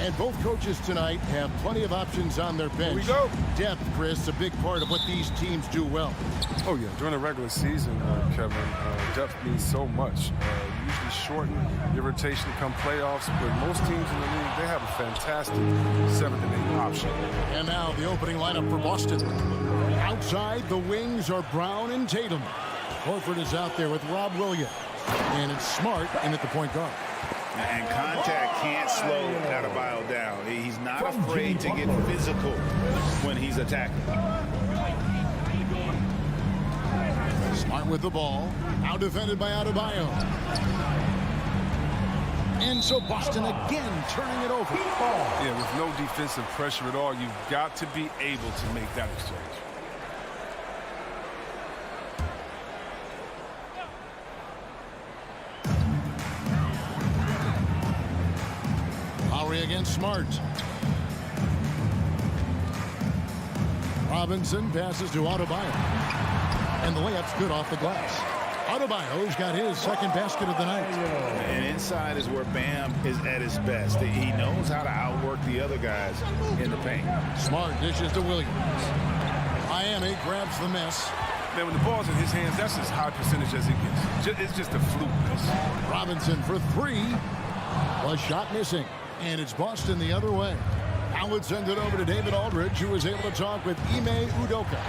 And both coaches tonight have plenty of options on their bench. Here we go. Depth, Chris, a big part of what these teams do well. Oh, yeah. During the regular season, Kevin, depth means so much. Usually shorten your rotation come playoffs, but most teams in the league, they have a fantastic 7th and 8th option. And now the opening lineup for Boston. Outside, the wings are Brown and Tatum. Horford is out there with Rob Williams. And it's Smart in at the point guard. And contact can't slow Adebayo down. He's not afraid to get physical when he's attacking. Smart with the ball. Out defended by Adebayo. And so Boston again turning it over. Yeah, with no defensive pressure at all, you've got to be able to make that exchange. Against Smart. Robinson passes to Adebayo. And the layup's good off the glass. Adebayo's got his second basket of the night. And inside is where Bam is at his best. He knows how to outwork the other guys in the paint. Smart dishes to Williams. Miami grabs the miss. Man, when the ball's in his hands, that's as high percentage as it gets. It's just a fluke miss. Robinson for three. A shot missing. And it's Boston the other way. Now let's send it over to David Aldridge, who was able to talk with Ime Udoka.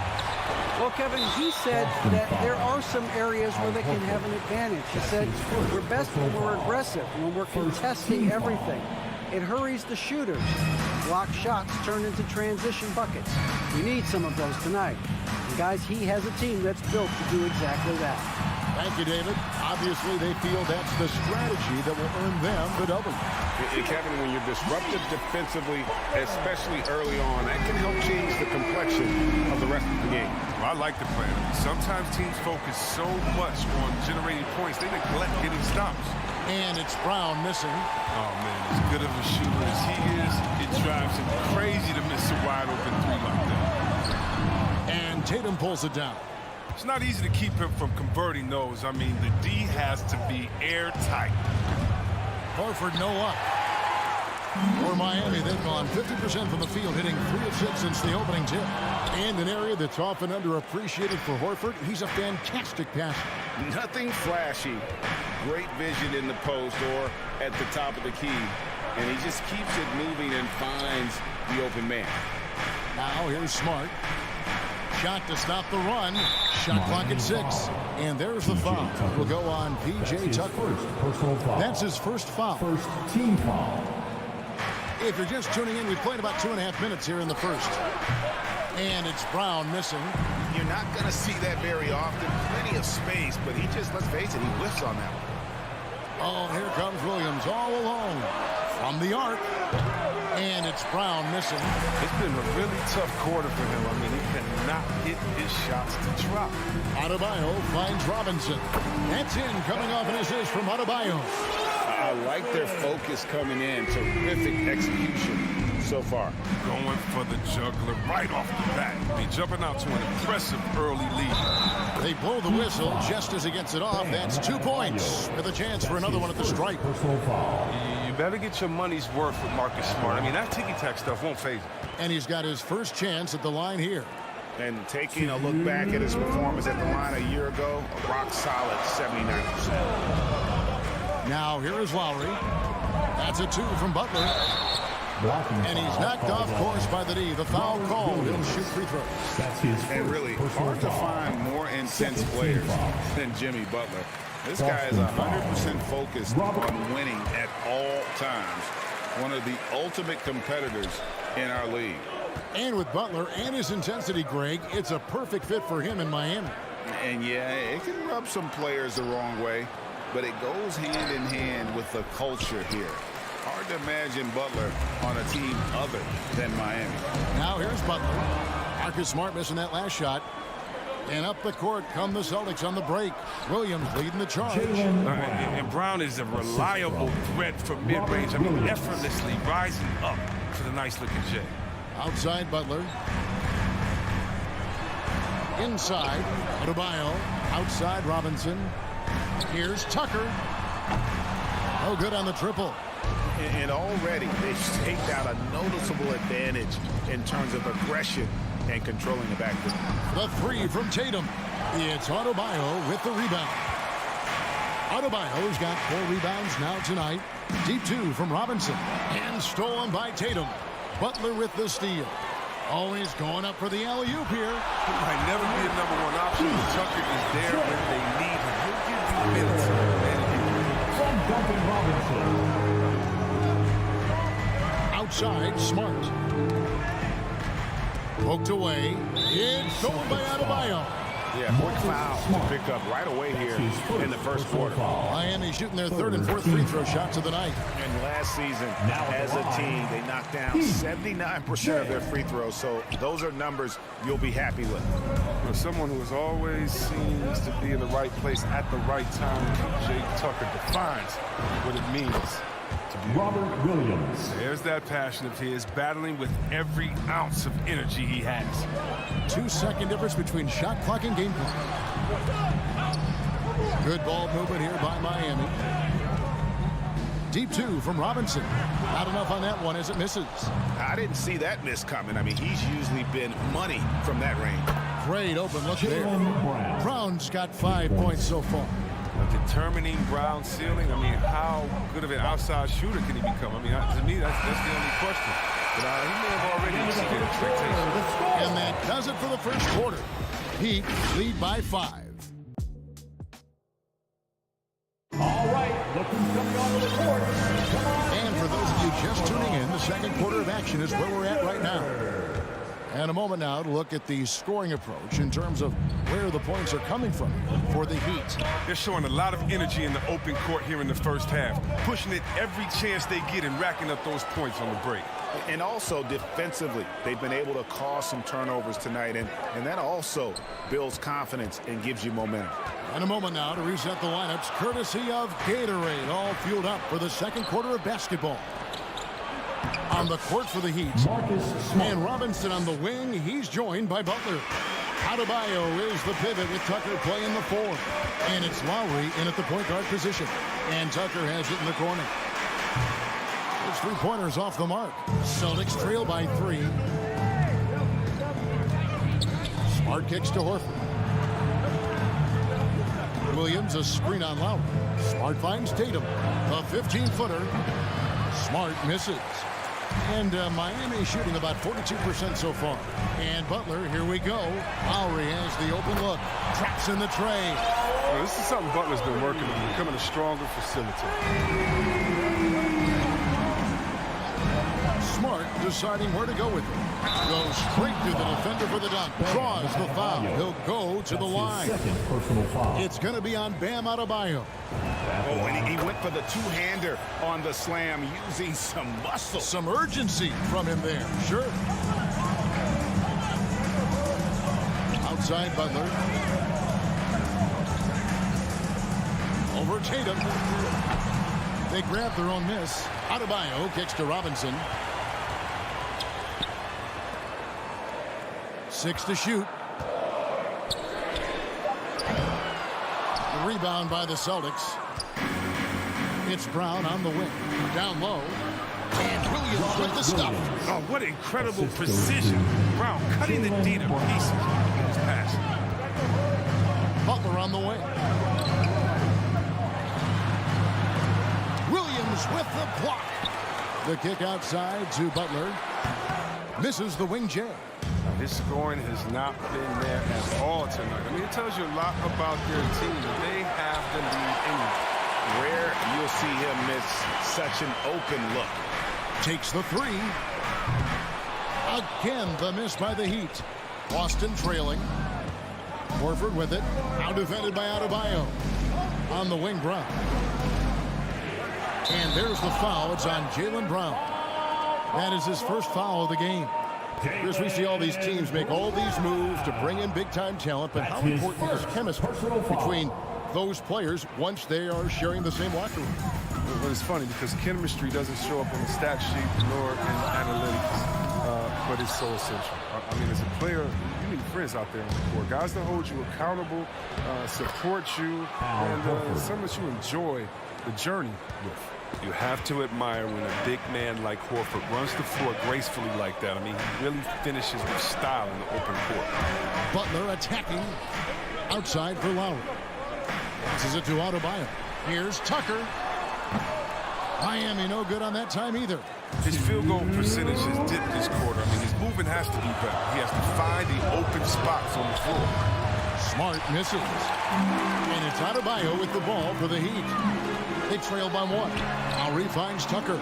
Well, Kevin, he said that there are some areas where they can have an advantage. He said, we're best when we're aggressive, when we're contesting everything. It hurries the shooters. Block shots turn into transition buckets. We need some of those tonight. And guys, he has a team that's built to do exactly that. Thank you, David. Obviously, they feel that's the strategy that will earn them the W. Kevin, when you're disruptive defensively, especially early on, that can help change the complexion of the rest of the game. Well, I like the plan. Sometimes teams focus so much on generating points, they neglect getting stops. And it's Brown missing. Oh, man, as good of a shooter as he is, it drives him crazy to miss a wide-open three like that. And Tatum pulls it down. It's not easy to keep him from converting those. I mean, the D has to be airtight. Horford no luck. For Miami, they've gone 50% from the field, hitting 3 of 6 since the opening tip. And an area that's often underappreciated for Horford, he's a fantastic passer. Nothing flashy. Great vision in the post or at the top of the key. And he just keeps it moving and finds the open man. Now here's Smart. Shot to stop the run. Shot clock at 6. And there's the foul. Will go on P.J. Tucker. That's his first foul. First team foul. If you're just tuning in, we've played about 2.5 minutes here in the first. And it's Brown missing. You're not going to see that very often. Plenty of space, but he just, let's face it, he whiffs on that one. Oh, here comes Williams all alone from the arc. And it's Brown missing. It's been a really tough quarter for him. I mean, he cannot hit his shots to drop. Adebayo finds Robinson. That's in, coming off an assist from Adebayo. I like their focus coming in. Terrific execution so far. Going for the juggler right off the bat. He's jumping out to an impressive early lead. They blow the whistle just as he gets it off. That's 2 points with a chance for another one at the stripe. You better get your money's worth with Marcus Smart. I mean, that ticky-tack stuff won't phase him. And he's got his first chance at the line here. And taking a look back at his performance at the line a year ago, a rock solid 79%. Now here is Lowry. That's a 2 from Butler. And he's knocked off course by the D. The foul called. He'll shoot free throws. And really hard to find more intense players than Jimmy Butler. This guy is 100% focused on winning at all times. One of the ultimate competitors in our league. And with Butler and his intensity, Greg, it's a perfect fit for him in Miami. And yeah, it can rub some players the wrong way, but it goes hand in hand with the culture here. Hard to imagine Butler on a team other than Miami. Now here's Butler. Marcus Smart missing that last shot. And up the court come the Celtics on the break. Williams leading the charge. And Brown is a reliable threat from mid-range. I mean, effortlessly rising up to the nice-looking J. Outside Butler. Inside, Adebayo. Outside Robinson. Here's Tucker. No good on the triple. And already they've taken out a noticeable advantage in terms of aggression and controlling the backcourt. The three from Tatum. It's Adebayo with the rebound. Adebayo's got 4 rebounds now tonight. Deep 2 from Robinson. And stolen by Tatum. Butler with the steal. Always going up for the alley-oop here. He might never be a #1 option. Tucker is there when they need him. He'll give you minutes. From Duncan Robinson. Outside, Smart. Poked away. It's stolen by Adebayo. Yeah, quick foul to pick up right away here in the first quarter. Miami shooting their 3rd and 4th free throw shots of the night. And last season, as a team, they knocked down 79% of their free throws. So those are numbers you'll be happy with. For someone who always seems to be in the right place at the right time, Jay Tucker defines what it means to be Robert Williams. There's that passion of his, battling with every ounce of energy he has. 2-second difference between shot clock and game clock. Good ball movement here by Miami. Deep 2 from Robinson. Not enough on that one as it misses. I didn't see that miss coming. I mean, he's usually been money from that range. Great open look there. Brown's got 5 points so far. A determining Brown ceiling. I mean, how good of an outside shooter can he become? I mean, to me, that's the only question. But he may have already exceeded expectations. And that does it for the first quarter. Heat lead by 5. All right, look who's coming onto the court. Come on. And for those of you just tuning in, the second quarter of action is where we're at right now. And a moment now to look at the scoring approach in terms of where the points are coming from for the Heat. They're showing a lot of energy in the open court here in the first half, pushing it every chance they get and racking up those points on the break. And also defensively, they've been able to cause some turnovers tonight, and that also builds confidence and gives you momentum. And a moment now to reset the lineups, courtesy of Gatorade, all fueled up for the second quarter of basketball. On the court for the Heat, and Robinson on the wing. He's joined by Butler. Adebayo is the pivot with Tucker playing the 4. And it's Lowry in at the point guard position. And Tucker has it in the corner. It's 3-pointers off the mark. Celtics trail by 3. Smart kicks to Horford. Williams a screen on Lowry. Smart finds Tatum. A 15-footer. Smart misses. And Miami shooting about 42% so far. And Butler, here we go. Lowry has the open look. Traps in the tray. Well, this is something Butler's been working on, becoming a stronger facilitator. Smart deciding where to go with it. Goes straight to the defender for the dunk. Draws the foul. He'll go to the line. It's going to be on Bam Adebayo. Oh, and he went for the two-hander on the slam, using some muscle. Some urgency from him there. Sure. Outside Butler. Over Tatum. They grab their own miss. Adebayo kicks to Robinson. 6 to shoot. The rebound by the Celtics. It's Brown on the wing. Down low. And Williams with the stuff. Oh, what incredible precision. Brown cutting the D to pieces. Those passes. Butler on the wing. Williams with the block. The kick outside to Butler. Misses the wing J. His scoring has not been there at all tonight. I mean, it tells you a lot about their team. They have the lead in it. Rare you'll see him miss such an open look. Takes the 3. Again, the miss by the Heat. Boston trailing. Horford with it. Out defended by Adebayo. On the wing, Brown. And there's the foul. It's on Jaylen Brown. That is his first foul of the game. Chris, we see all these teams make all these moves to bring in big-time talent, but how important is chemistry between those players once they are sharing the same locker room? Well, it's funny because chemistry doesn't show up on the stat sheet nor in analytics, but it's so essential. I mean, as a player, you need friends out there on the court. Guys that hold you accountable, support you, and some that you enjoy the journey with. You have to admire when a big man like Horford runs the floor gracefully like that. I mean, he really finishes with style in the open court. Butler attacking outside for Lowry. This is it to Adebayo. Here's Tucker. Miami no good on that time either. His field goal percentage has dipped this quarter. I mean, his movement has to be better. He has to find the open spots on the floor. Smart misses. And it's Adebayo with the ball for the Heat. They trail by 1. Lowry finds Tucker.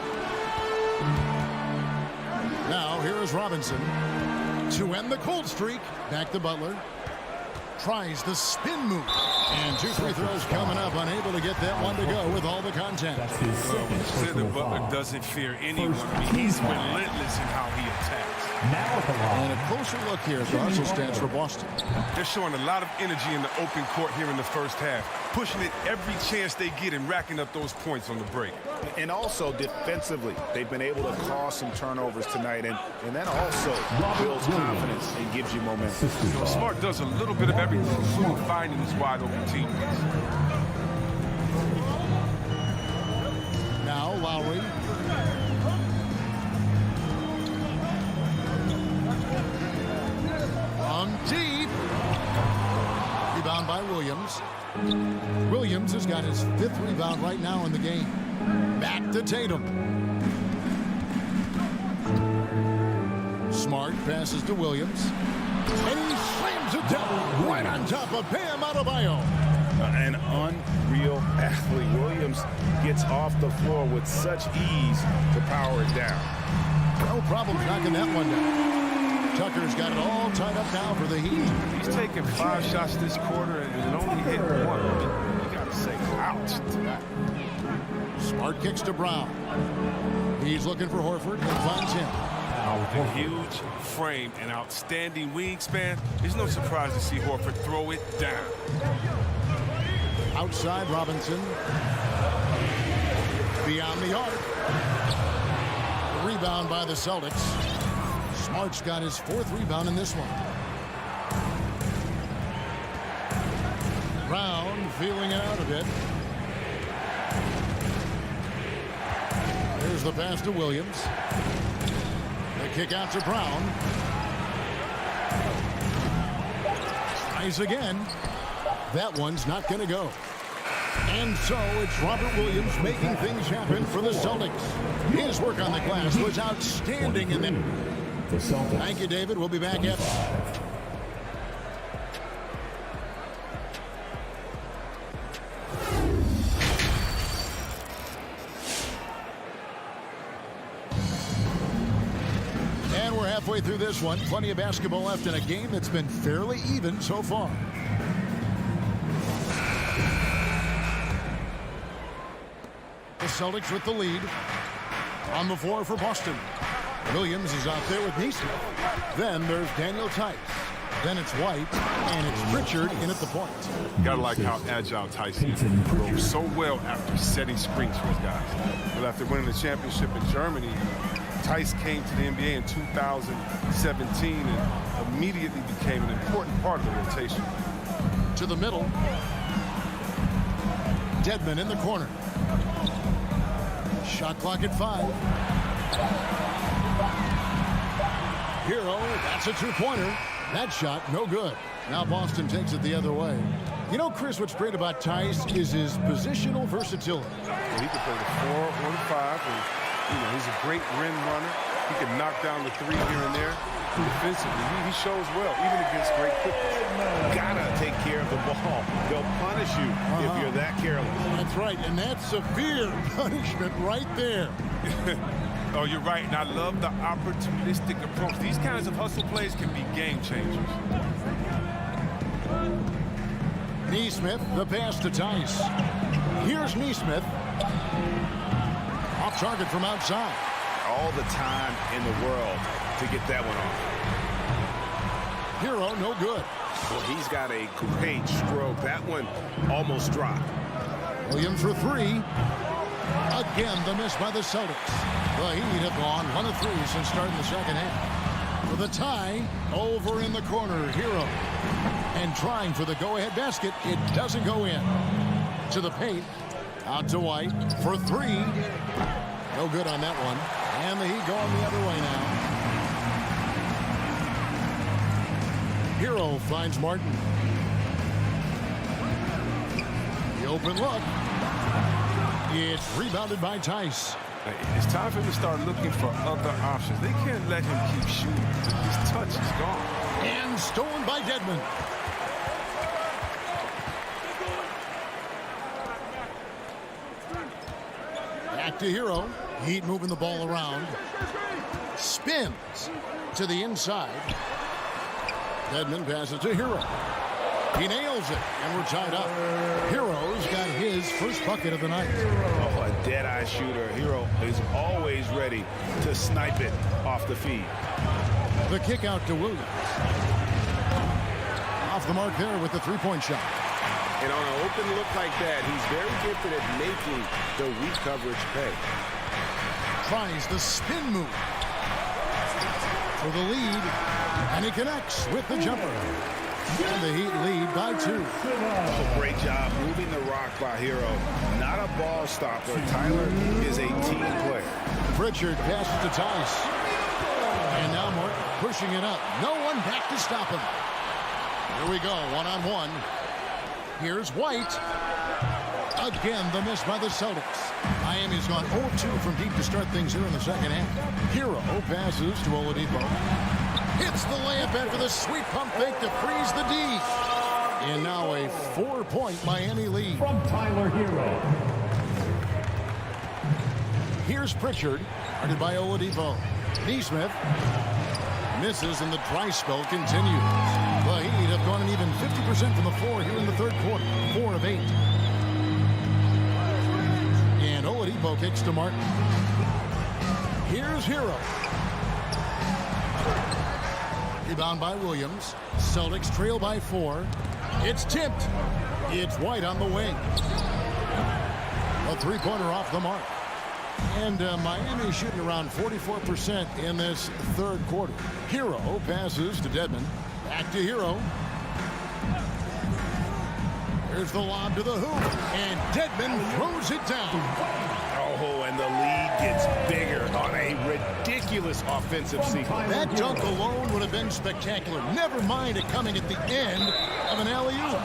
Now here is Robinson to end the cold streak. Back to Butler. Tries the spin move. And 2 free throws coming up. Unable to get that one to go with all the contact. Said that Butler doesn't fear anyone. I mean, he's relentless in how he attacks. And a closer look here at the hustle stats for Boston. They're showing a lot of energy in the open court here in the first half, pushing it every chance they get and racking up those points on the break. And also defensively, they've been able to cause some turnovers tonight, and that also builds confidence and gives you momentum. Smart does a little bit of everything, including finding his wide open teammates. Now Lowry. Deep. Rebound by Williams. Williams has got his 5th rebound right now in the game. Back to Tatum. Smart passes to Williams. And he slams it down right on top of Bam Adebayo. An unreal athlete. Williams gets off the floor with such ease to power it down. No problem knocking that one down. Tucker's got it all tied up now for the Heat. He's taken 5 shots this quarter and only hit 1. You got to say, ouch to that. Smart kicks to Brown. He's looking for Horford and finds him. A huge frame and outstanding wingspan. There's no surprise to see Horford throw it down. Outside Robinson. Beyond the arc. Rebound by the Celtics. Smart's got his 4th rebound in this one. Brown feeling it out a bit. Here's the pass to Williams. The kick out to Brown. Tries again. That one's not going to go. And so it's Robert Williams making things happen for the Celtics. His work on the glass was outstanding in them. Thank you, David. We'll be back after. And we're halfway through this one. Plenty of basketball left in a game that's been fairly even so far. The Celtics with the lead. On the floor for Boston. Williams is out there with Neesmith. Then there's Daniel Tice. Then it's White, and it's Pritchard in at the point. You gotta like how agile Tice is. He works so well after setting screens for his guys. But after winning the championship in Germany, Tice came to the NBA in 2017 and immediately became an important part of the rotation. To the middle. Dedmon in the corner. Shot clock at 5. Hero, that's a 2-pointer. That shot, no good. Now Boston takes it the other way. You know, Chris, what's great about Tice is his positional versatility. Well, he can play the 4 or the 5, and he's a great rim runner. He can knock down the 3 here and there. Defensively, he shows well, even against great quickness. Gotta take care of the ball. They'll punish you if you're that careless. That's right, and that's severe punishment right there. Oh, you're right, and I love the opportunistic approach. These kinds of hustle plays can be game changers. Neesmith, the pass to Tice. Here's Neesmith. Off target from outside. All the time in the world to get that one off. Hero, no good. Well, he's got a great stroke. That one almost dropped. Williams for 3. Again, the miss by the Celtics. The Heat have gone 1 of 3 since starting the second half. With a tie over in the corner, Hero. And trying for the go-ahead basket, it doesn't go in. To the paint, Out to White for three. No good on that one. And the Heat going the other way now. Hero finds Martin. The open look. It's rebounded by Tice. It's time for him to start looking for other options. They can't let him keep shooting. His touch is gone. And stolen by Dedmon. Back to Hero. Heat moving the ball around. Spins to the inside. Dedmon passes to Hero. He nails it, and we're tied up. Hero's got his first bucket of the night. Oh, a dead-eye shooter. Hero is always ready to snipe it off the feed. The kick out to Williams. Off the mark there with the three-point shot. And on an open look like that, he's very gifted at making the weak coverage pay. Tries the spin move for the lead, and he connects with the jumper. And the Heat lead by 2. Oh, great job moving the rock by Hero. Not a ball stopper. Tyler is a team player. Pritchard passes to Tice. And now Martin pushing it up. No one back to stop him. Here we go, one-on-one. Here's White. Again, the miss by the Celtics. Miami's gone 0-2 from deep to start things here in the second half. Hero passes to Oladipo. Hits the layup after the sweet pump fake to freeze the D. And now a 4-point Miami lead. From Tyler Hero. Here's Pritchard, guarded by Oladipo. Neesmith misses, and the dry spell continues. The Heat have gone an even 50% from the floor here in the third quarter. 4 of 8. And Oladipo kicks to Martin. Here's Hero. Rebound by Williams. Celtics trail by 4. It's tipped. It's White on the wing. A three-pointer off the mark. And Miami shooting around 44% in this third quarter. Hero passes to Dedmon. Back to Hero. There's the lob to the hoop. And Dedmon throws it down. Oh, and the lead gets bigger on a ridiculous offensive sequence. That dunk alone would have been spectacular. Never mind it coming at the end of an alley-oop.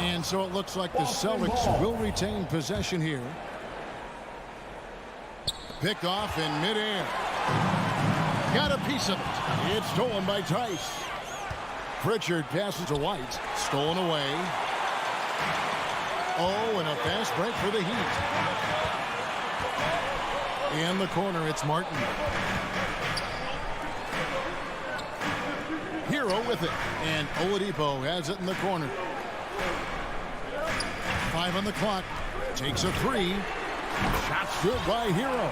And so it looks like the Celtics will retain possession here. Picked off in midair. Got a piece of it. It's stolen by Tice. Pritchard passes to White. Stolen away. Oh, and a fast break for the Heat. In the corner, it's Martin. Hero with it. And Oladipo has it in the corner. 5 on the clock. Takes a 3. Shots good by Hero.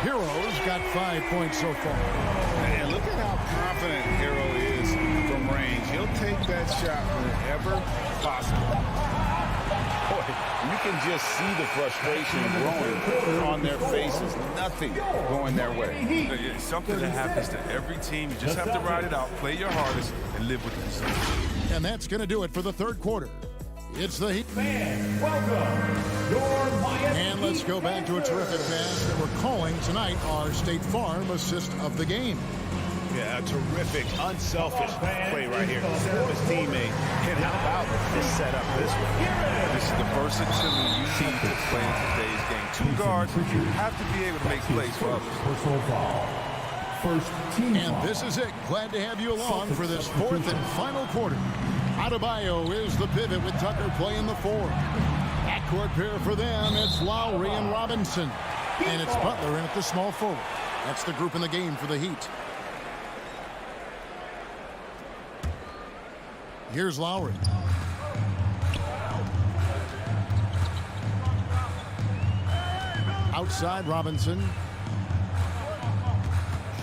Hero's got 5 points so far. And look at how confident Hero is from range. He'll take that shot whenever possible. Boy, you can just see the frustration growing on their faces. Nothing going their way. It's something that happens to every team. You just have to ride it out, play your hardest, and live with the result. And that's going to do it for the third quarter. It's the Heat. Fans, welcome your Miami. And let's go back to a terrific pass that we're calling tonight our State Farm assist of the game. Yeah, a terrific, unselfish play right here. Set up his teammate. And how about this setup this way? This is the versatility you need to play in today's game. 2 guards have to be able to make plays for others. Personal foul. First team And foul. this is it. Glad to have you along for this fourth and final quarter. Adebayo is the pivot with Tucker playing the 4. Backcourt pair for them. It's Lowry and Robinson. And it's Butler in at the small forward. That's the group in the game for the Heat. Here's Lowry. Outside, Robinson.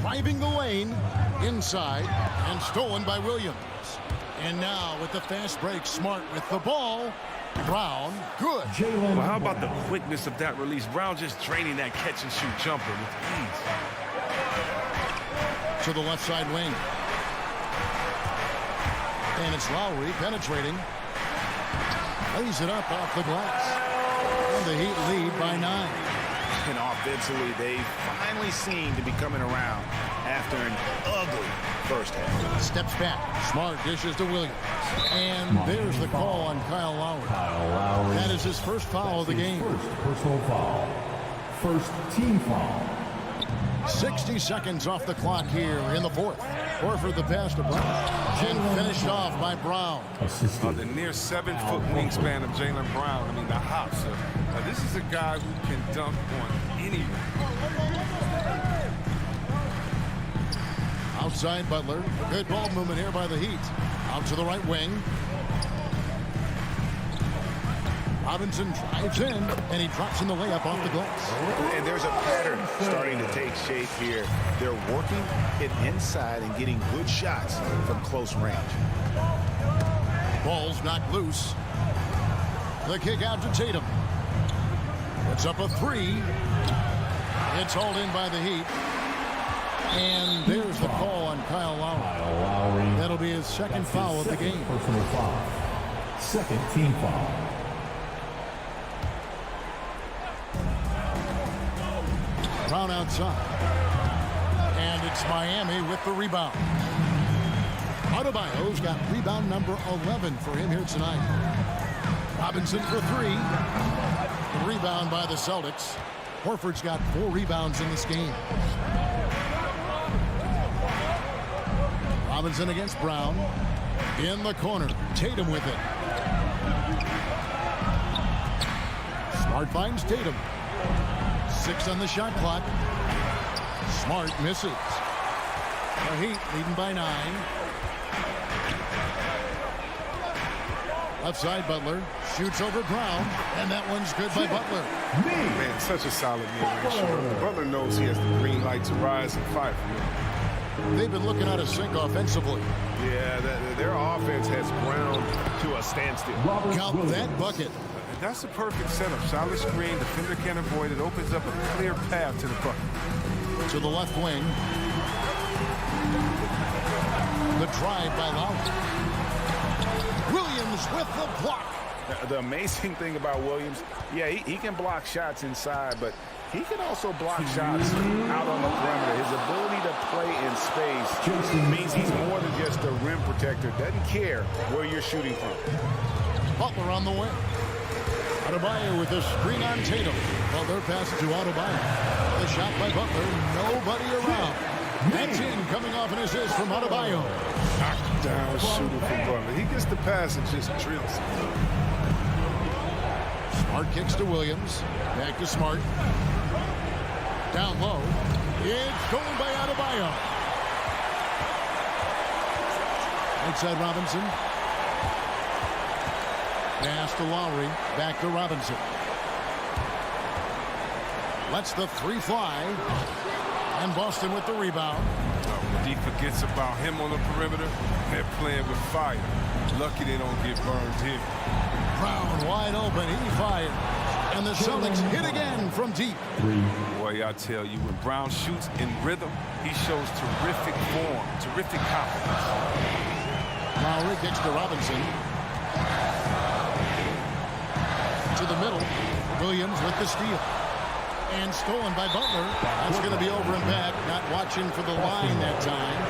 Driving the lane. Inside. And stolen by Williams. And now with the fast break, Smart with the ball. Brown, good. Well, how about the quickness of that release? Brown just draining that catch-and-shoot jumper with ease. To the left side wing. And it's Lowry penetrating. Lays it up off the glass. And the Heat lead by 9. And offensively, they finally seem to be coming around after an ugly first half. Steps back. Smart dishes to Williams. And there's the call on Kyle Lowry. That is his first foul of the game. First personal foul. First team foul. 60 seconds off the clock here in the fourth. Horford the pass to Brown. And finished off by Brown. The near 7-foot wingspan of Jaylen Brown. I mean, the hops. This is a guy who can dunk on anyone. Outside Butler. Good ball movement here by the Heat. Out to the right wing. Robinson drives in, and he drops in the layup off the glass. And there's a pattern starting to take shape here. They're working it inside and getting good shots from close range. Ball's knocked loose. The kick out to Tatum. It's up a 3. It's hauled in by the Heat. And there's the call on Kyle Lowry. That'll be his second foul of the game. Personal foul. Second team foul. Brown outside. And it's Miami with the rebound. Adebayo's got rebound number 11 for him here tonight. Robinson for 3. The rebound by the Celtics. Horford's got 4 rebounds in this game. Robinson against Brown. In the corner. Tatum with it. Smart finds Tatum. 6 on the shot clock. Smart misses. The Heat leading by 9. Left side, Butler shoots over Brown, and that one's good by Butler. Man, such a solid mid-range shooter. Butler knows he has the green light to rise and fight for him. They've been looking out of sync offensively. Yeah, their offense has ground to a standstill. Count that bucket. That's a perfect setup. Solid screen, defender can't avoid it. Opens up a clear path to the bucket. To the left wing. The drive by Lowry. Williams with the block. The amazing thing about Williams, yeah, he can block shots inside, but he can also block shots out on the perimeter. His ability to play in space means he's more than just a rim protector. Doesn't care where you're shooting from. Butler on the wing. Adebayo with the screen on Tatum. Butler passes to Adebayo. The shot by Butler. Nobody around. That's in, coming off an assist from Adebayo. Knockdown shooter from Butler. He gets the pass and just drills. Smart kicks to Williams. Back to Smart. Down low. It's stolen by Adebayo. Outside Robinson. Pass to Lowry. Back to Robinson. Lets the 3 fly. And Boston with the rebound. He forgets about him on the perimeter. They're playing with fire. Lucky they don't get burned here. Brown wide open. He fired. And the Celtics hit again from deep. Boy, I tell you, when Brown shoots in rhythm, he shows terrific form, terrific confidence. Lowry kicks to Robinson. To the middle. Williams with the steal. And stolen by Butler. That's going to be over and back. Not watching for the line that time.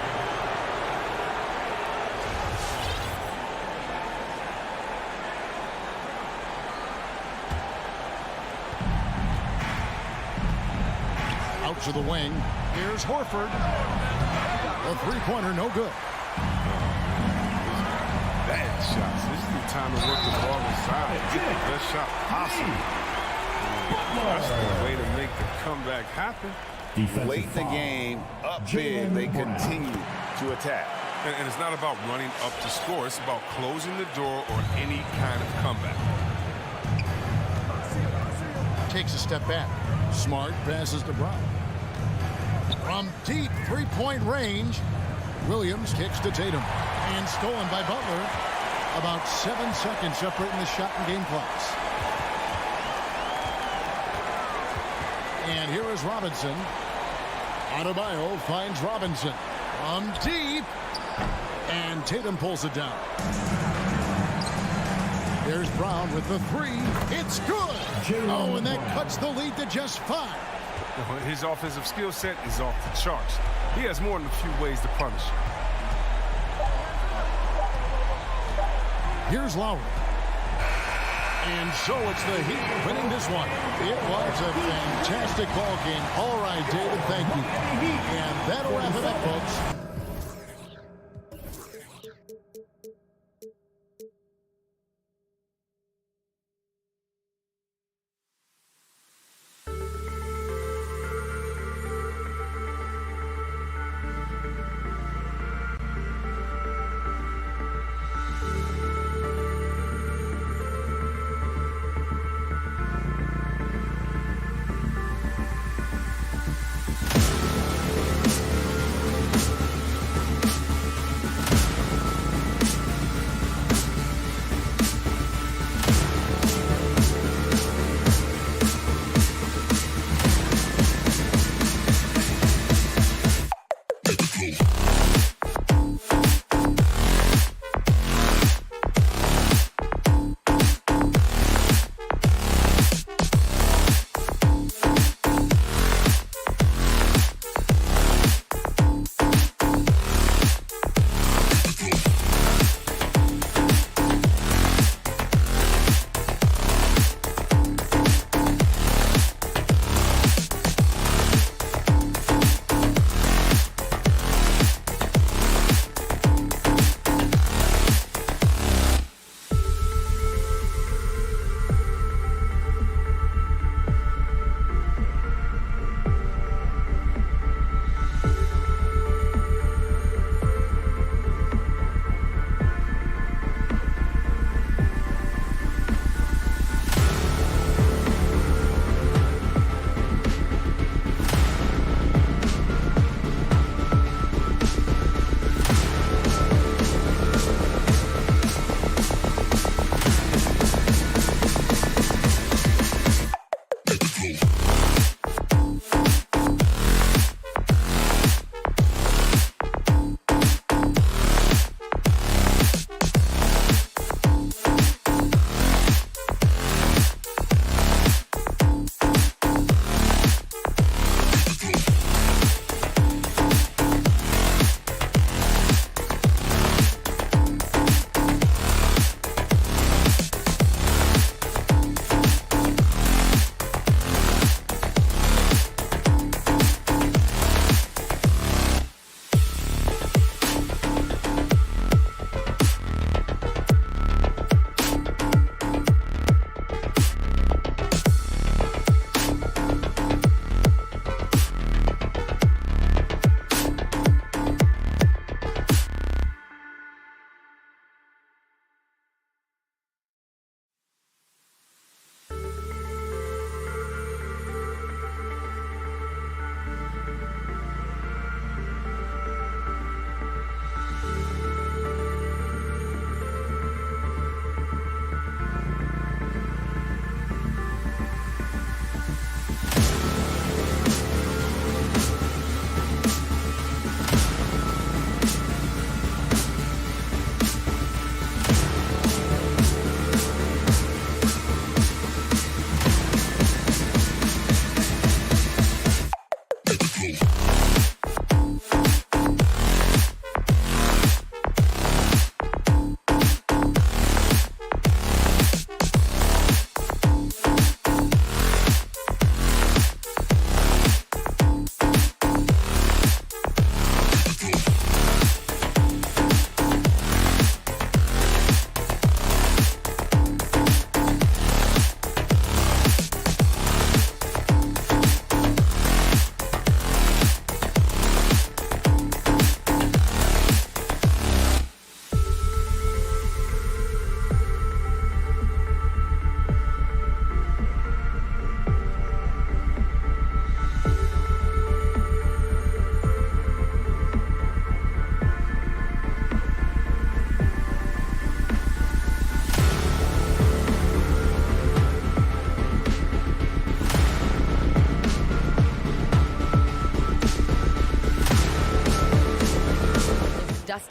Out to the wing. Here's Horford. A 3-pointer, no good. Bad shots. This is the time to work the ball inside. Get the best shot possible. That's the way to make the comeback happen. Late in the game, up big, they continue to attack. And it's not about running up to score. It's about closing the door on any kind of comeback. Takes a step back. Smart passes to Brown. From deep 3-point range, Williams kicks to Tatum. And stolen by Butler. About 7 seconds separating the shot and game clocks. And here is Robinson. Adebayo finds Robinson. From deep. And Tatum pulls it down. There's Brown with the three. It's good. Oh, and that cuts the lead to just 5. His offensive skill set is off the charts. He has more than a few ways to punish. Here's Lowry. And so it's the Heat winning this one. It was a fantastic ball game. All right, David, thank you. And that'll wrap it up, folks.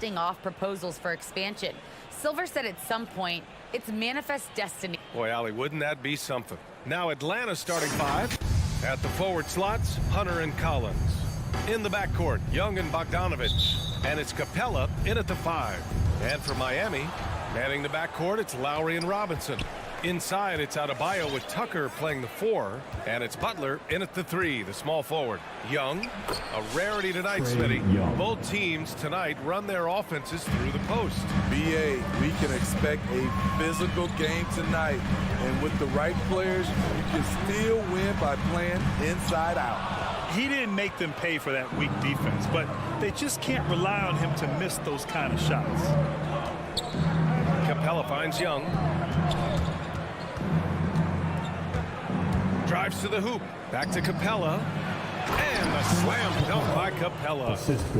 dusting off proposals for expansion. Silver said at some point, it's manifest destiny. Boy, Allie, wouldn't that be something? Now Atlanta starting 5. At the forward slots, Hunter and Collins. In the backcourt, Young and Bogdanovich. And it's Capella in at the 5. And for Miami, manning the backcourt, it's Lowry and Robinson. Inside, it's Adebayo with Tucker playing the 4. And it's Butler in at the 3, the small forward. Young, a rarity tonight, Smitty. Both teams tonight run their offenses through the post. BA, we can expect a physical game tonight. And with the right players, you can still win by playing inside out. He didn't make them pay for that weak defense, but they just can't rely on him to miss those kind of shots. Capella finds Young. Drives to the hoop. Back to Capella. And a slam dunk by Capella.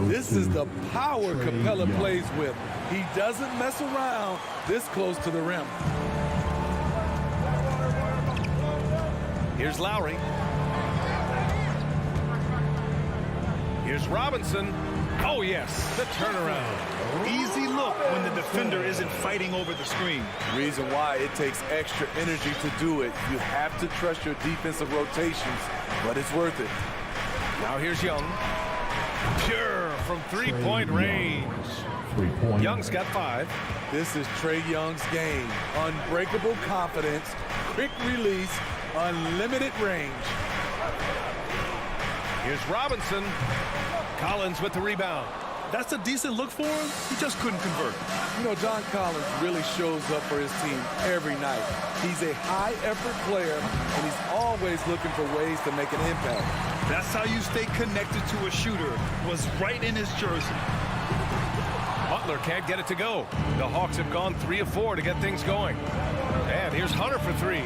This is the power Capella plays with. He doesn't mess around this close to the rim. Here's Lowry. Here's Robinson. Oh, yes, the turnaround. Easy look when the defender isn't fighting over the screen. Reason why it takes extra energy to do it. You have to trust your defensive rotations, but it's worth it. Now here's Young. Pure from three-point range. Young's got 5. This is Trae Young's game. Unbreakable confidence, quick release, unlimited range. Here's Robinson. Collins with the rebound. That's a decent look for him. He just couldn't convert. You know, John Collins really shows up for his team every night. He's a high-effort player, and he's always looking for ways to make an impact. That's how you stay connected to a shooter. Was right in his jersey. Butler can't get it to go. The Hawks have gone 3 of 4 to get things going. And here's Hunter for 3.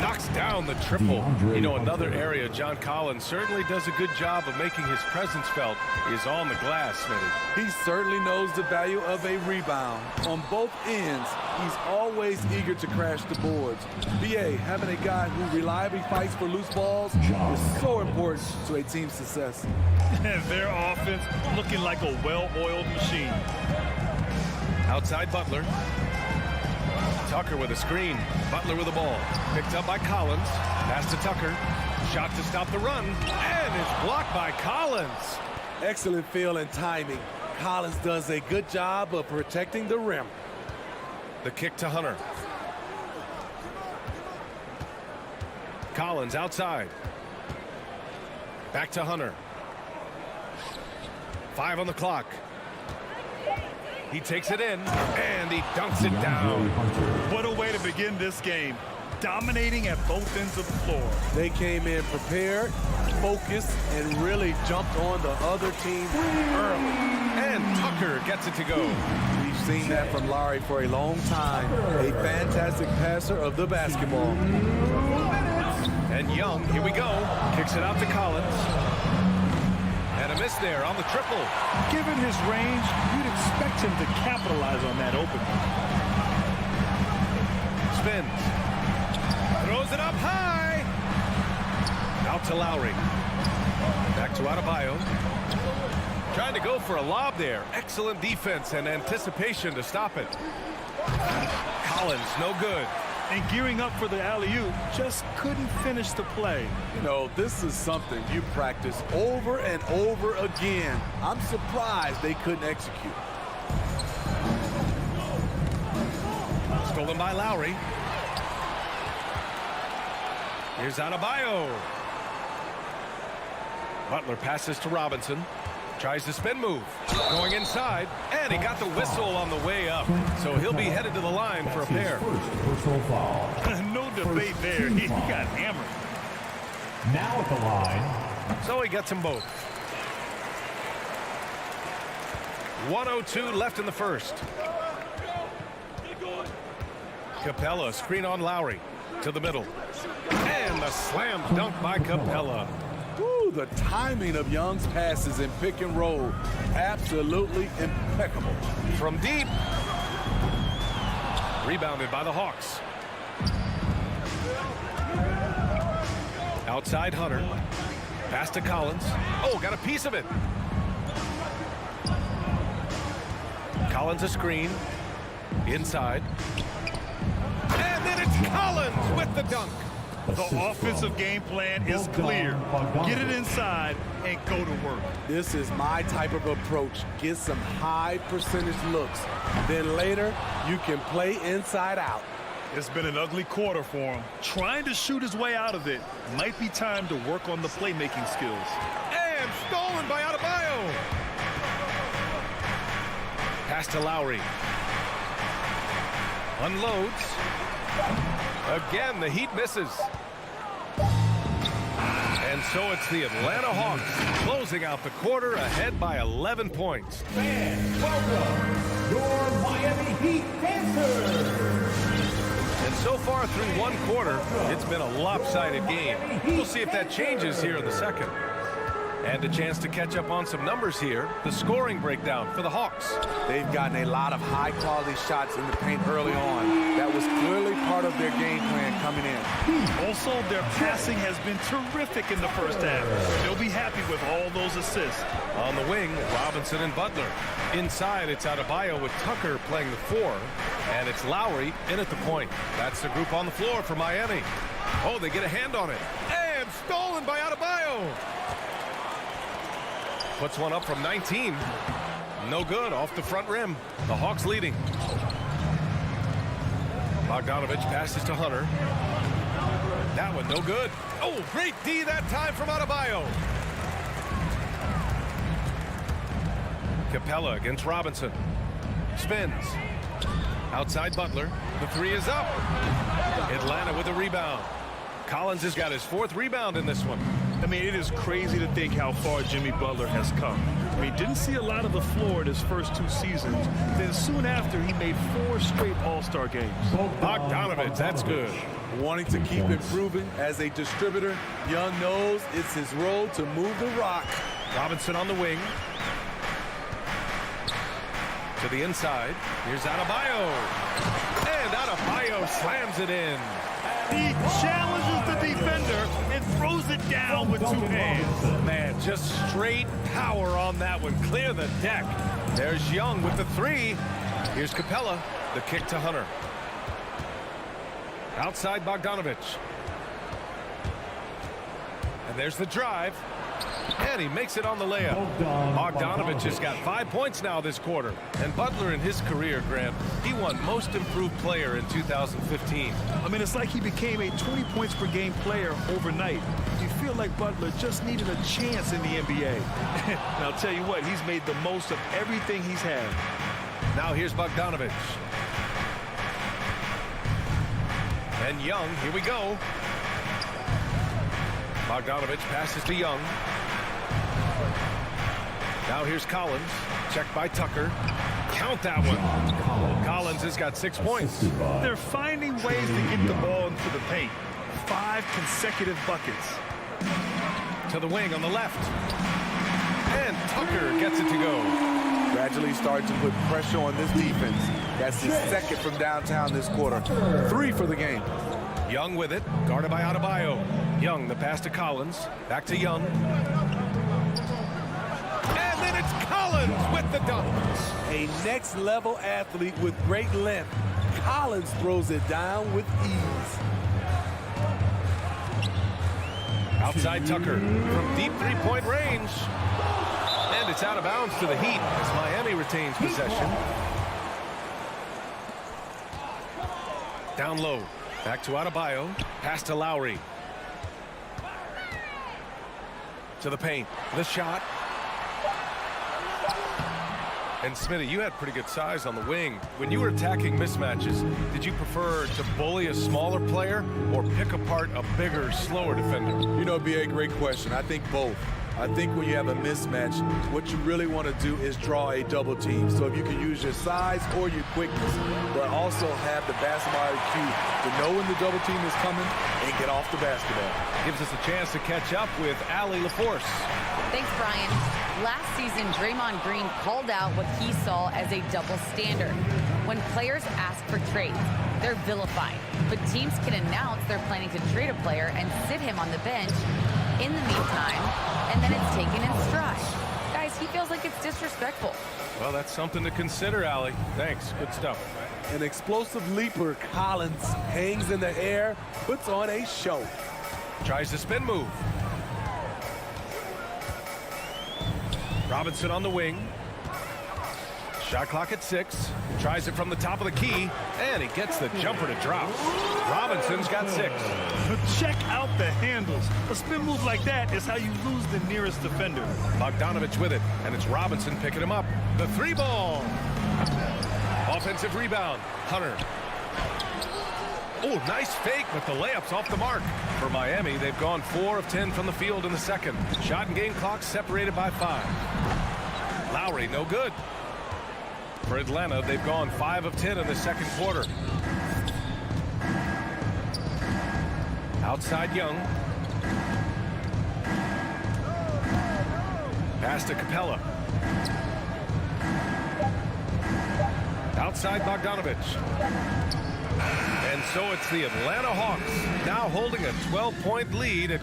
Knocks down the triple. You know, another area John Collins certainly does a good job of making his presence felt is on the glass, Smitty. He certainly knows the value of a rebound. On both ends, he's always eager to crash the boards. BA, having a guy who reliably fights for loose balls is so important to a team's success. Their offense looking like a well-oiled machine. Outside Butler. Tucker with a screen. Butler with the ball. Picked up by Collins. Pass to Tucker. Shot to stop the run. And it's blocked by Collins. Excellent feel and timing. Collins does a good job of protecting the rim. The kick to Hunter. Collins outside. Back to Hunter. 5 on the clock. He takes it in, and he dunks it down. What a way to begin this game. Dominating at both ends of the floor. They came in prepared, focused, and really jumped on the other team early. And Tucker gets it to go. We've seen that from Lowry for a long time. A fantastic passer of the basketball. And Young, here we go, kicks it out to Collins. And a miss there on the triple. Given his range, you'd expect him to capitalize on that opening. Spins. Throws it up high. Out to Lowry. Back to Adebayo. Trying to go for a lob there. Excellent defense and anticipation to stop it. Collins, no good. And gearing up for the alley-oop, just couldn't finish the play. You know, this is something you practice over and over again. I'm surprised they couldn't execute. Stolen by Lowry. Here's Adebayo. Butler passes to Robinson. Tries the spin move. Going inside. And he got the whistle on the way up. So he'll be headed to the line for a pair. No debate there. He got hammered. Now at the line. So he gets them both. 1:02 left in the first. Capella, screen on Lowry. To the middle. And the slam dunk by Capella. Ooh, the timing of Young's passes in pick and roll, absolutely impeccable. From deep. Rebounded by the Hawks. Outside Hunter. Pass to Collins. Oh, got a piece of it. Collins a screen. Inside. And then it's Collins with the dunk. The offensive game plan is clear. Get it inside and go to work. This is my type of approach. Get some high percentage looks. Then later, you can play inside out. It's been an ugly quarter for him. Trying to shoot his way out of it. Might be time to work on the playmaking skills. And stolen by Adebayo. Pass to Lowry. Unloads. Again, the Heat misses. And so it's the Atlanta Hawks closing out the quarter ahead by 11 points. And welcome your Miami Heat dancers. And so far through one quarter, it's been a lopsided game. We'll see if that changes here in the second. And a chance to catch up on some numbers here. The scoring breakdown for the Hawks. They've gotten a lot of high-quality shots in the paint early on. That was clearly part of their game plan coming in. Also, their passing has been terrific in the first half. They'll be happy with all those assists. On the wing, Robinson and Butler. Inside, it's Adebayo with Tucker playing the 4. And it's Lowry in at the point. That's the group on the floor for Miami. Oh, they get a hand on it. And stolen by Adebayo. Puts one up from 19. No good, off the front rim. The Hawks leading. Bogdanovich passes to Hunter. That one no good. Oh, great D that time from Adebayo. Capella against Robinson. Spins. Outside Butler. The 3 is up. Atlanta with a rebound. Collins has got his 4th rebound in this one. I mean, it is crazy to think how far Jimmy Butler has come. I mean, didn't see a lot of the floor in his first 2 seasons. Then soon after, he made 4 straight All-Star games. Bogdanovich, that's good. Wanting to keep improving as a distributor, Young knows it's his role to move the rock. Robinson on the wing. To the inside. Here's Adebayo. And Adebayo slams it in. He challenges the defender and throws it down with 2 hands. Man, just straight power on that one. Clear the deck. There's Young with the 3. Here's Capella. The kick to Hunter. Outside Bogdanovich. And there's the drive. And he makes it on the layup. Bogdanovich has got 5 points now this quarter. And Butler in his career, Grant, he won Most Improved Player in 2015. I mean, it's like he became a 20 points per game player overnight. You feel like Butler just needed a chance in the NBA. And I'll tell you what, he's made the most of everything he's had. Now here's Bogdanovich. And Young, here we go. Bogdanovich passes to Young. Now here's Collins. Checked by Tucker. Count that one. Collins has got 6 points. They're finding ways to get the ball into the paint. 5 consecutive buckets. To the wing on the left. And Tucker gets it to go. Gradually starting to put pressure on this defense. That's his 2nd from downtown this quarter. 3 for the game. Young with it. Guarded by Adebayo. Young, the pass to Collins. Back to Young. And then it's Collins with the dunk. A next-level athlete with great length. Collins throws it down with ease. Outside Tucker from deep 3-point range. And it's out of bounds to the Heat as Miami retains possession. Down low. Back to Adebayo. Pass to Lowry. To the paint. The shot. And Smitty, you had pretty good size on the wing. When you were attacking mismatches, did you prefer to bully a smaller player or pick apart a bigger, slower defender? You know, it'd be a great question. I think both. I think when you have a mismatch, what you really want to do is draw a double team. So if you can use your size or your quickness, but also have the basketball IQ to know when the double team is coming and get off the basketball. Gives us a chance to catch up with Allie LaForce. Thanks, Brian. Last season, Draymond Green called out what he saw as a double standard. When players ask for trades, they're vilified. But teams can announce they're planning to trade a player and sit him on the bench in the meantime, and then it's taken in stride. Guys, he feels like it's disrespectful. Well, that's something to consider, Allie. Thanks. Good stuff. An explosive leaper, Collins hangs in the air, puts on a show. Tries the spin move. Robinson on the wing. Shot clock at 6. Tries it from the top of the key, and he gets the jumper to drop. Robinson's got 6. Check out the handles. A spin move like that is how you lose the nearest defender. Bogdanovich with it, and it's Robinson picking him up. The 3-ball. Offensive rebound. Hunter. Oh, nice fake, but the layup's off the mark. For Miami, they've gone 4 of 10 from the field in the second. Shot and game clock separated by 5. Lowry, no good. For Atlanta, they've gone 5 of 10 in the second quarter. Outside Young. Pass to Capella. Outside Bogdanovich. And so it's the Atlanta Hawks now holding a 12-point lead.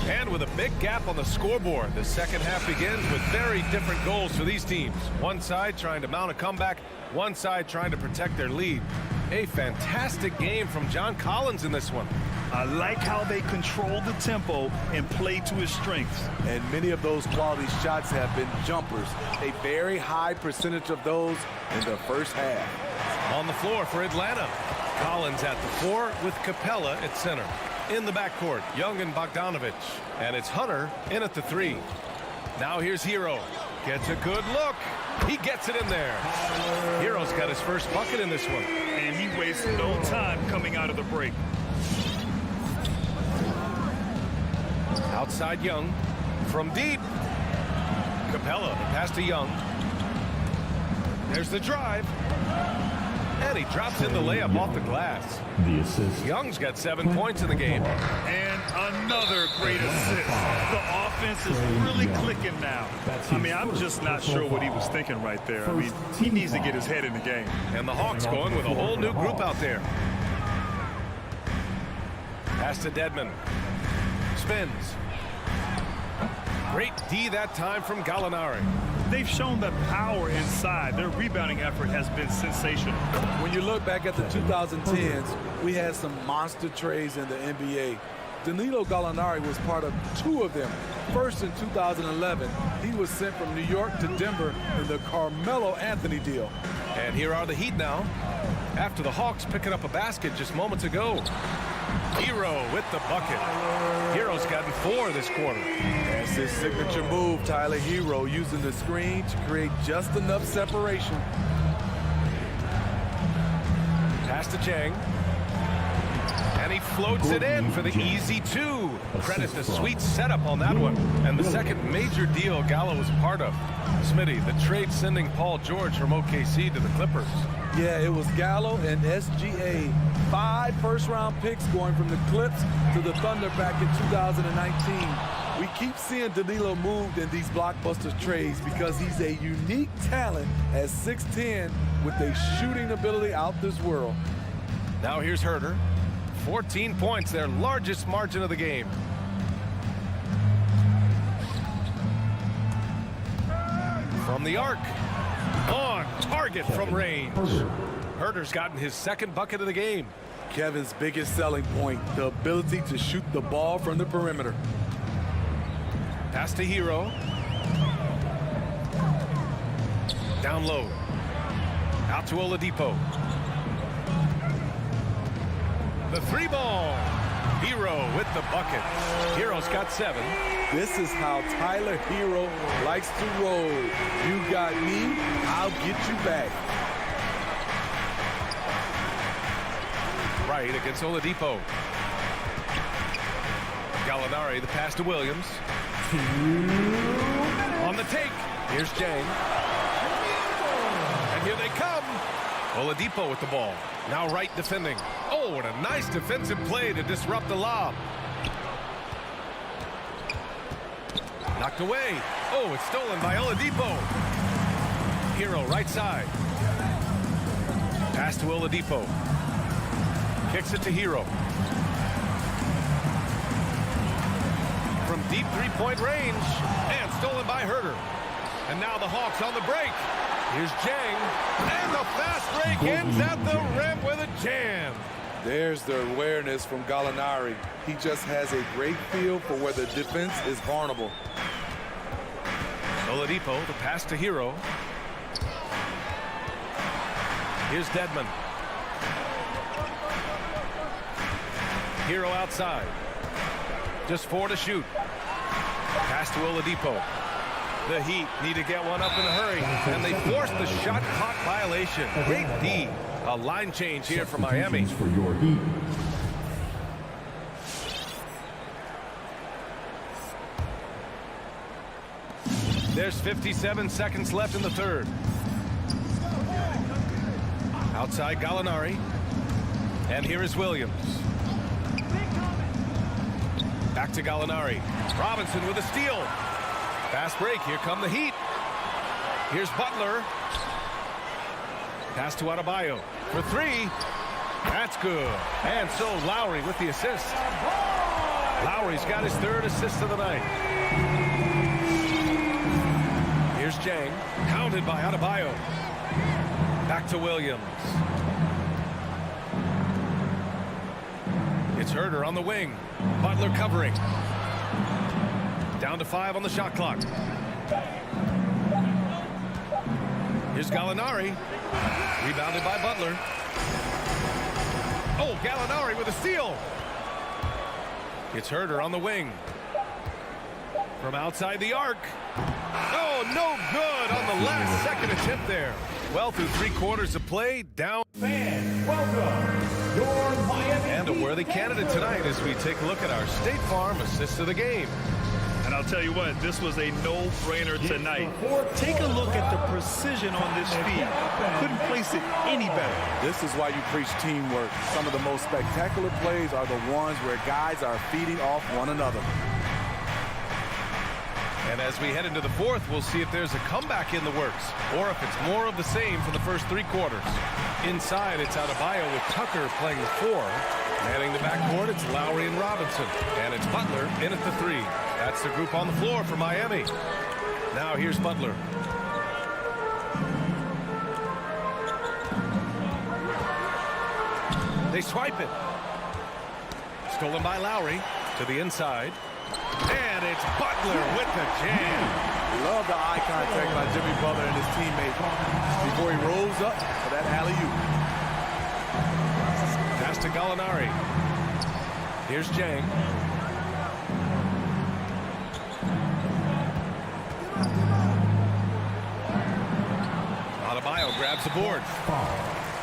And with a big gap on the scoreboard, the second half begins with very different goals for these teams. One side trying to mount a comeback, one side trying to protect their lead. A fantastic game from John Collins in this one. I like how they control the tempo and play to his strengths. And many of those quality shots have been jumpers. A very high percentage of those in the first half. On the floor for Atlanta. Collins at the 4 with Capella at center. In the backcourt, Young and Bogdanovich. And it's Hunter in at the 3. Now here's Hero. Gets a good look. He gets it in there. Hero's got his first bucket in this one. And he wastes no time coming out of the break. Outside Young. From deep. Capella, the pass to Young. There's the drive. And he drops in the layup off the glass. The assist. Young's got 7 points in the game. And another great assist. The offense is really clicking now. I mean, I'm just not sure what he was thinking right there. I mean, he needs to get his head in the game. And the Hawks going with a whole new group out there. Pass to Dedmon. Spins. Great D that time from Gallinari. They've shown the power inside. Their rebounding effort has been sensational. When you look back at the 2010s, we had some monster trades in the NBA. Danilo Gallinari was part of 2 of them. First in 2011, he was sent from New York to Denver in the Carmelo Anthony deal. And here are the Heat now, after the Hawks picking up a basket just moments ago. Hero with the bucket. Hero's gotten 4 this quarter. That's his signature move, Tyler. Hero using the screen to create just enough separation. Pass to Chang. And he floats it in for the easy 2. Credit the sweet setup on that one. And the second major deal Gallo was a part of. Smitty, the trade sending Paul George from OKC to the Clippers. Yeah, it was Gallo and SGA. 5 first-round picks going from the Clips to the Thunder back in 2019. We keep seeing Danilo moved in these blockbuster trades because he's a unique talent at 6'10" with a shooting ability out this world. Now here's Herter. 14 points, their largest margin of the game. From the arc. On target from range. Herter's gotten his second bucket of the game. Kevin's biggest selling point, the ability to shoot the ball from the perimeter. Pass to Hero. Down low. Out to Oladipo. The 3-ball. Hero with the bucket. Hero's got 7. This is how Tyler Hero likes to roll. You got me, I'll get you back. Right against Oladipo. Gallinari, the pass to Williams. On the take. Here's Jang. And here they come. Oladipo with the ball. Now right defending. Oh, what a nice defensive play to disrupt the lob. Knocked away. Oh, it's stolen by Oladipo. Hero right side. Pass to Oladipo. Kicks it to Hero. From deep three-point range. And stolen by Herter. And now the Hawks on the break. Here's Jang. And the fast break ends at the rim with a jam. There's the awareness from Gallinari. He just has a great feel for where the defense is vulnerable. Oladipo, the pass to Hero. Here's Dedmon. Hero outside. Just 4 to shoot. Pass to Oladipo. The Heat need to get one up in a hurry, and they force the shot clock violation. Great D. A line change here for Miami. For your Heat. There's 57 seconds left in the third. Outside Gallinari. And here is Williams. Back to Gallinari. Robinson with a steal. Fast break. Here come the Heat. Here's Butler. Pass to Adebayo for 3. That's good. And so Lowry with the assist. Lowry's got his 3rd assist of the night. Here's Jang. Pounded by Adebayo. Back to Williams. It's Herter on the wing. Butler covering. Down to 5 on the shot clock. Here's Gallinari. Rebounded by Butler. Oh, Gallinari with a steal. It's Herter on the wing. From outside the arc. Oh, no good on the last second attempt there. Well, through 3 quarters of play, down. Fans, welcome. Your Miami And a worthy candidate tonight as we take a look at our State Farm assist of the game. And I'll tell you what, this was a no-brainer tonight. Take a look at the precision on this feed. Couldn't place it any better. This is why you preach teamwork. Some of the most spectacular plays are the ones where guys are feeding off one another. And as we head into the fourth, we'll see if there's a comeback in the works or if it's more of the same for the first 3 quarters. Inside, it's Adebayo with Tucker playing the 4. Manning the backcourt, it's Lowry and Robinson. And it's Butler in at the 3. That's the group on the floor for Miami. Now here's Butler. They swipe it. Stolen by Lowry to the inside. And it's Butler with the jam. Love the eye contact by Jimmy Butler and his teammate before he rolls up for that alley-oop. Pass to Gallinari. Here's Jang. Adebayo grabs the board.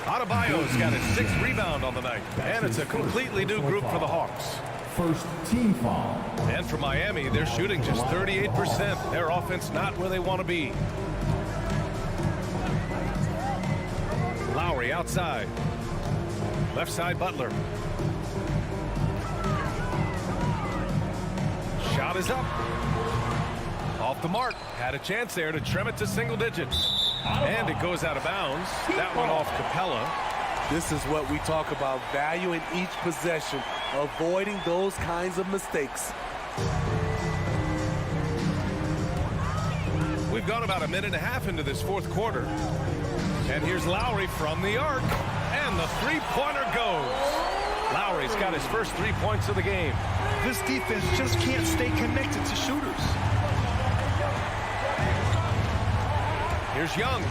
Adebayo's got his 6th rebound on the night. And it's a completely new group for the Hawks. First team foul. And for Miami, they're shooting just 38%. Their offense not where they want to be. Lowry outside. Left side Butler. Shot is up. Off the mark. Had a chance there to trim it to single digits. And it goes out of bounds. That one off Capella. This is what we talk about, value in each possession, avoiding those kinds of mistakes. We've gone about a minute and a half into this fourth quarter. And here's Lowry from the arc. And the three-pointer goes. Lowry's got his first 3 points of the game. This defense just can't stay connected to shooters. Here's Young.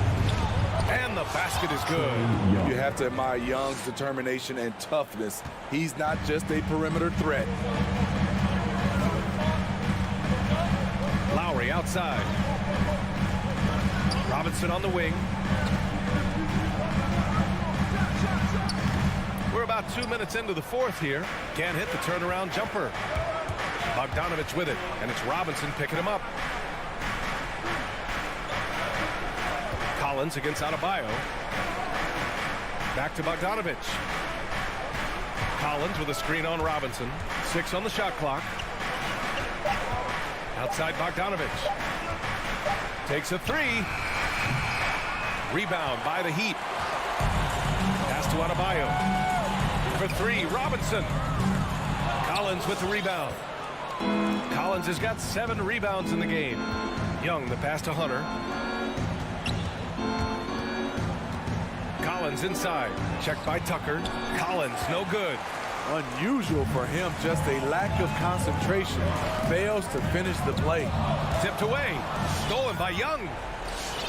And the basket is good. You have to admire Young's determination and toughness. He's not just a perimeter threat. Lowry outside. Robinson on the wing. We're about 2 minutes into the fourth here. Can't hit the turnaround jumper. Bogdanovich with it, and it's Robinson picking him up. Collins against Adebayo. Back to Bogdanovich. Collins with a screen on Robinson. 6 on the shot clock. Outside Bogdanovich. Takes a 3. Rebound by the Heat. Pass to Adebayo. for three. Robinson. Collins with the rebound. Collins has got 7 rebounds in the game. Young, the pass to Hunter. Collins inside. Checked by Tucker. Collins, no good. Unusual for him, just a lack of concentration. Fails to finish the play. Tipped away. Stolen by Young.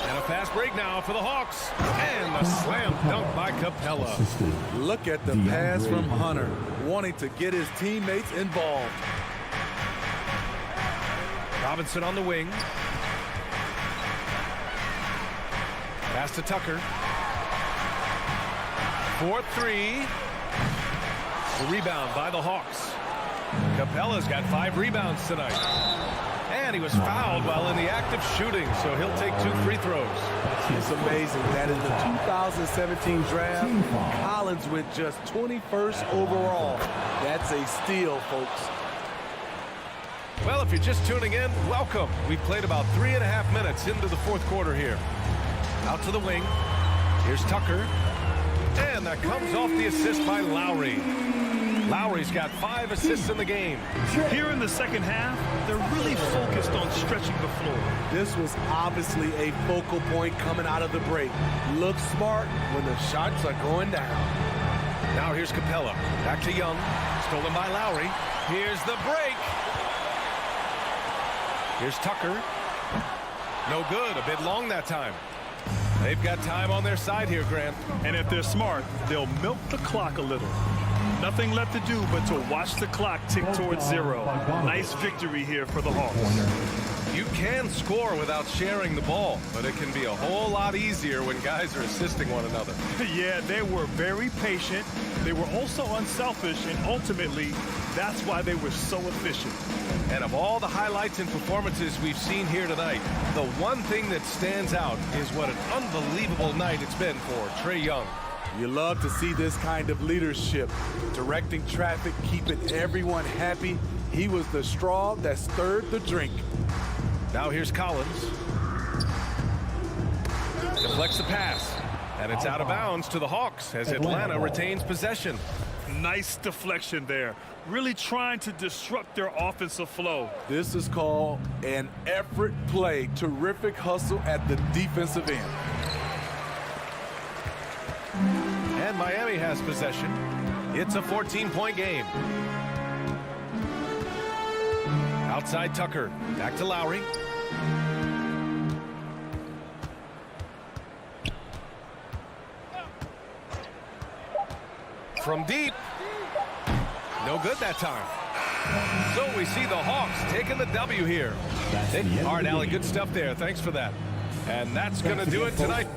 And a fast break now for the Hawks. And a slam dunk by Capella. Look at the pass from Hunter, wanting to get his teammates involved. Robinson on the wing. Pass to Tucker. 4-3. The rebound by the Hawks. Capella's got 5 rebounds tonight. And he was fouled while in the act of shooting, so he'll take 2 free throws. It's amazing that in the 2017 draft, Collins went just 21st overall. That's a steal, folks. Well, if you're just tuning in, welcome. We've played about 3.5 minutes into the 4th quarter here. Out to the wing. Here's Tucker. And that comes off the assist by Lowry. Lowry's got 5 assists in the game. Here in the second half, they're really focused on stretching the floor. This was obviously a focal point coming out of the break. Look smart when the shots are going down. Now here's Capella. Back to Young. Stolen by Lowry. Here's the break. Here's Tucker. No good. A bit long that time. They've got time on their side here, Grant. And if they're smart, they'll milk the clock a little. Nothing left to do but to watch the clock tick towards 0. Nice victory here for the Hawks. You can score without sharing the ball, but it can be a whole lot easier when guys are assisting one another. Yeah, they were very patient. They were also unselfish, and ultimately, that's why they were so efficient. And of all the highlights and performances we've seen here tonight, the one thing that stands out is what an unbelievable night it's been for Trae Young. You love to see this kind of leadership, directing traffic, keeping everyone happy. He was the straw that stirred the drink. Now here's Collins. Deflects the pass. And it's out of bounds to the Hawks as Atlanta retains possession. Nice deflection there. Really trying to disrupt their offensive flow. This is called an effort play. Terrific hustle at the defensive end. And Miami has possession. It's a 14-point game. Outside Tucker. Back to Lowry. From deep. No good that time. So we see the Hawks taking the W here. All right, Allie, good stuff there. Thanks for that. And that's going to do it tonight.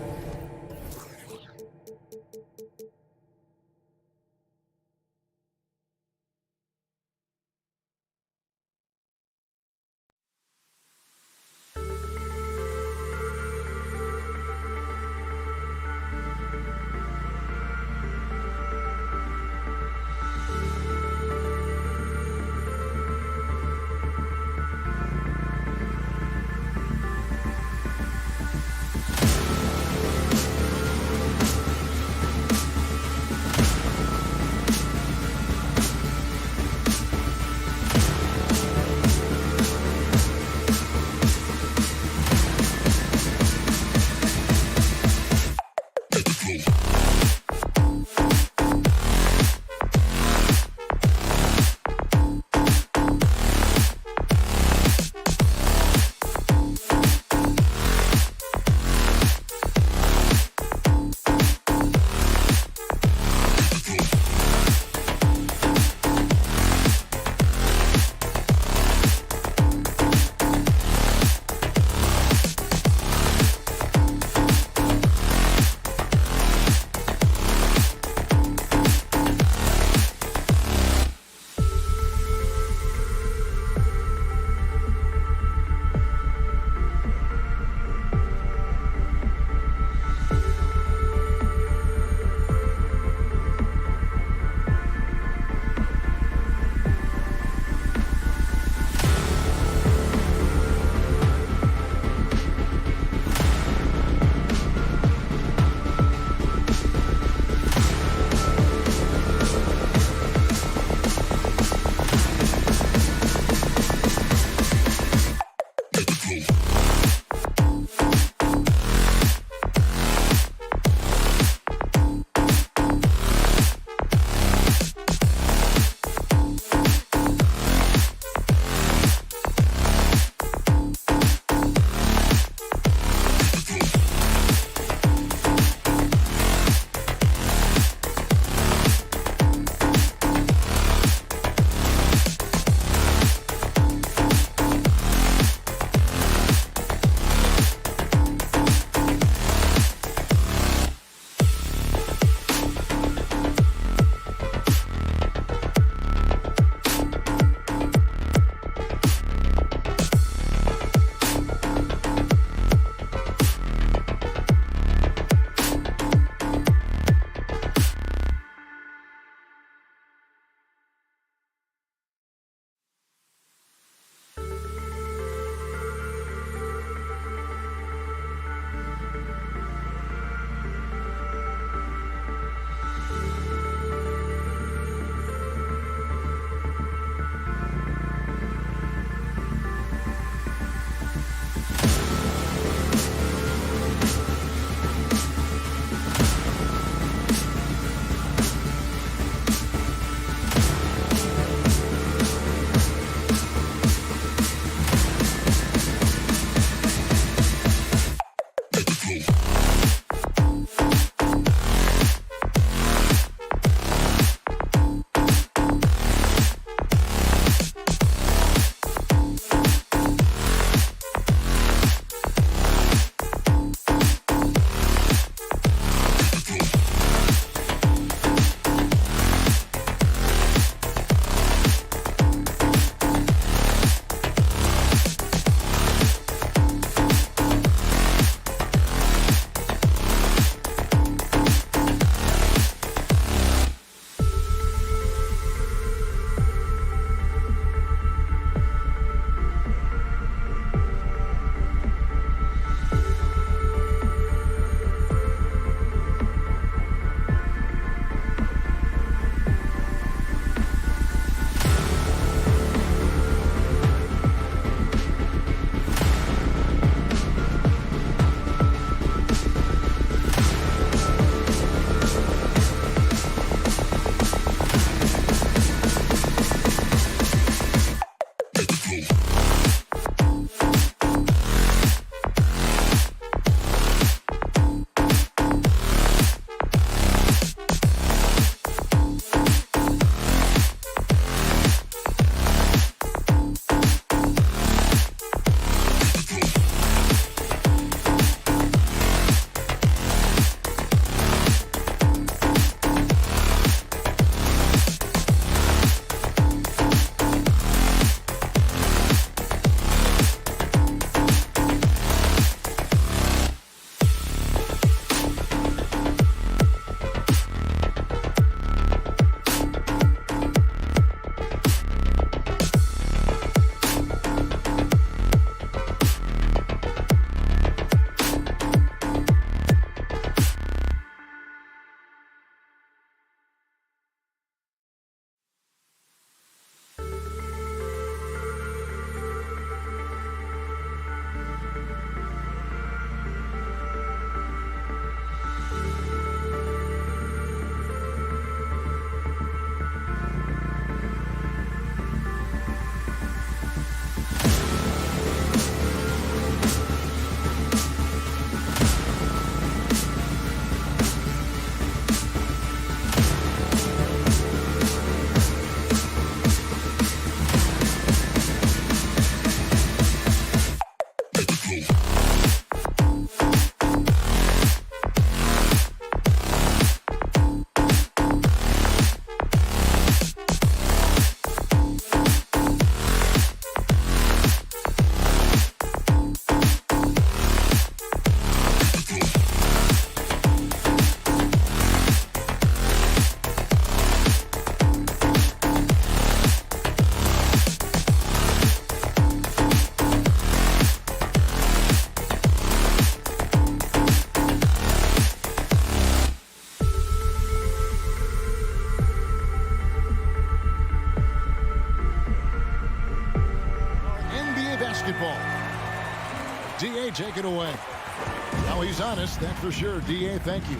basketball. D.A., take it away. Now he's honest, that's for sure. D.A., thank you.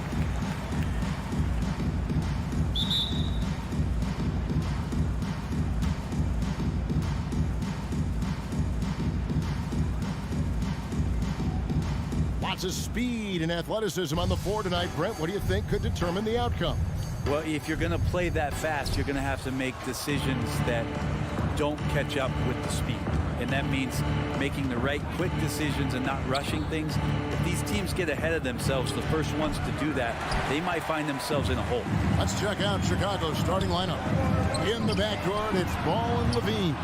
Lots of speed and athleticism on the floor tonight. Brent, what do you think could determine the outcome? Well, if you're going to play that fast, you're going to have to make decisions that don't catch up with the speed. And that means making the right quick decisions and not rushing things. If these teams get ahead of themselves, the first ones to do that, they might find themselves in a hole. Let's check out Chicago's starting lineup. In the backcourt, it's Ball and Levine.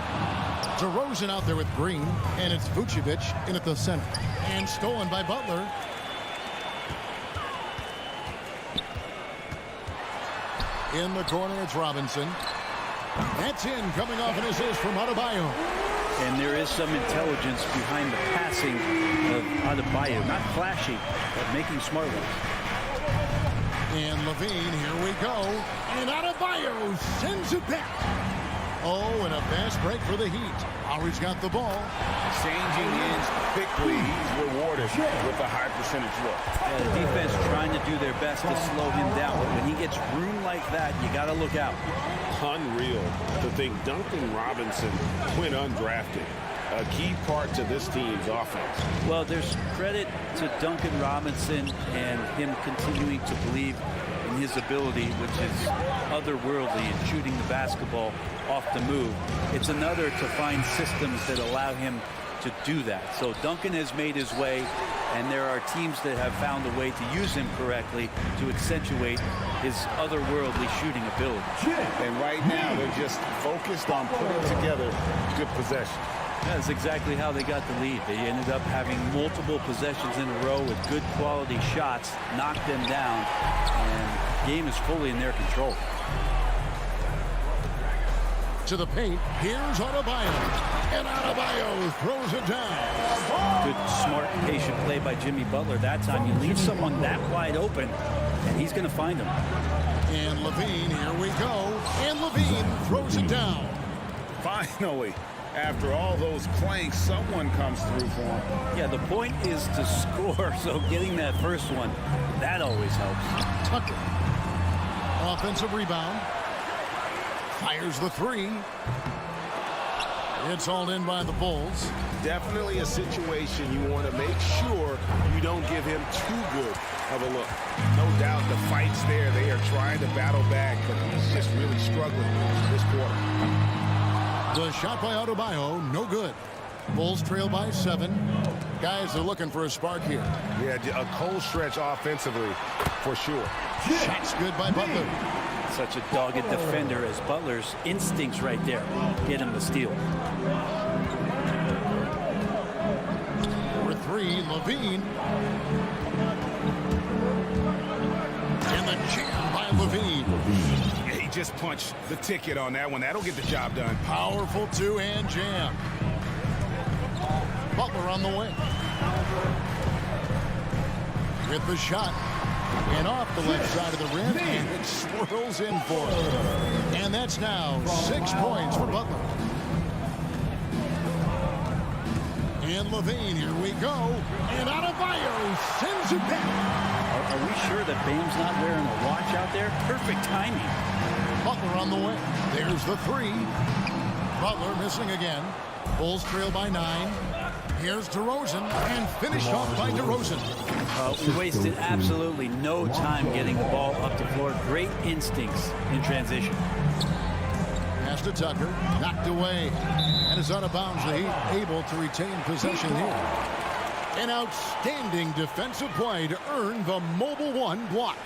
DeRozan out there with Green, and it's Vucevic in at the center. And stolen by Butler. In the corner, it's Robinson. That's in, coming off an assist from Adebayo. And there is some intelligence behind the passing of Adebayo. Not flashy, but making smart ones. And Levine, here we go. And Adebayo sends it back. Oh, and a fast break for the Heat. Lowry's got the ball. Changing ends quickly. He's rewarded with a high percentage look. Yeah, the defense trying to do their best to slow him down. But when he gets room like that, you got to look out. Unreal to think Duncan Robinson went undrafted. A key part to this team's offense. Well, there's credit to Duncan Robinson and him continuing to believe in his ability, which is otherworldly in shooting the basketball off the move. It's another to find systems that allow him to do that. So Duncan has made his way, and there are teams that have found a way to use him correctly to accentuate his otherworldly shooting ability. And right now, they're just focused on putting together good possession. That's exactly how they got the lead. They ended up having multiple possessions in a row with good quality shots, knocked them down, and the game is fully in their control. To the paint, here's Adebayo. And Adebayo throws it down. Good, smart, patient play by Jimmy Butler. That time you leave someone that wide open, and he's going to find him. And Levine, here we go. And Levine throws it down. Finally, after all those planks, someone comes through for him. Yeah, the point is to score, so getting that first one, that always helps. Tucker. Offensive rebound. Fires the three. It's hauled in by the Bulls. Definitely a situation you want to make sure you don't give him too good of a look. No doubt the fight's there. They are trying to battle back, but he's just really struggling this quarter. The shot by Adebayo, no good. Bulls trail by 7. Guys are looking for a spark here. Yeah, a cold stretch offensively, for sure. Shot's good by Butler. Such a dogged defender as Butler's instincts right there get him the steal. For 3, Levine. And the jam by Levine. Yeah, he just punched the ticket on that one. That'll get the job done. Powerful two-hand jam. Butler on the wing. With the shot. And off the left side of the rim, and it swirls in for him. And that's now 6 points for Butler. And Levine, here we go. And Adebayo sends it back. Are we sure that Bame's not wearing a watch out there? Perfect timing. Butler on the way. There's the 3. Butler missing again. Bulls trail by 9. Here's DeRozan, and finished off by DeRozan. We wasted absolutely no time getting the ball up the floor. Great instincts in transition. Pass to Tucker, knocked away, and is out of bounds. The Heat able to retain possession here. An outstanding defensive play to earn the Mobile One block.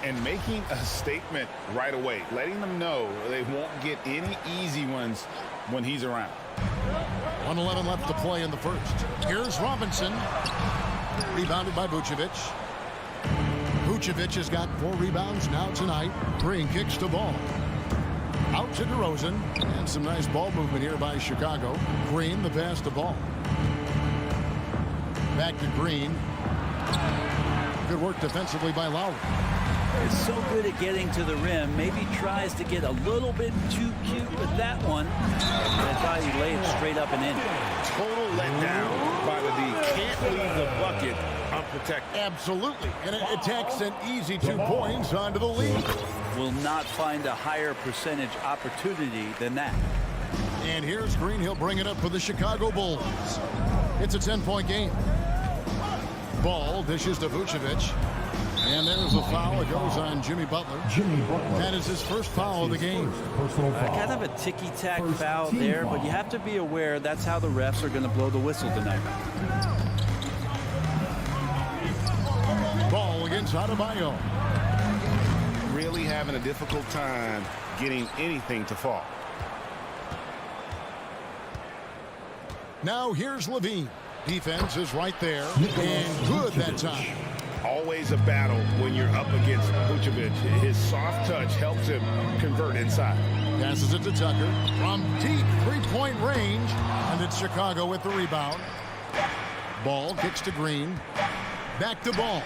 And making a statement right away, letting them know they won't get any easy ones when he's around. 1:11 left to play in the first. Here's Robinson. Rebounded by Vucevic. Vucevic has got 4 rebounds now tonight. Green kicks the ball. Out to DeRozan. And some nice ball movement here by Chicago. Green the pass to Ball. Back to Green. Good work defensively by Lowry. Is so good at getting to the rim. Maybe tries to get a little bit too cute with that one. That's how you lay it straight up and in. Total letdown by the D. Can't leave the bucket unprotected. Absolutely. And it takes an easy 2 points onto the lead. Will not find a higher percentage opportunity than that. And here's Green. He'll bring it up for the Chicago Bulls. It's a 10-point game. Ball dishes to Vucevic. And there's a foul. It goes on Jimmy Butler. That is his first foul of the game. Kind of a ticky-tack foul there, but you have to be aware that's how the refs are going to blow the whistle tonight. Ball against Adebayo. Really having a difficult time getting anything to fall. Now here's Levine. Defense is right there. And good that time. Always a battle when you're up against Vucevic. His soft touch helps him convert inside. Passes it to Tucker from deep three-point range. And it's Chicago with the rebound. Ball kicks to Green. Back to Ball.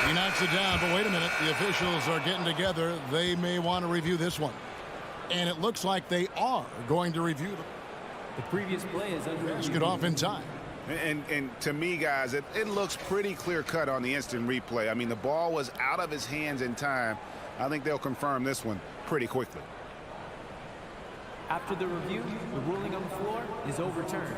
He knocks it down, but wait a minute. The officials are getting together. They may want to review this one. And it looks like they are going to review the previous play is under basket off in time. And to me, guys, it looks pretty clear-cut on the instant replay. I mean, the ball was out of his hands in time. I think they'll confirm this one pretty quickly. After the review, the ruling on the floor is overturned.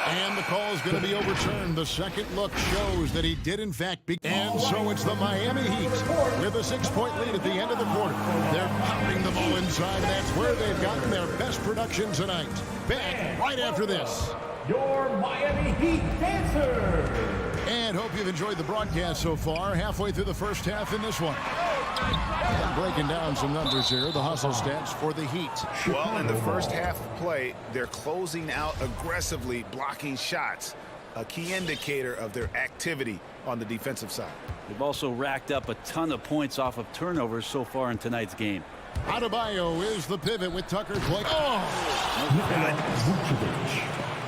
And the call is going to be overturned. The second look shows that he did, in fact, be. And so it's the Miami Heat with a 6-point lead at the end of the quarter. They're pounding the ball inside, and that's where they've gotten their best production tonight. Back right after this. Your Miami Heat dancers. And hope you've enjoyed the broadcast so far. Halfway through the first half in this one. Breaking down some numbers here. The hustle stats for the Heat. Well, in the first half of play, they're closing out aggressively, blocking shots. A key indicator of their activity on the defensive side. They've also racked up a ton of points off of turnovers so far in tonight's game. Adebayo is the pivot with Tucker play.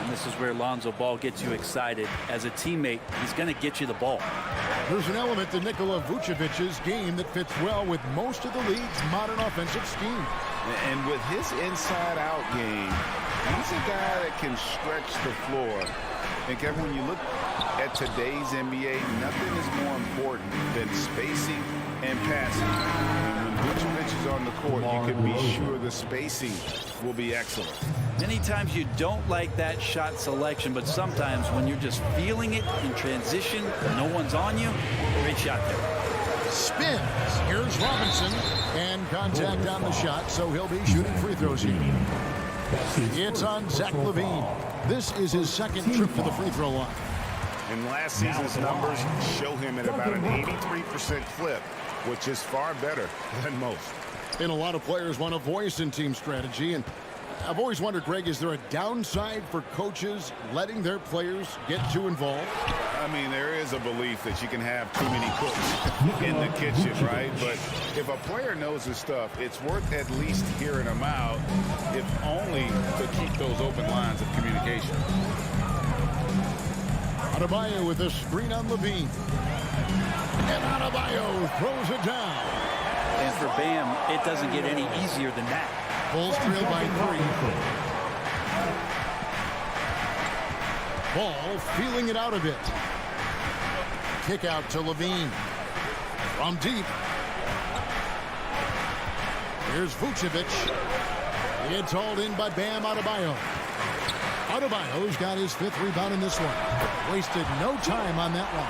And this is where Lonzo Ball gets you excited. As a teammate, he's going to get you the ball. There's an element to Nikola Vucevic's game that fits well with most of the league's modern offensive scheme. And with his inside-out game, he's a guy that can stretch the floor. And Kevin, when you look at today's NBA, nothing is more important than spacing and passing. And when Vucevic is on the court, you can be sure the spacing will be excellent. Many times you don't like that shot selection, but sometimes when you're just feeling it in transition, no one's on you, great shot there. Spins. Here's Robinson. And contact on the shot, so he'll be shooting free throws here. It's on Zach Levine. This is his second trip to the free throw line. And last season's numbers show him at about an 83% clip, which is far better than most. And a lot of players want a voice in team strategy, and I've always wondered, Greg, is there a downside for coaches letting their players get too involved? I mean, there is a belief that you can have too many cooks in the kitchen, right? But if a player knows his stuff, it's worth at least hearing them out, if only to keep those open lines of communication. Adebayo with a screen on Levine. And Adebayo throws it down. And for Bam, it doesn't get any easier than that. Bulls trail by 3. Ball feeling it out a bit. Kick out to Levine. From deep. Here's Vucevic. It's hauled in by Bam Adebayo. Adebayo's got his 5th rebound in this one. Wasted no time on that one.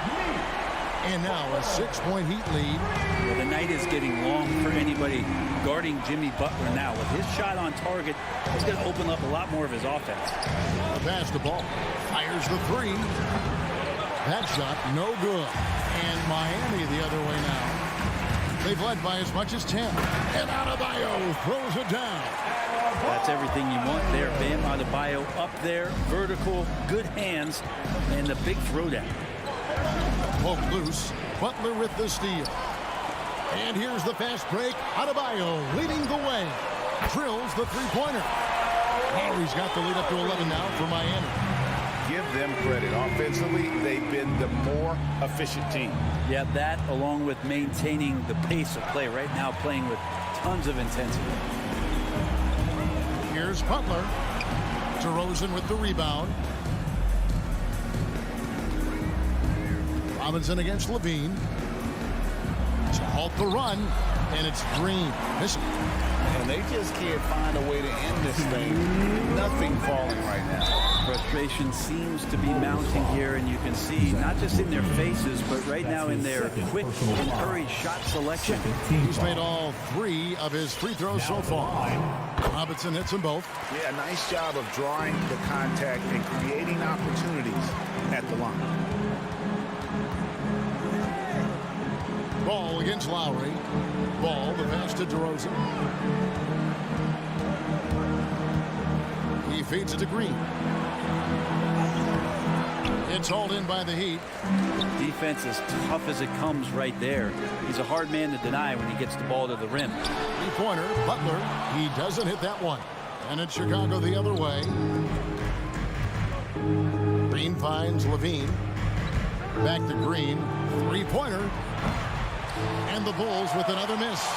And now a 6-point Heat lead. Well, the night is getting long for anybody guarding Jimmy Butler now. With his shot on target, he's going to open up a lot more of his offense. Pass the ball. Fires the 3. That shot no good. And Miami the other way now. They've led by as much as 10. And Adebayo throws it down. That's everything you want there. Bam Adebayo up there, vertical, good hands, and the big throwdown. Poke loose. Butler with the steal. And here's the fast break. Adebayo leading the way. Drills the three-pointer. Oh, he's got the lead up to 11 now for Miami. Give them credit. Offensively, they've been the more efficient team. Yeah, that along with maintaining the pace of play right now, playing with tons of intensity. Here's Butler. DeRozan with the rebound. Robinson against Levine. To halt the run, and it's Green. Missing. And they just can't find a way to end this thing. Nothing falling right now. Frustration seems to be mounting here, and you can see not just in their faces, but right now in their quick and hurried shot selection. He's made all 3 of his free throws so far. Robinson hits them both. Yeah, nice job of drawing the contact and creating opportunities at the line. Ball against Lowry. Ball, the pass to DeRozan. He feeds it to Green. It's hauled in by the Heat. Defense as tough as it comes right there. He's a hard man to deny when he gets the ball to the rim. Three-pointer, Butler. He doesn't hit that one. And it's Chicago the other way. Green finds Levine. Back to Green. Three-pointer. And the Bulls with another miss.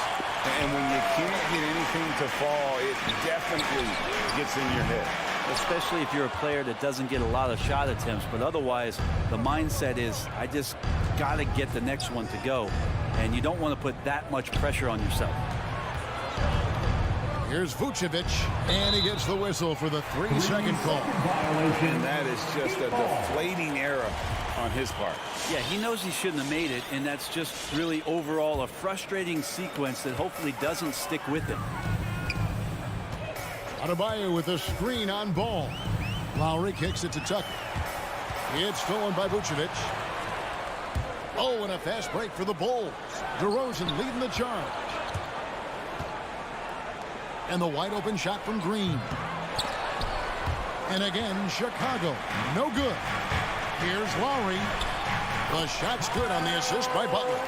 And when you can't get anything to fall, it definitely gets in your head. Especially if you're a player that doesn't get a lot of shot attempts. But otherwise, the mindset is, I just got to get the next one to go. And you don't want to put that much pressure on yourself. Here's Vucevic, and he gets the whistle for the 3-second call. And that is just a deflating error on his part. Yeah, he knows he shouldn't have made it, and that's just really overall a frustrating sequence that hopefully doesn't stick with him. Adebayo with a screen on Ball. Lowry kicks it to Tucker. It's stolen by Vucevic. Oh, and a fast break for the Bulls. DeRozan leading the charge. And the wide open shot from Green. And again, Chicago. No good. Here's Lowry. The shot's good on the assist by Butler.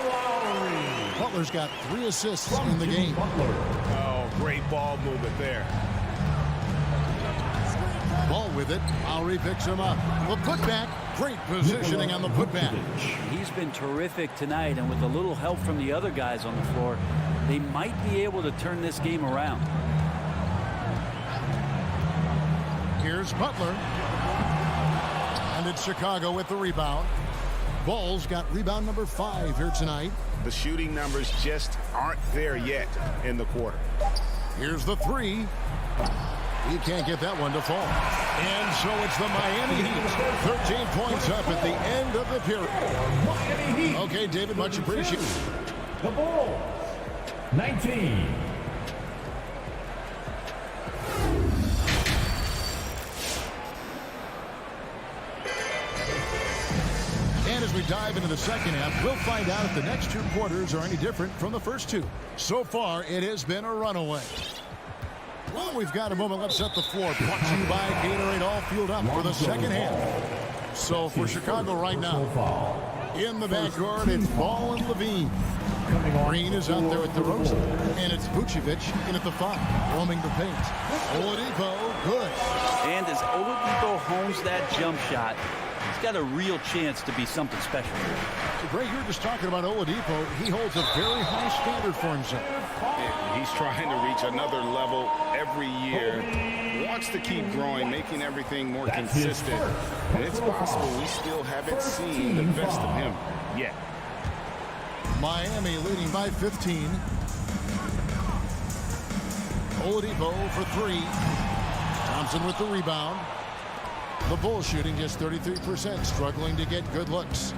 Butler's got 3 assists in the game. Oh, great ball movement there. Ball with it. Lowry picks him up. The putback. Great positioning on the putback. He's been terrific tonight, and with a little help from the other guys on the floor, they might be able to turn this game around. Here's Butler. And it's Chicago with the rebound. Ball's got rebound number 5 here tonight. The shooting numbers just aren't there yet in the quarter. Here's the 3. He can't get that one to fall. And so it's the Miami Heat. 13 points up at the end of the period. Okay, David, much appreciated. The Bulls, 19. And as we dive into the second half, we'll find out if the next 2 quarters are any different from the first 2. So far, it has been a runaway. Well, we've got a moment. Let's set the floor. Brought to you by Gatorade, all fueled up for the second half. So for Chicago right now, in the backcourt, it's Ball and Levine. Green is out there with DeRozan. And it's Vucevic in at the 5, roaming the paint. Oladipo, good. And as Oladipo hones that jump shot, he's got a real chance to be something special. So, Greg, you were just talking about Oladipo. He holds a very high standard for himself. He's trying to reach another level every year. Wants to keep growing, making everything more consistent. And it's possible we still haven't seen the best of him yet. Miami leading by 15. Oladipo for 3. Thompson with the rebound. The Bulls shooting just 33%, struggling to get good looks.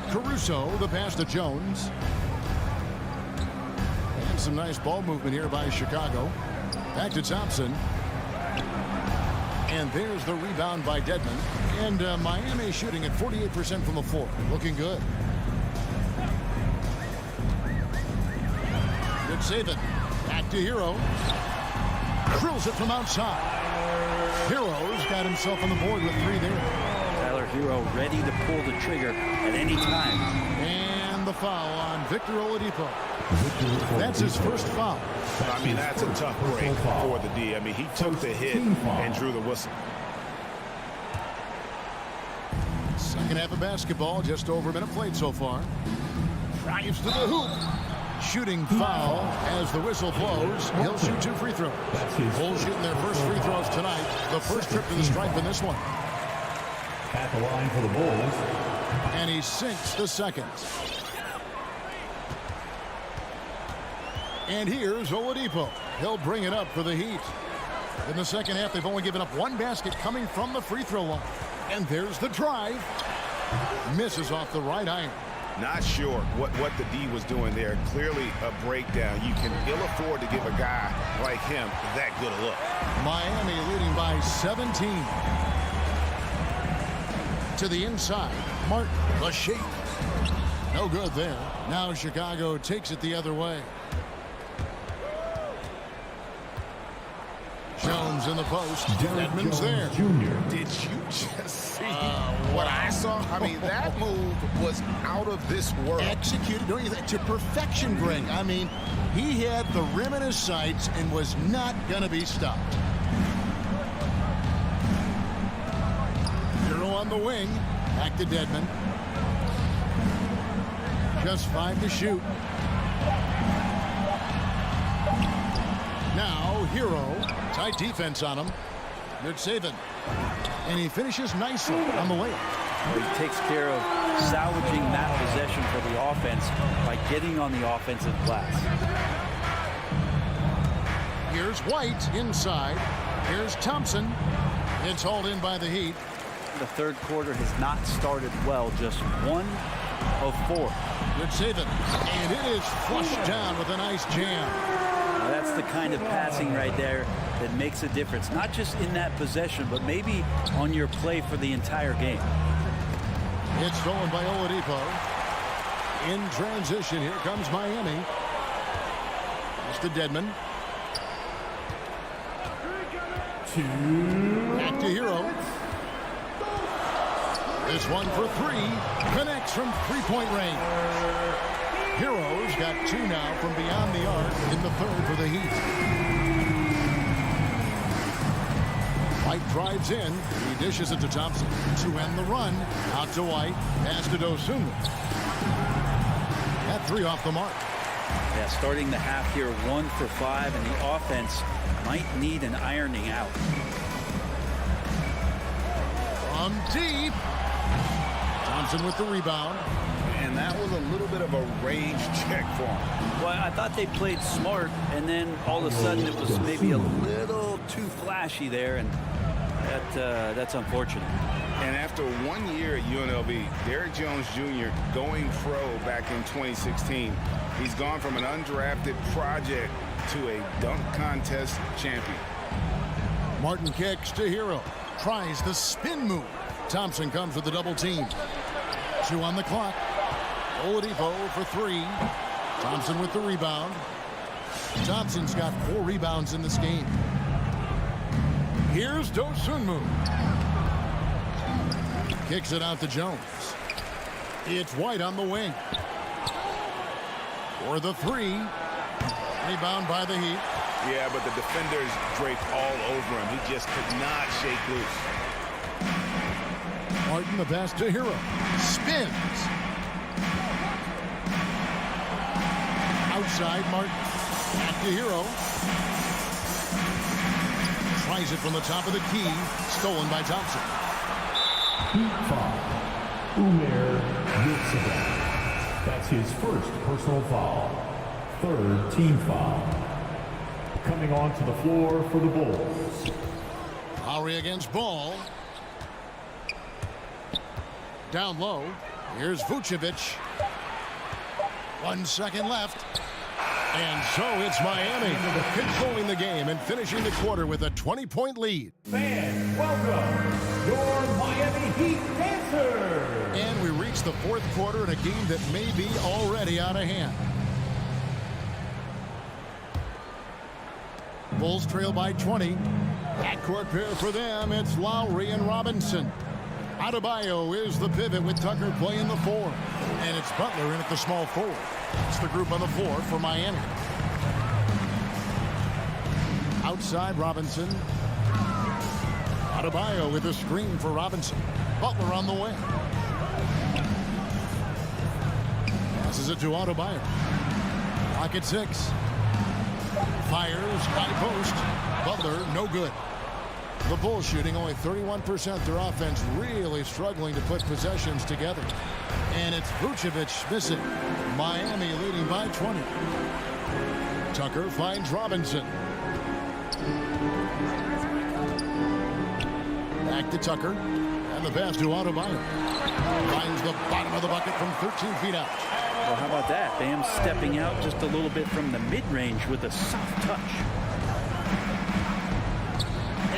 Caruso, the pass to Jones. And some nice ball movement here by Chicago. Back to Thompson. And there's the rebound by Dedmon. And Miami shooting at 48% from the floor. Looking good. Good saving. Back to Hero. Drills it from outside. Hero's got himself on the board with 3 there. Tyler Hero ready to pull the trigger at any time. And the foul on Victor Oladipo. That's his first foul. I mean, that's a tough break for the D. I mean, he took the hit and drew the whistle. Second half of basketball, just over a minute played so far. Drives to the hoop. Shooting foul as the whistle blows. He'll shoot 2 free throws. Bulls shooting their first free throws tonight. The first trip to the stripe in this one. At the line for the Bulls. And he sinks the second. And here's Oladipo. He'll bring it up for the Heat. In the second half, they've only given up one basket coming from the free throw line. And there's the drive. Misses off the right iron. Not sure what the D was doing there. Clearly a breakdown. You can ill afford to give a guy like him that good a look. Miami leading by 17. To the inside. Martin, the shake. No good there. Now Chicago takes it the other way. Jones in the post. Edmonds there. Did you just see what I saw? I mean, that move was out of this world. Executed, don't you think, to perfection, Greg. I mean, he had the rim in his sights and was not going to be stopped. Hero on the wing. Back to Dedmon. Just 5 to shoot. Now, Hero. Tight defense on him. Good saving. And he finishes nicely on the layup. Well, he takes care of salvaging that possession for the offense by getting on the offensive glass. Here's White inside. Here's Thompson. It's hauled in by the Heat. The third quarter has not started well. Just 1 of 4. Good saving. And it is flushed down with a nice jam. Now that's the kind of passing right there that makes a difference. Not just in that possession, but maybe on your play for the entire game. It's stolen by Oladipo. In transition, here comes Miami. It's to Dedmon. Back to Hero. This one for 3. Connects from three-point range. Hero's got 2 now from beyond the arc in the third for the Heat. White drives in. He dishes it to Thompson to end the run. Out to White. Pass to Dosunmu. That 3 off the mark. Yeah, starting the half here 1 for 5, and the offense might need an ironing out. From deep. Thompson with the rebound. And that was a little bit of a rage check for him. Well, I thought they played smart, and then all of a sudden it was maybe a little too flashy there, and that's unfortunate. And after 1 year at UNLV, Derrick Jones Jr. going pro back in 2016, he's gone from an undrafted project to a dunk contest champion. Martin kicks to Hero. Tries the spin move. Thompson comes with the double team. 2 on the clock. Oladipo for 3. Thompson with the rebound. Thompson's got 4 rebounds in this game. Here's Dosunmu. Kicks it out to Jones. It's White on the wing. For the 3. Rebound by the Heat. Yeah, but the defenders draped all over him. He just could not shake loose. Martin the pass to Hero. Spins. Outside, Martin. Back to Hero. Tries it from the top of the key. Stolen by Thompson. Heat foul. Umair Yurtseven. That's his first personal foul. 3rd team foul. Coming onto the floor for the Bulls. Lowry against Ball. Down low. Here's Vucevic. 1 second left. And so it's Miami controlling the game and finishing the quarter with a 20-point lead. Fans, welcome your Miami Heat dancers. And we reach the 4th quarter in a game that may be already out of hand. Bulls trail by 20. Backcourt pair for them. It's Lowry and Robinson. Adebayo is the pivot with Tucker playing the 4. And it's Butler in at the small forward. It's the group on the floor for Miami. Outside Robinson. Adebayo with a screen for Robinson. Butler on the wing. Passes it to Adebayo. Clock at 6. Fires, high post. Butler, no good. The Bulls shooting only 31%. Their offense really struggling to put possessions together. And it's Vucevic missing. Miami leading by 20. Tucker finds Robinson. Back to Tucker. And the pass to Adebayo. Finds the bottom of the bucket from 13 feet out. Well, how about that? Bam stepping out just a little bit from the mid-range with a soft touch.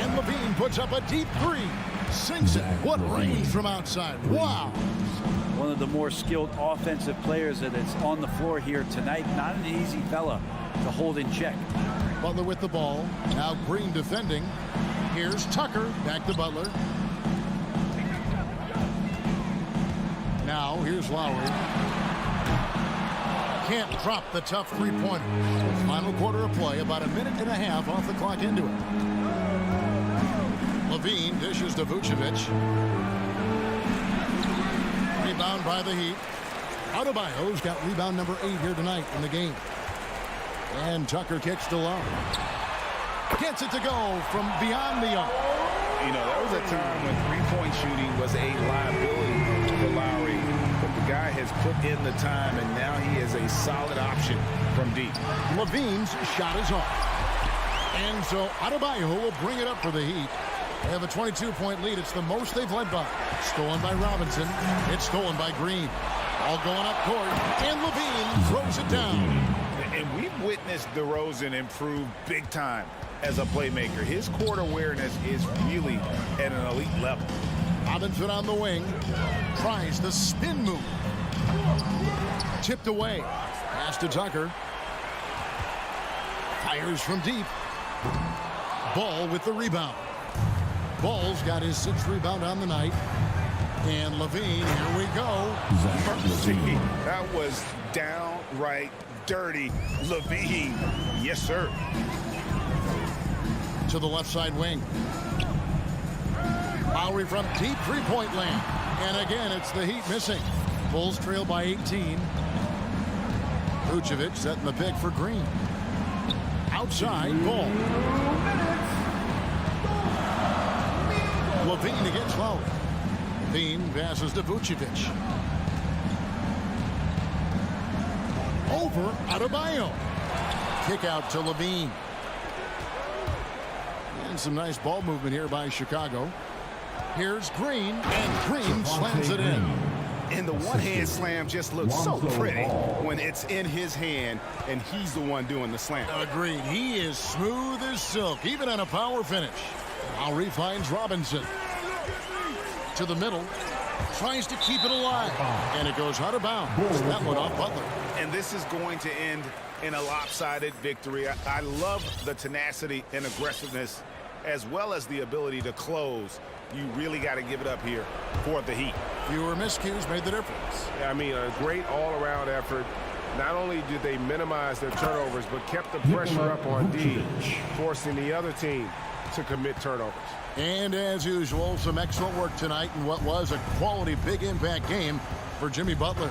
And Levine puts up a deep three. Sinks it. What range from outside. Wow. One of the more skilled offensive players that is on the floor here tonight. Not an easy fella to hold in check. Butler with the ball. Now Green defending. Here's Tucker. Back to Butler. Now here's Lowry. Can't drop the tough three-pointer. Final quarter of play. About a minute and a half off the clock into it. Levine dishes to Vucevic. Rebound by the Heat. Adebayo's got rebound number 8 here tonight in the game. And Tucker kicks to Lowry. Gets it to go from beyond the arc. You know, there was a time when three-point shooting was a liability for Lowry. But the guy has put in the time, and now he is a solid option from deep. Levine's shot is off. And so Adebayo will bring it up for the Heat. They have a 22-point lead. It's the most they've led by. Stolen by Robinson. It's stolen by Green. All going up court. And Levine throws it down. And we've witnessed DeRozan improve big time as a playmaker. His court awareness is really at an elite level. Robinson on the wing. Tries the spin move. Tipped away. Pass to Tucker. Fires from deep. Ball with the rebound. Ball's got his 6th rebound on the night. And Levine, here we go. That was downright dirty. Levine, yes, sir. To the left side wing. Lowry from deep three-point land. And again, it's the Heat missing. Bulls trail by 18. Vucevic setting the pick for Green. Outside, ball. Levine against Lowry. Levine passes to Vucevic. Over Adebayo. Kick out to Levine. And some nice ball movement here by Chicago. Here's Green, and Green slams it in. And the one-hand slam just looks so pretty when it's in his hand and he's the one doing the slam. Agreed. He is smooth as silk, even on a power finish. Lowry finds Robinson. To the middle. Tries to keep it alive. And it goes out of bounds. That one off Butler. And this is going to end in a lopsided victory. I love the tenacity and aggressiveness as well as the ability to close. You really got to give it up here for the Heat. Fewer miscues made the difference. I mean, a great all-around effort. Not only did they minimize their turnovers, but kept the pressure up on D, forcing the other team to commit turnovers. And as usual, some excellent work tonight in what was a quality big impact game for Jimmy Butler.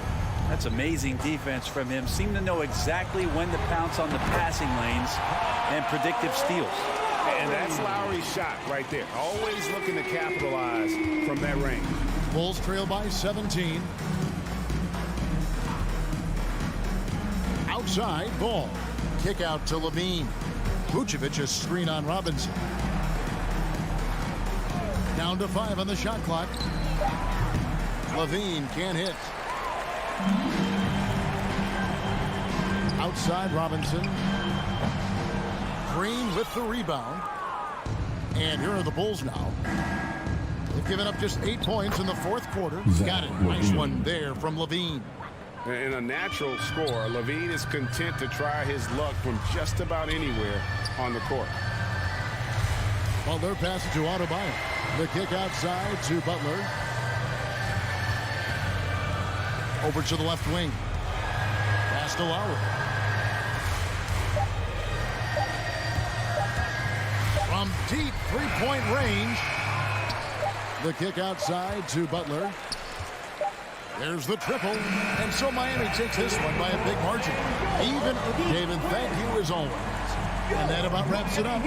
That's amazing defense from him. Seemed to know exactly when to pounce on the passing lanes and predictive steals. And that's Lowry's shot right there. Always looking to capitalize from that range. Bulls trail by 17. Outside, ball. Kick out to Levine. Vucevic a screen on Robinson. Down to 5 on the shot clock. Levine can't hit. Outside, Robinson. Green with the rebound. And here are the Bulls now. They've given up just 8 points in the 4th quarter. Got it. Nice one there from Levine. In a natural score, Levine is content to try his luck from just about anywhere on the court. Butler passes to Adebayo. The kick outside to Butler. Over to the left wing. Pass to Lowry. From deep three-point range. The kick outside to Butler. There's the triple. And so Miami takes this one by a big margin. Even David, thank you as always. And that about wraps it up.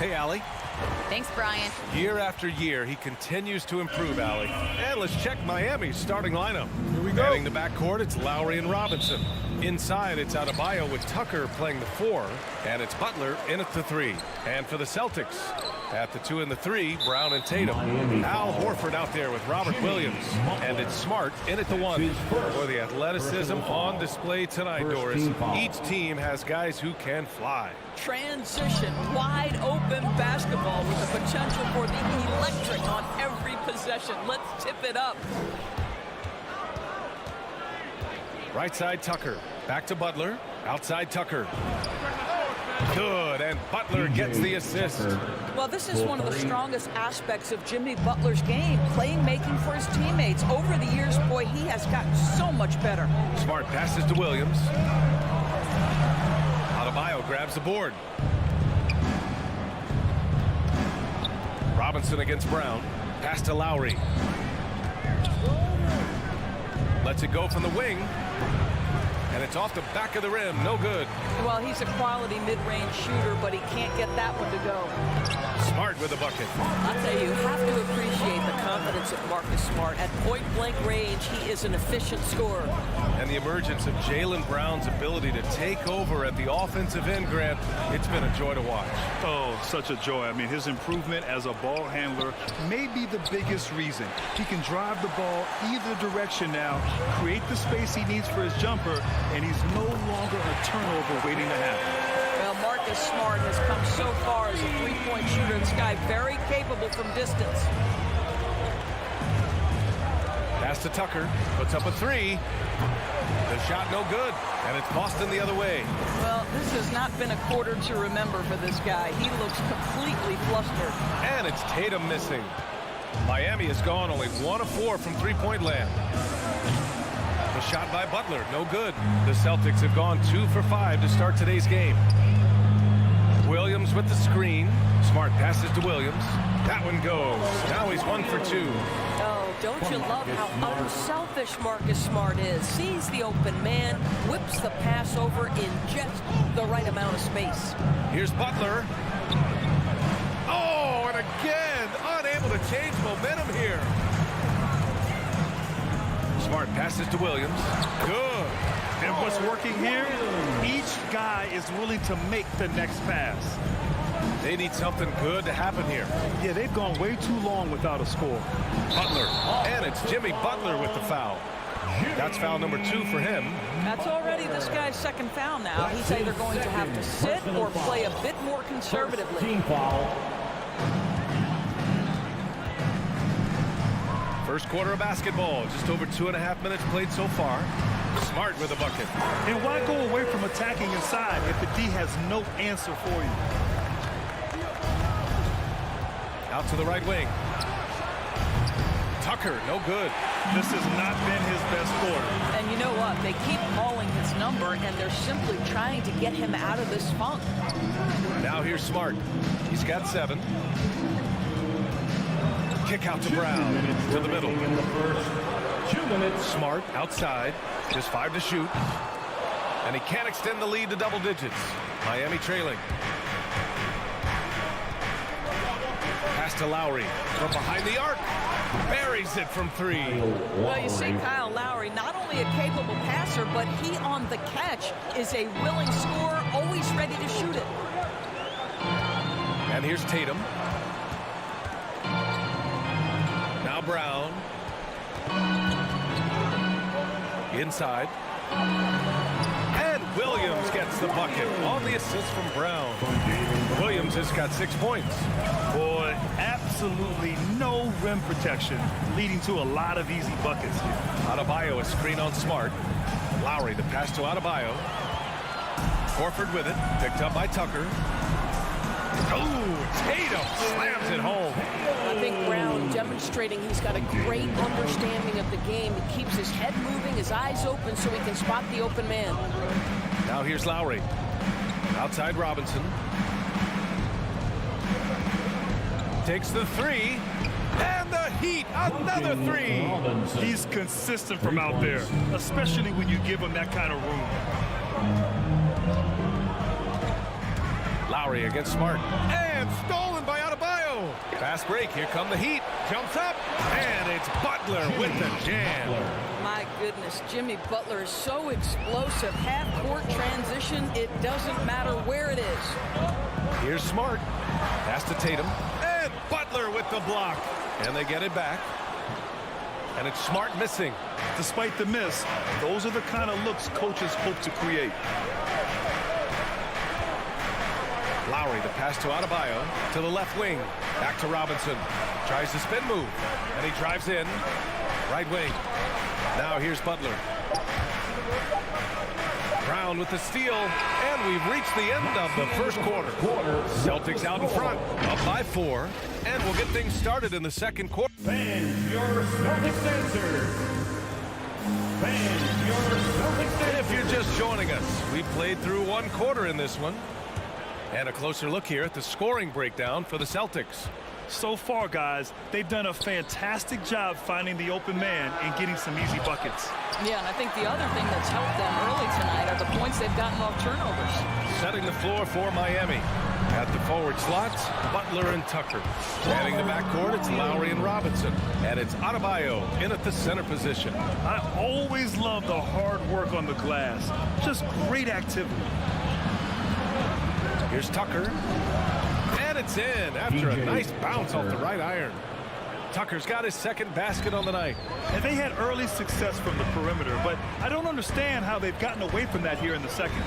Hey, Allie. Thanks, Brian. Year after year, he continues to improve, Allie. And let's check Miami's starting lineup. Here we go. Heading the backcourt, it's Lowry and Robinson. Inside, it's Adebayo with Tucker playing the 4, and it's Butler in at the 3. And for the Celtics, at the 2 and the 3, Brown and Tatum. Al Horford out there with Robert Williams, and it's Smart in at the 1. For the athleticism on display tonight, Doris. Each team has guys who can fly. Transition, wide open basketball with the potential for the electric on every possession. Let's tip it up. Right side, Tucker. Back to Butler. Outside, Tucker. Good, and Butler gets the assist. Well, this is one of the strongest aspects of Jimmy Butler's game, playmaking for his teammates. Over the years, boy, he has gotten so much better. Smart passes to Williams. Adebayo grabs the board. Robinson against Brown. Pass to Lowry. Lets it go from the wing. And it's off the back of the rim. No good. Well, he's a quality mid-range shooter, but he can't get that one to go. Smart with a bucket. I'll tell you have to appreciate the confidence of Marcus Smart. At point-blank range, he is an efficient scorer. And the emergence of Jaylen Brown's ability to take over at the offensive end, Grant, it's been a joy to watch. Oh, such a joy. I mean, his improvement as a ball handler may be the biggest reason. He can drive the ball either direction now, create the space he needs for his jumper, and he's no longer a turnover waiting to happen. Well, Marcus Smart has come so far as a three-point shooter. This guy very capable from distance. Pass to Tucker. Puts up a 3. The shot no good. And it's Boston the other way. Well, this has not been a quarter to remember for this guy. He looks completely flustered. And it's Tatum missing. Miami has gone only 1 of 4 from three-point land. The shot by Butler, no good. The Celtics have gone 2 for 5 to start today's game. Williams with the screen. Smart passes to Williams. That one goes. Now he's 1 for 2. Oh, don't you love how unselfish Marcus Smart is? Sees the open man, whips the pass over in just the right amount of space. Here's Butler. Oh, and again, unable to change momentum here. Smart passes to Williams. Good. And what's working here? Each guy is willing to make the next pass. They need something good to happen here. Yeah, they've gone way too long without a score. Butler. And it's Jimmy Butler with the foul. That's foul number 2 for him. That's already this guy's second foul now. He's either going to have to sit or play a bit more conservatively. Team foul. First quarter of basketball. Just over 2.5 minutes played so far. Smart with a bucket. And why go away from attacking inside if the D has no answer for you? Out to the right wing. Tucker, no good. This has not been his best quarter. And you know what? They keep calling his number, and they're simply trying to get him out of this funk. Now here's Smart. He's got 7. Kick out to Brown. To the middle. In the first 2 minutes. Smart outside. Just 5 to shoot. And he can't extend the lead to double digits. Miami trailing. Pass to Lowry from behind the arc. Buries it from 3. Well, you see, Kyle Lowry, not only a capable passer, but he on the catch is a willing scorer, always ready to shoot it. And here's Tatum. Now Brown. Inside. And Williams gets the bucket on the assist from Brown. Williams has got 6 points. Boy, absolutely no rim protection, leading to a lot of easy buckets here. Adebayo a screen on Smart. Lowry the pass to Adebayo. Horford with it, picked up by Tucker. Oh, Tatum slams it home. I think Brown demonstrating he's got a great understanding of the game. He keeps his head moving, his eyes open so he can spot the open man. Now here's Lowry. Outside Robinson. Takes the 3. And the Heat, another 3. He's consistent from out there, especially when you give him that kind of room. Lowry Lowry against Smart. And stolen by Adebayo. Fast break. Here come the Heat. Jumps up. And it's Butler with the jam. My goodness, Jimmy Butler is so explosive. Half-court transition, it doesn't matter where it is. Here's Smart. Pass to Tatum. And Butler with the block. And they get it back. And it's Smart missing. Despite the miss, those are the kind of looks coaches hope to create. Lowry, the pass to Adebayo, to the left wing. Back to Robinson. Tries to spin move. And he drives in. Right wing. Now here's Butler. Brown with the steal. And we've reached the end of the first quarter. Celtics out in front, up by 4. And we'll get things started in the second quarter. Fans, your Celtics answer. Fans, your Celtics answer. If you're just joining us, we played through one quarter in this one. And a closer look here at the scoring breakdown for the Celtics. So far, guys, they've done a fantastic job finding the open man and getting some easy buckets. Yeah, and I think the other thing that's helped them early tonight are the points they've gotten off turnovers. Setting the floor for Miami. At the forward slots, Butler and Tucker. Spanning the backcourt, it's Lowry and Robinson. And it's Adebayo in at the center position. I always love the hard work on the glass. Just great activity. Here's Tucker. And it's in after a nice bounce off the right iron. Tucker's got his second basket on the night. And they had early success from the perimeter, but I don't understand how they've gotten away from that here in the second.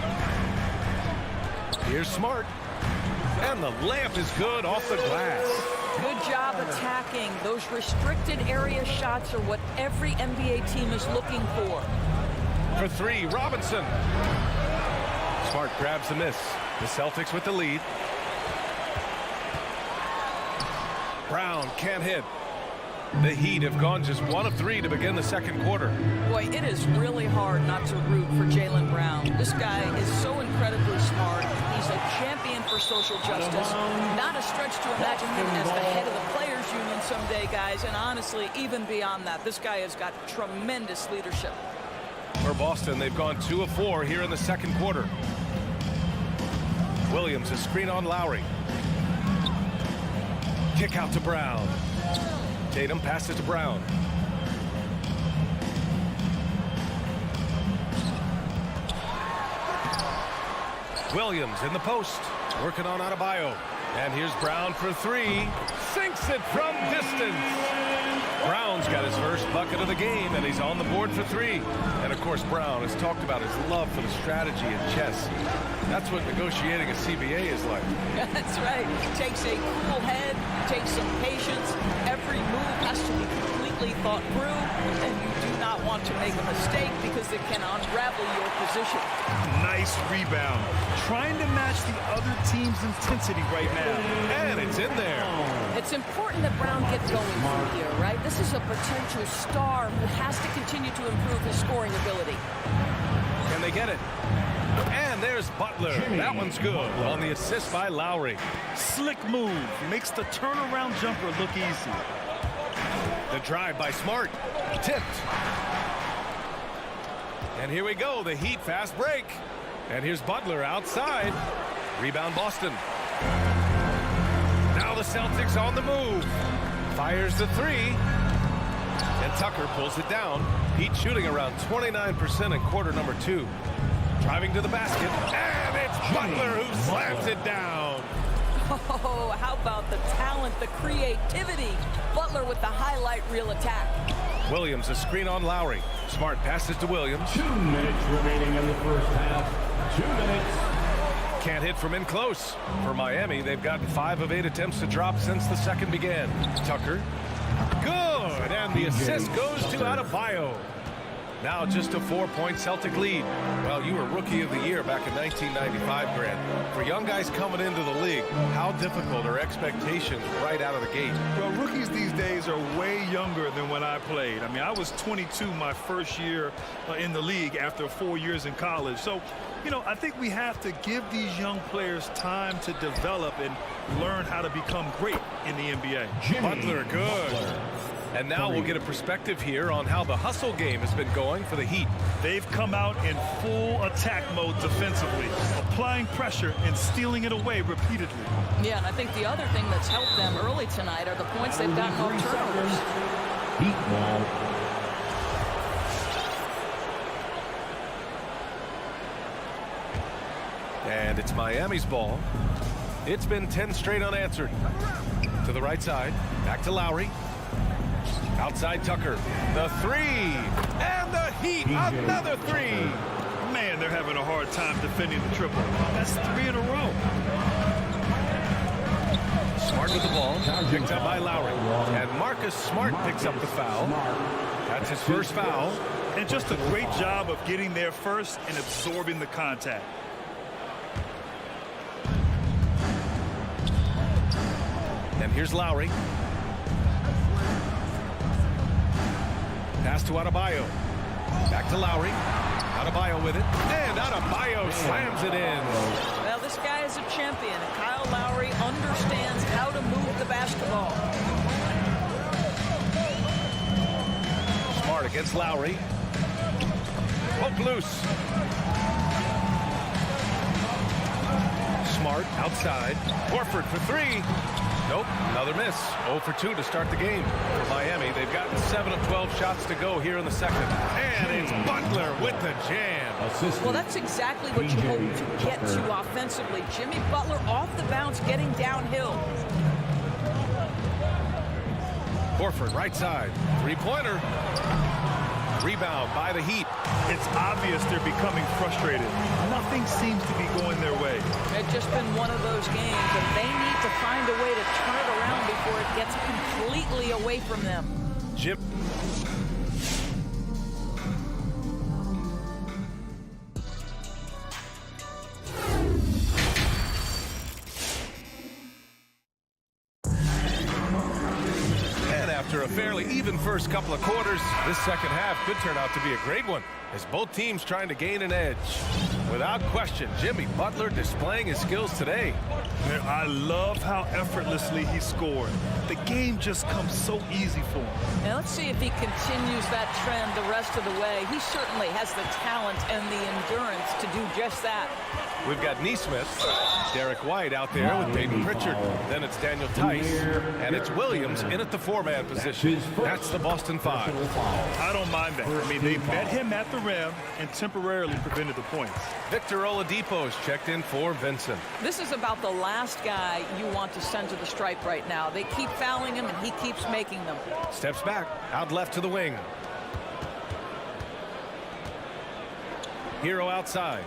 Here's Smart. And the layup is good off the glass. Good job attacking. Those restricted area shots are what every NBA team is looking for. For 3, Robinson. Smart grabs the miss. The Celtics with the lead. Brown can't hit. The Heat have gone just 1 of 3 to begin the second quarter. Boy, it is really hard not to root for Jaylen Brown. This guy is so incredibly smart. He's a champion for social justice. Not a stretch to imagine him as the head of the Players Union someday, guys. And honestly, even beyond that, this guy has got tremendous leadership. For Boston, they've gone 2 of 4 here in the second quarter. Williams, a screen on Lowry. Kick out to Brown. Tatum passes to Brown. Williams in the post, working on Adebayo. And here's Brown for 3. Sinks it from distance. Brown's got his first bucket of the game, and he's on the board for 3. And, of course, Brown has talked about his love for the strategy in chess. That's what negotiating a CBA is like. That's right. Takes a cool head, takes some patience. Every move has to be completely thought through, and you do not want to make a mistake because it can unravel your position. Nice rebound. Trying to match the other team's intensity right now. And it's in there. It's important that Brown get going from here, right? This is a potential star who has to continue to improve his scoring ability. Can they get it? And there's Butler. That one's good on the assist by Lowry. Slick move. Makes the turnaround jumper look easy. The drive by Smart. Tipped. And here we go. The Heat fast break. And here's Butler outside. Rebound Boston. Now the Celtics on the move. Fires the 3. And Tucker pulls it down. Heat shooting around 29% in quarter number 2. Driving to the basket. And it's Butler who slams it down. Oh, how about the talent, the creativity? Butler with the highlight reel attack. Williams, a screen on Lowry. Smart passes to Williams. 2 minutes remaining in the first half. 2 minutes. Can't hit from in close. For Miami, they've gotten 5 of 8 attempts to drop since the second began. Tucker. Good. And the assist goes to Adebayo. Now just a 4-point Celtic lead. Well, you were Rookie of the Year back in 1995, Grant. For young guys coming into the league, how difficult are expectations right out of the gate? Well, rookies these days are way younger than when I played. I mean, I was 22 my first year in the league after 4 years in college. So, you know, I think we have to give these young players time to develop and learn how to become great in the NBA. Butler, good. And now we'll get a perspective here on how the hustle game has been going for the Heat. They've come out in full attack mode defensively, applying pressure and stealing it away repeatedly. Yeah, and I think the other thing that's helped them early tonight are the points they've gotten off turnovers. Heat ball. And it's Miami's ball. It's been 10 straight unanswered. To the right side. Back to Lowry. Outside Tucker. The three. And the Heat. Another three. Man, they're having a hard time defending the triple. That's 3 in a row. Smart with the ball. Picked up by Lowry. And Marcus Smart picks up the foul. That's his first foul. And just a great job of getting there first and absorbing the contact. And here's Lowry. Pass to Adebayo. Back to Lowry. Adebayo with it. And Adebayo slams it in. Well, this guy is a champion. And Kyle Lowry understands how to move the basketball. Smart against Lowry. Poke loose. Smart outside. Horford for three. Nope, another miss. 0 for 2 to start the game for Miami. They've gotten 7 of 12 shots to go here in the second. And it's Butler with the jam. Well, that's exactly what you hope to get to offensively. Jimmy Butler off the bounce, getting downhill. Horford, right side. Three-pointer. Rebound by the Heat. It's obvious they're becoming frustrated. Nothing seems to be going their way. It's just been one of those games, and they need to find a way to turn it around before it gets completely away from them. Jim. After a fairly even first couple of quarters, this second half could turn out to be a great one as both teams trying to gain an edge. Without question, Jimmy Butler displaying his skills today. I love how effortlessly he scored. The game just comes so easy for him. Now let's see if he continues that trend the rest of the way. He certainly has the talent and the endurance to do just that. We've got Neesmith, Derek White out there with Peyton Pritchard. Then it's Daniel Tice, and it's Williams in at the four-man position. That's the Boston Five. I don't mind that. I mean, they met him at the rim and temporarily prevented the points. Victor Oladipo is checked in for Vincent. This is about the last guy you want to send to the stripe right now. They keep fouling him, and he keeps making them. Steps back, out left to the wing. Hero outside.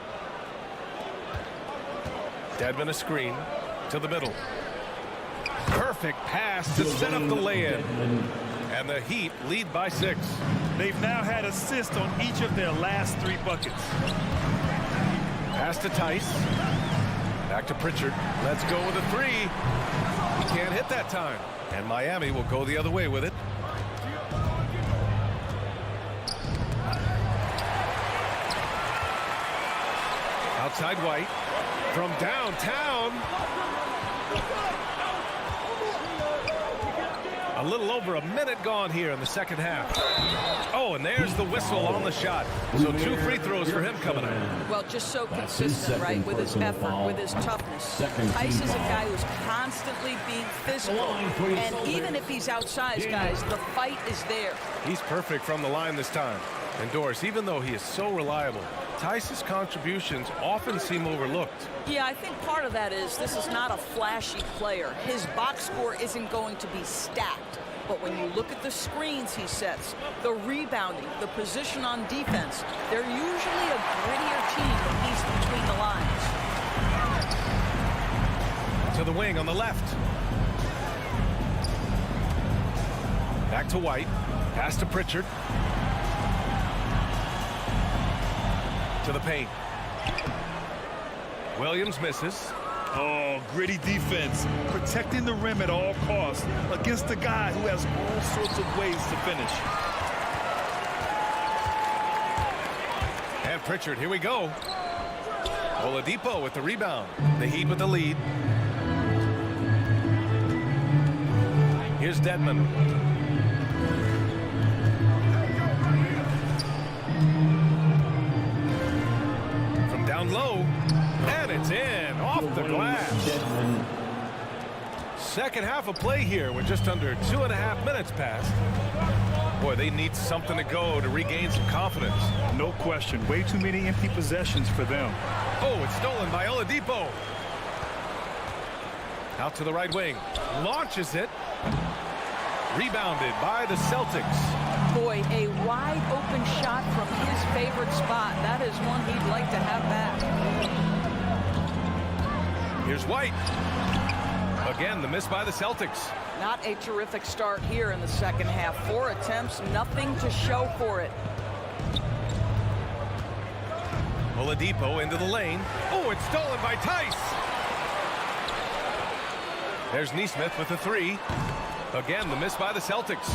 Dedmon a screen to the middle. Perfect pass to set up the lay-in. And the Heat lead by 6. They've now had assists on each of their last 3 buckets. Pass to Tice. Back to Pritchard. Let's go with a 3. He can't hit that time. And Miami will go the other way with it. Outside White. From downtown. A little over a minute gone here in the second half. Oh, and there's the whistle on the shot. So 2 free throws for him coming up. Well, just so consistent, right, with his effort, with his toughness. Tice is a guy who's constantly being physical. And even if he's outsized, guys, the fight is there. He's perfect from the line this time. And Doris, even though he is so reliable, Tice's contributions often seem overlooked. Yeah, I think part of that is this is not a flashy player. His box score isn't going to be stacked. But when you look at the screens he sets, the rebounding, the position on defense, they're usually a grittier team when he's between the lines. To the wing on the left. Back to White. Pass to Pritchard. To the paint. Williams misses. Oh, gritty defense. Protecting the rim at all costs against a guy who has all sorts of ways to finish. And Pritchard, here we go. Oladipo with the rebound. The Heat with the lead. Here's Dedmon. Second half of play here with just under 2.5 minutes passed. Boy, they need something to go to regain some confidence. No question. Way too many empty possessions for them. Oh, it's stolen by Oladipo. Out to the right wing. Launches it. Rebounded by the Celtics. Boy, a wide open shot from his favorite spot. That is one he'd like to have back. Here's White. Again, the miss by the Celtics. Not a terrific start here in the second half. 4 attempts, nothing to show for it. Oladipo into the lane. Oh, it's stolen by Tice. There's Nesmith with the 3. Again, the miss by the Celtics.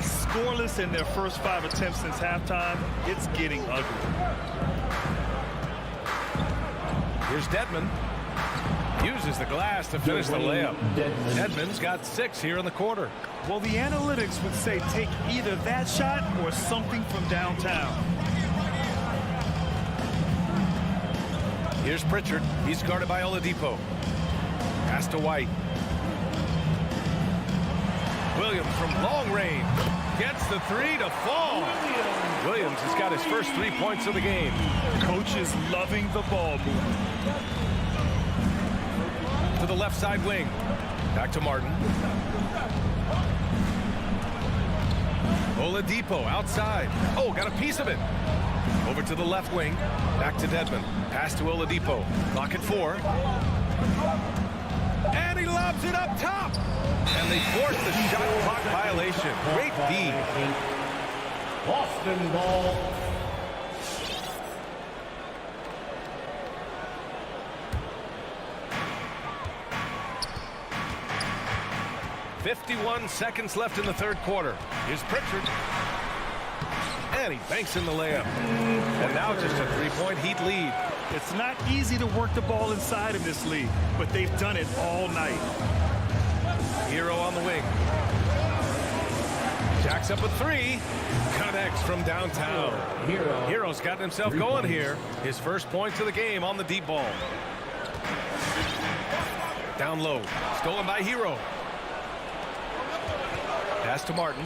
Scoreless in their first 5 attempts since halftime. It's getting ugly. Here's Dedmon. Uses the glass to finish the layup. Dedmon's got 6 here in the quarter. Well, the analytics would say take either that shot or something from downtown. Here's Pritchard. He's guarded by Oladipo. Pass to White. Williams from long range. Gets the 3 to fall. Williams has got his first 3 points of the game. Coach is loving the ball movement. To the left side wing. Back to Martin. Oladipo outside. Oh, got a piece of it. Over to the left wing. Back to Dedmon. Pass to Oladipo. Clock at 4. And he lobs it up top. And they force the shot clock violation. Great D. Boston ball. .51 seconds left in the third quarter. Here's Pritchard. And he banks in the layup. And now just a 3-point Heat lead. It's not easy to work the ball inside of this league, but they've done it all night. Hero on the wing. Jacks up a 3. Connects from downtown. Hero's gotten himself going here. His first points of the game on the deep ball. Down low. Stolen by Hero. Pass to Martin.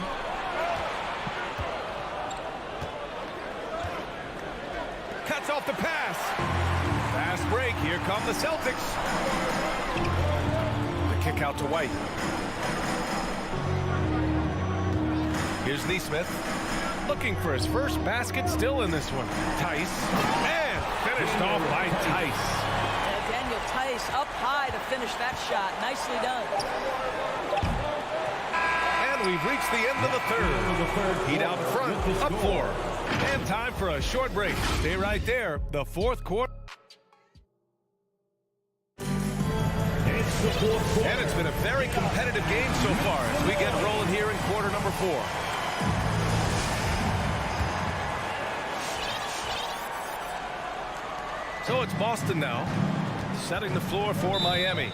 Cuts off the pass. Fast break. Here come the Celtics. The kick out to White. Here's Nesmith. Looking for his first basket still in this one. Tice. And finished off by Tice. Daniel Tice up high to finish that shot. Nicely done. We've reached the end of the third. Heat out front, up 4. And time for a short break. Stay right there. The fourth quarter. And it's been a very competitive game so far as we get rolling here in quarter number 4. So it's Boston now, setting the floor for Miami.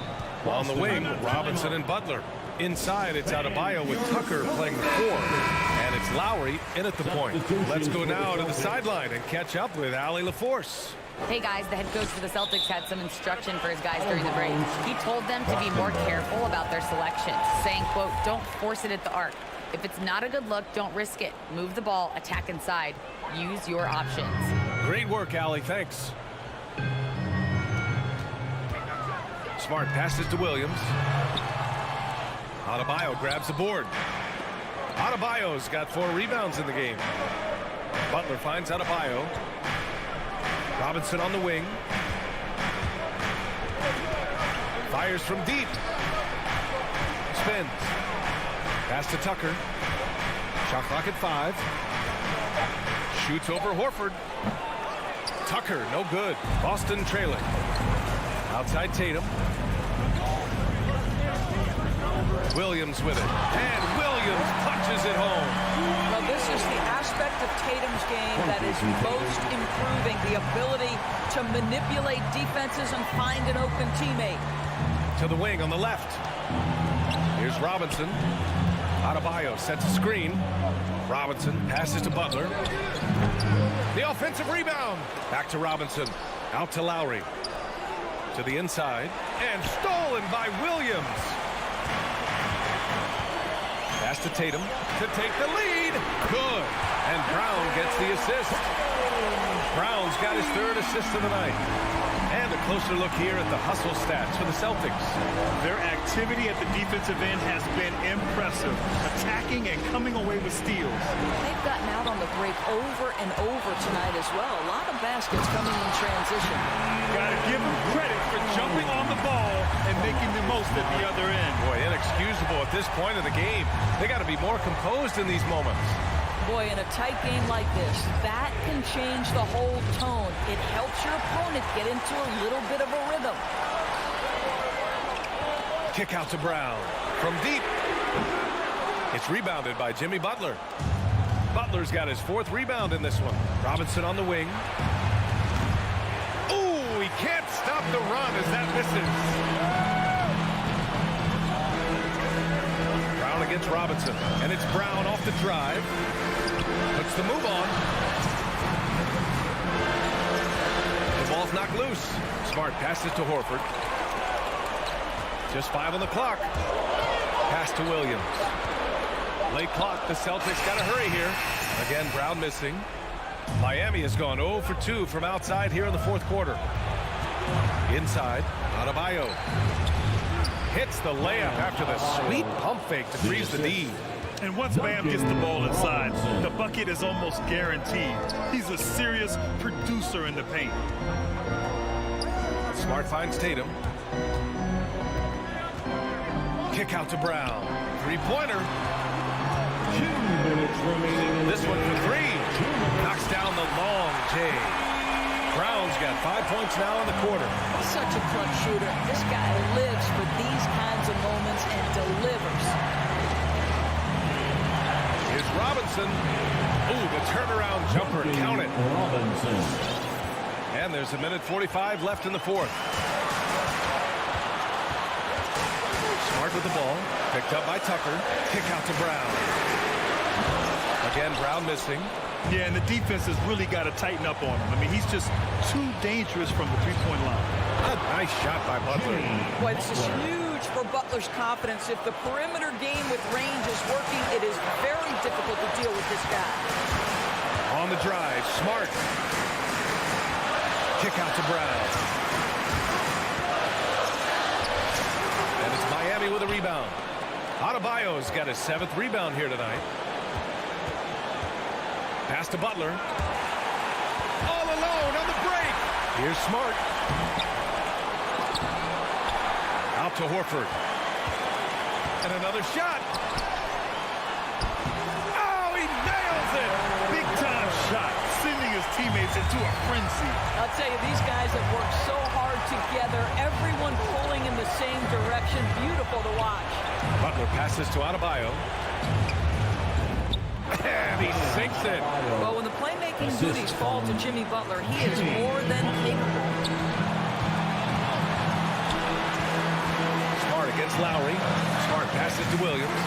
On the wing, Robinson and Butler. Inside, it's Adebayo with Tucker playing the 4. And it's Lowry in at the point. Let's go now to the sideline and catch up with Allie LaForce. Hey guys, the head coach for the Celtics had some instruction for his guys during the break. He told them to be more careful about their selections, saying, quote, don't force it at the arc. If it's not a good look, don't risk it. Move the ball, attack inside. Use your options. Great work, Allie. Thanks. Smart passes to Williams. Adebayo grabs the board. Adebayo's got 4 rebounds in the game. Butler finds Adebayo. Robinson on the wing. Fires from deep. Spins. Pass to Tucker. Shot clock at 5. Shoots over Horford. Tucker, no good. Boston trailing. Outside Tatum. Williams with it. And Williams punches it home. Well, this is the aspect of Tatum's game that is most improving, the ability to manipulate defenses and find an open teammate. To the wing on the left. Here's Robinson. Adebayo sets a screen. Robinson passes to Butler. The offensive rebound. Back to Robinson. Out to Lowry. To the inside. And stolen by Williams. Pass to Tatum to take the lead. Good. And Brown gets the assist. Brown's got his third assist of the night. And a closer look here at the hustle stats for the Celtics. Their activity at the defensive end has been impressive, attacking and coming away with steals. They've gotten out on the break over and over tonight as well. A lot of baskets coming in transition. Got to give them credit for jumping on the ball and making the most at the other end. Boy, inexcusable at this point of the game. They got to be more composed in these moments. Boy, in a tight game like this, that can change the whole tone. It helps your opponent get into a little bit of a rhythm. Kick out to Brown from deep. It's rebounded by Jimmy Butler. Butler's got his fourth rebound in this one. Robinson on the wing. Ooh, he can't stop the run as that misses. Brown against Robinson, and it's Brown off the drive. Puts the move on. The ball's knocked loose. Smart passes to Horford. Just 5 on the clock. Pass to Williams. Late clock. The Celtics got to hurry here. Again, Brown missing. Miami has gone 0 for 2 from outside here in the fourth quarter. Inside, Adebayo. Hits the layup after the sweet pump fake to freeze the D. And once Bam gets the ball inside, the bucket is almost guaranteed. He's a serious producer in the paint. Smart finds Tatum. Kick out to Brown. Three-pointer. 2 minutes remaining. This one for 3. Knocks down the long J. Brown's got 5 points now in the quarter. Such a clutch shooter. This guy lives for these kinds of moments and delivers. Here's Robinson. Ooh, the turnaround jumper. Count it. Robinson. And there's a minute 45 left in the fourth. Smart with the ball. Picked up by Tucker. Kick out to Brown. Again, Brown missing. Yeah, and the defense has really got to tighten up on him. I mean, he's just too dangerous from the three-point line. A nice shot by Butler. Boy, this is huge for Butler's confidence. If the perimeter game with range is working, it is very difficult to deal with this guy. On the drive, Smart. Kick out to Brown. And it's Miami with a rebound. Adebayo's got his 7th rebound here tonight. Pass to Butler. All alone on the break. Here's Smart. Out to Horford. And another shot. Oh, he nails it. Big time shot, sending his teammates into a frenzy. I'll tell you, these guys have worked so hard together. Everyone pulling in the same direction. Beautiful to watch. Butler passes to Adebayo. And he sinks it. Well, when the playmaking duties fall to Jimmy Butler, he is more than capable. Smart against Lowry. Smart passes to Williams.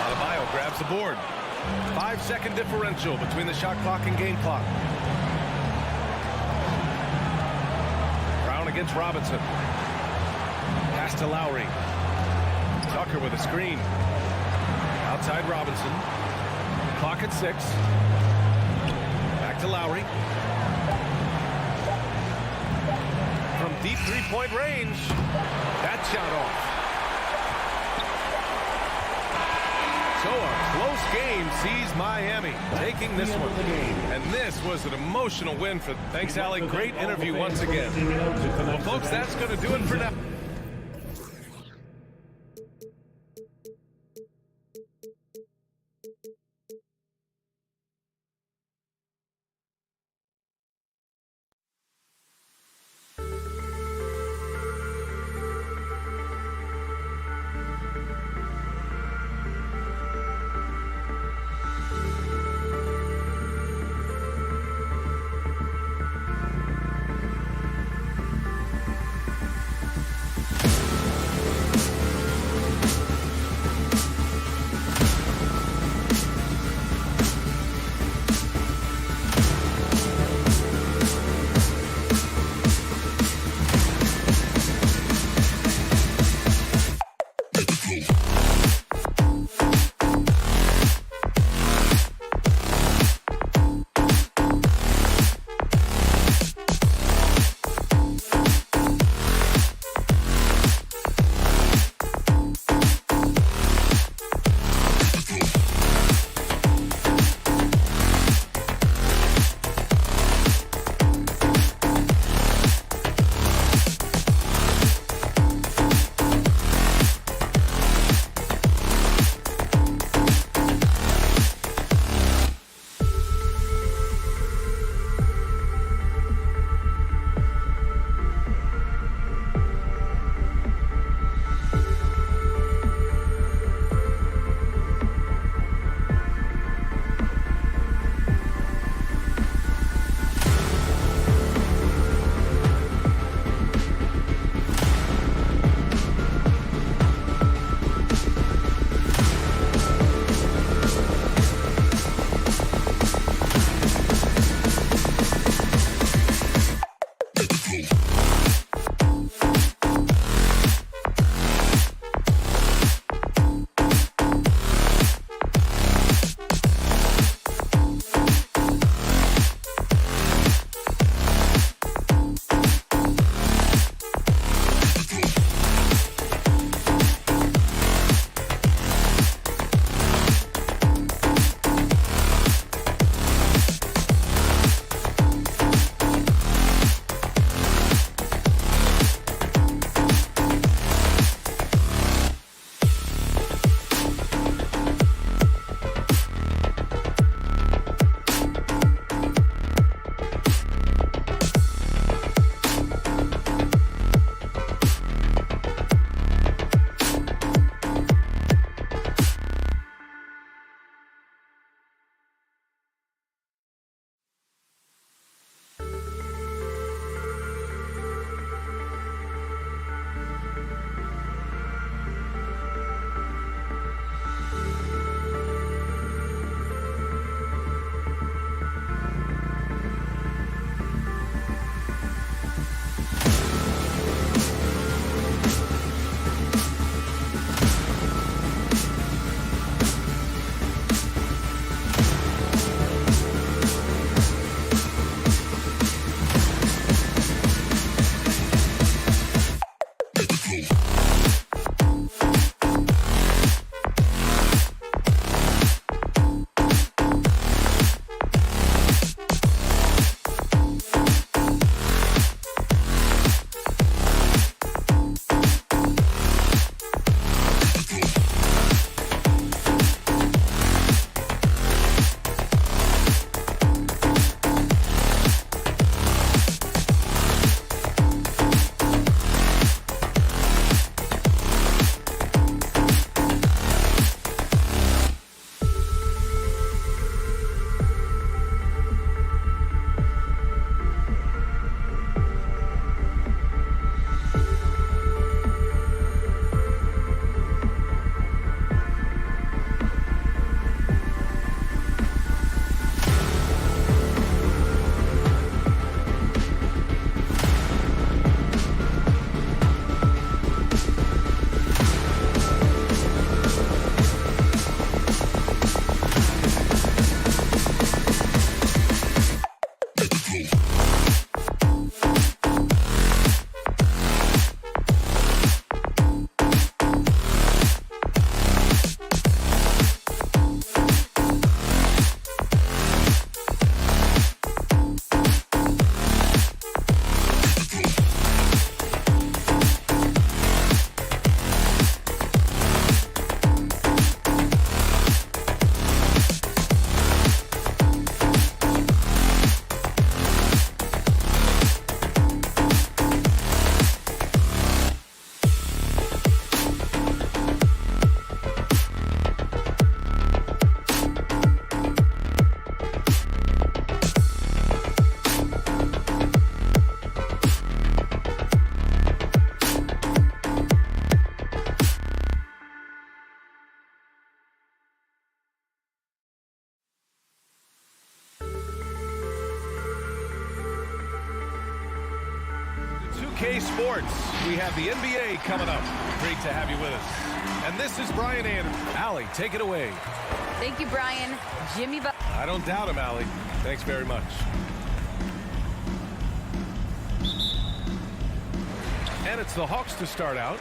Adebayo grabs the board. 5-second differential between the shot clock and game clock. Brown against Robinson. Pass to Lowry. Tucker with a screen. Outside Robinson. Clock at 6. Back to Lowry. From deep three-point range. That shot off. So a close game sees Miami taking this one. And this was an emotional win for... Thanks, Allie. Great interview once again. Well, folks, that's going to do it for now. EA Sports. We have the NBA coming up. Great to have you with us. And this is Brian Anderson. Allie, take it away. Thank you, Brian. Jimmy Butler. I don't doubt him, Allie. Thanks very much. And it's the Hawks to start out.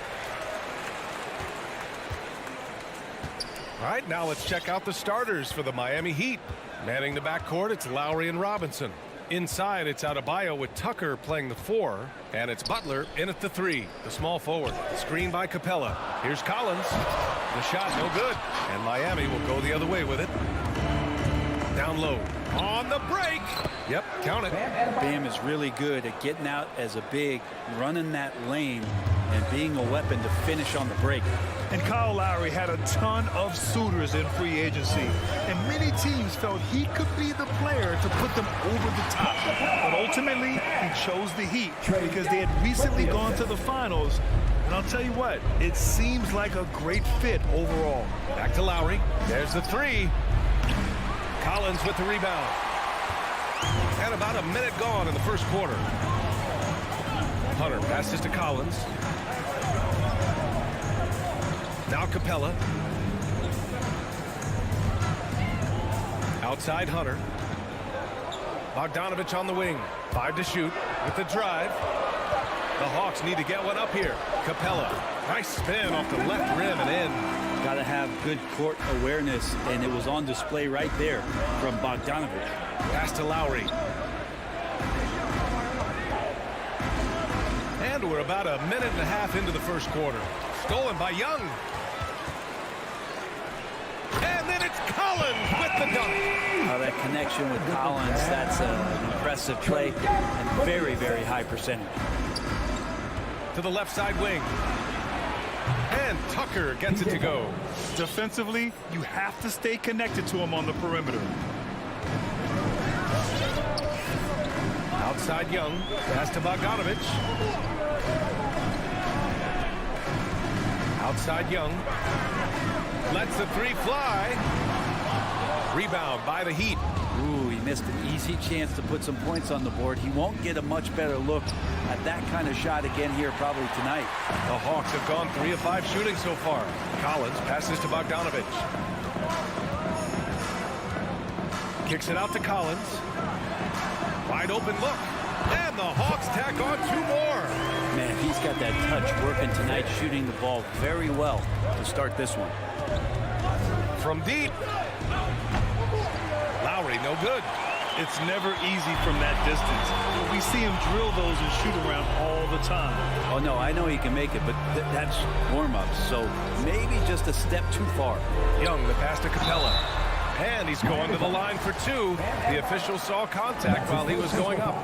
All right, now let's check out the starters for the Miami Heat. Manning the backcourt, it's Lowry and Robinson. Inside, it's Adebayo with Tucker playing the 4. And it's Butler in at the 3, the small forward. Screen by Capella. Here's Collins. The shot, no good. And Miami will go the other way with it. Down low. On the break. Yep, count it. Bam is really good at getting out as a big, running that lane, and being a weapon to finish on the break. And Kyle Lowry had a ton of suitors in free agency, and many teams felt he could be the player to put them over the top. But ultimately, he chose the Heat because they had recently gone to the finals. And I'll tell you what, it seems like a great fit overall. Back to Lowry. There's the 3. Collins with the rebound. And about a minute gone in the first quarter. Hunter passes to Collins. Now Capella. Outside Hunter. Bogdanovich on the wing. 5 to shoot with the drive. The Hawks need to get one up here. Capella. Nice spin off the left rim and in. Got to have good court awareness, and it was on display right there from Bogdanovich. Pass to Lowry. And we're about a minute and a half into the first quarter. Stolen by Young. And then it's Collins with the dunk. That connection with Collins, that's an impressive play and very, very high percentage. To the left side wing. And Tucker gets it to go. Defensively, you have to stay connected to him on the perimeter. Outside Young. Pass to Bogdanovich. Outside Young. Lets the 3 fly. Rebound by the Heat. Ooh, he missed an easy chance to put some points on the board. He won't get a much better look at that kind of shot again here probably tonight. The Hawks have gone 3 of 5 shooting so far. Collins passes to Bogdanovich. Kicks it out to Collins. Wide open look. And the Hawks tack on 2 more. Man, he's got that touch working tonight, shooting the ball very well to start this one. From deep. Lowry, no good. It's never easy from that distance. We see him drill those and shoot around all the time. Oh, no, I know he can make it, but that's warm-ups, so maybe just a step too far. Young, the pass to Capella. And he's going to the line for 2. The official saw contact while he was going up.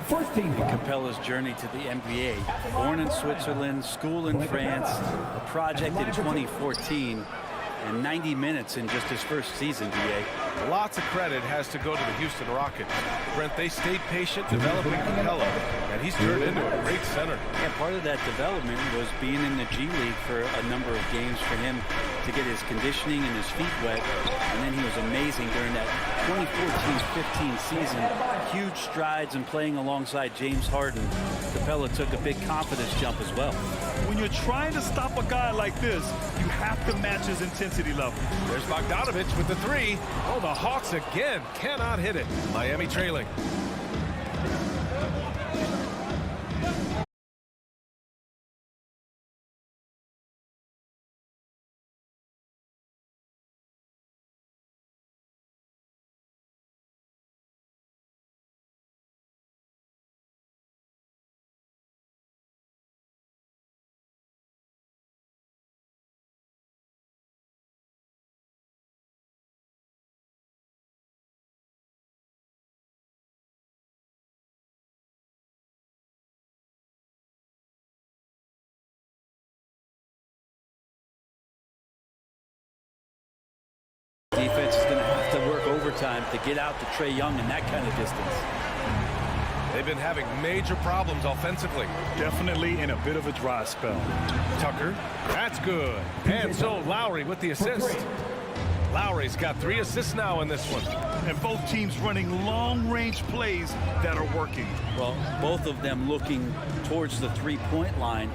First team. Capella's journey to the NBA. Born in Switzerland, school in France, a project in 2014, and 90 minutes in just his first season, DA. Lots of credit has to go to the Houston Rockets. Brent, they stayed patient developing Capella, and he's turned into a great center. Yeah, part of that development was being in the G League for a number of games for him to get his conditioning and his feet wet, and then he was amazing during that 2014-15 season. Huge strides in playing alongside James Harden. Capella took a big confidence jump as well. When you're trying to stop a guy like this, you have to match his intensity level. There's Bogdanovich with the 3. Oh, the Hawks again cannot hit it. Miami trailing. Defense is going to have to work overtime to get out to Trae Young in that kind of distance. They've been having major problems offensively. Definitely in a bit of a dry spell. Tucker, that's good. And so Lowry with the assist. Lowry's got 3 assists now in this one. And both teams running long-range plays that are working. Well, both of them looking towards the three-point line.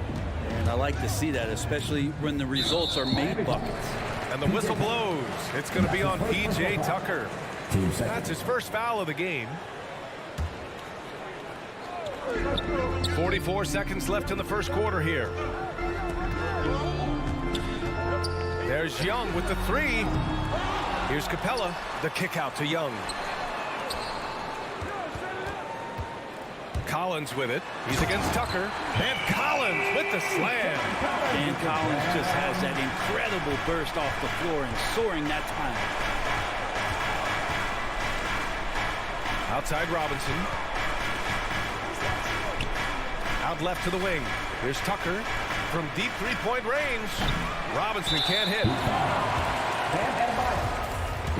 And I like to see that, especially when the results are made buckets. And the whistle blows. It's going to be on P.J. Tucker. That's his first foul of the game. 44 seconds left in the first quarter here. There's Young with the 3. Here's Capella. The kick out to Young. Collins with it. He's against Tucker. And Collins with the slam. And Collins just has that incredible burst off the floor and soaring that time. Outside Robinson. Out left to the wing. Here's Tucker from deep three-point range. Robinson can't hit.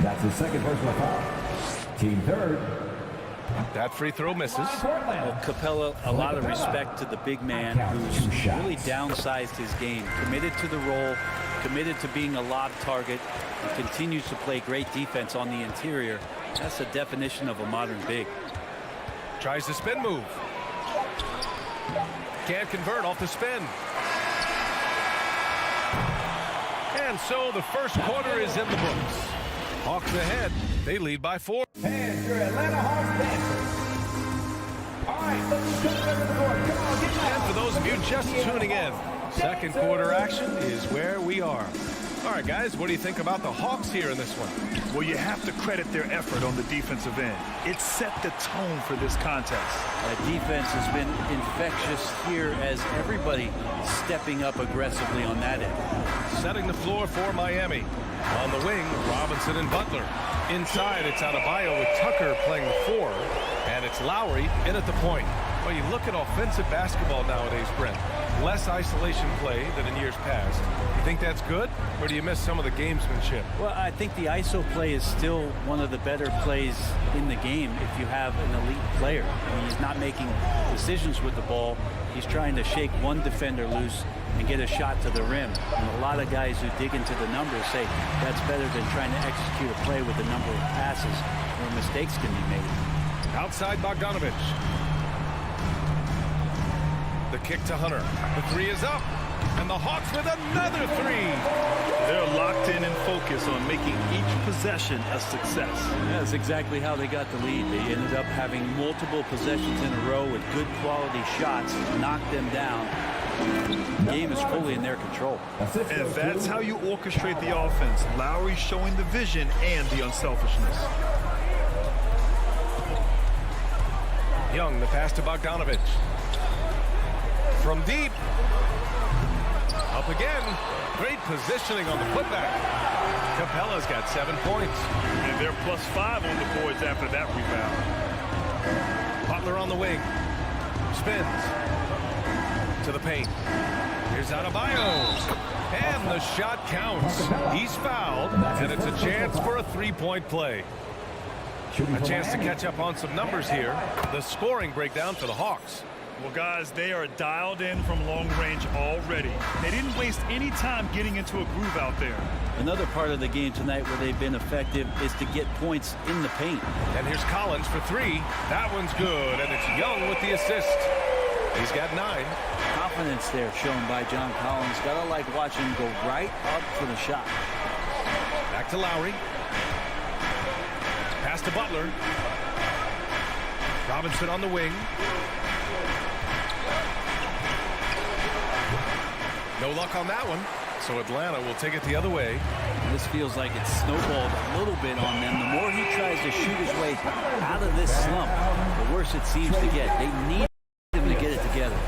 That's his second personal foul. Team third. That free throw misses. Well, Capella, a lot of respect to the big man who's really downsized his game, committed to the role, committed to being a lob target, and continues to play great defense on the interior. That's the definition of a modern big. Tries the spin move. Can't convert off the spin. And so the first quarter is in the books. Hawks ahead. They lead by 4. And your Atlanta Hawks dancers. All right, let's jump over the board. Come on, get And for those of you just tuning in, second quarter action is where we are. All right, guys, what do you think about the Hawks here in this one? Well, you have to credit their effort on the defensive end. It set the tone for this contest. Defense has been infectious here as everybody stepping up aggressively on that end. Setting the floor for Miami. On the wing, Robinson and Butler. Inside, it's Adebayo with Tucker playing the 4. And it's Lowry in at the point. Well, you look at offensive basketball nowadays, Brent. Less isolation play than in years past. You think that's good, or do you miss some of the gamesmanship? Well, I think the ISO play is still one of the better plays in the game if you have an elite player. I mean, he's not making decisions with the ball. He's trying to shake one defender loose and get a shot to the rim. And a lot of guys who dig into the numbers say that's better than trying to execute a play with a number of passes where mistakes can be made. Outside Bogdanovich. The kick to Hunter. The 3 is up. And the Hawks with another 3. They're locked in and focused on making each possession a success. That's exactly how they got the lead. They ended up having multiple possessions in a row with good quality shots, knocked them down. The game is fully in their control. And that's how you orchestrate the offense. Lowry showing the vision and the unselfishness. Young, the pass to Bogdanovich. From deep. Up again. Great positioning on the putback. Capella's got 7 points. And they're +5 on the boards after that rebound. Butler on the wing. Spins. To the paint. Here's Adebayo. And the shot counts. He's fouled. And it's a chance for a 3-point play. A chance to catch up on some numbers here. The scoring breakdown for the Hawks. Well, guys, they are dialed in from long range already. They didn't waste any time getting into a groove out there. Another part of the game tonight where they've been effective is to get points in the paint. And here's Collins for 3. That one's good, and it's Young with the assist. He's got 9. Confidence there shown by John Collins. Gotta like watching him go right up for the shot. Back to Lowry. Pass to Butler. Robinson on the wing. No luck on that one. So Atlanta will take it the other way. And this feels like it's snowballed a little bit on them. The more he tries to shoot his way out of this slump, the worse it seems to get. They need him to get it together.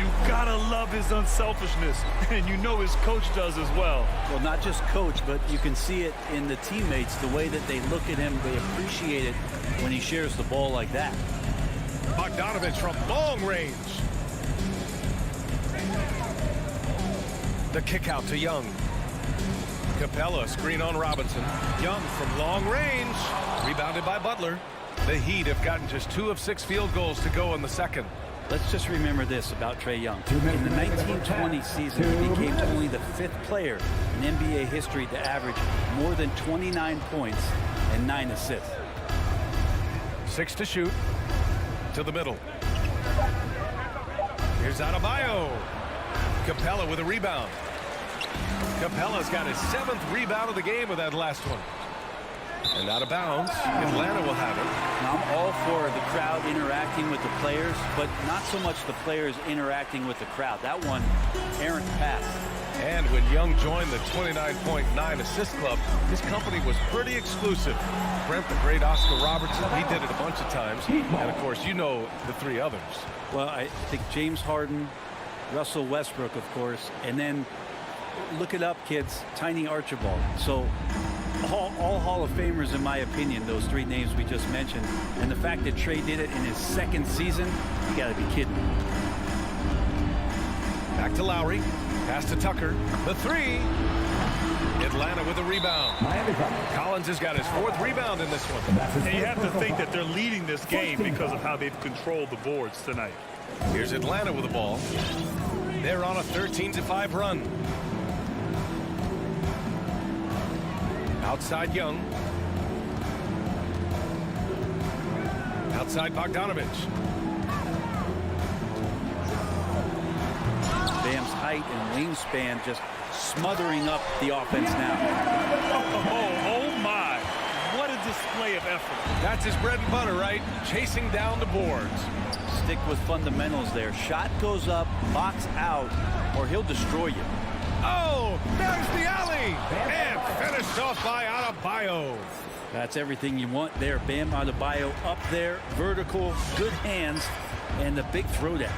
You gotta love his unselfishness, and you know his coach does as well. Well, not just coach, but you can see it in the teammates, the way that they look at him. They appreciate it when he shares the ball like that. Bogdanovich from long range. The kick out to Young. Capella screen on Robinson. Young from long range. Rebounded by Butler. The Heat have gotten just 2 of 6 field goals to go in the second. Let's just remember this about Trae Young. In the 1920 season, he became only the 5th player in NBA history to average more than 29 points and 9 assists. 6 to shoot. To the middle. Here's Adebayo. Capella with a rebound. Capella's got his 7th rebound of the game with that last one. And out of bounds. Atlanta will have it. Now, I'm all for the crowd interacting with the players, but not so much the players interacting with the crowd. That one, errant pass. And when Young joined the 29.9 assist club, his company was pretty exclusive. Brent, the great Oscar Robertson, he did it a bunch of times. And, of course, you know the 3 others. Well, I think James Harden, Russell Westbrook, of course, and then look it up, kids, Tiny Archibald. So all Hall of Famers, in my opinion, those 3 names we just mentioned. And the fact that Trae did it in his 2nd season, you got to be kidding me. Back to Lowry. Pass to Tucker. The 3. Atlanta with a rebound. Collins has got his 4th rebound in this one. And you have to think that they're leading this game because of how they've controlled the boards tonight. Here's Atlanta with the ball. They're on a 13-5 run. Outside Young. Outside Bogdanovich. Bam's height and wingspan just smothering up the offense now. Oh my. What a display of effort. That's his bread and butter, right? Chasing down the boards. Stick with fundamentals there. Shot goes up, box out, or he'll destroy you. Oh, there's the alley. And finished off by Adebayo. That's everything you want there. Bam Adebayo up there, vertical, good hands, and the big throwdown.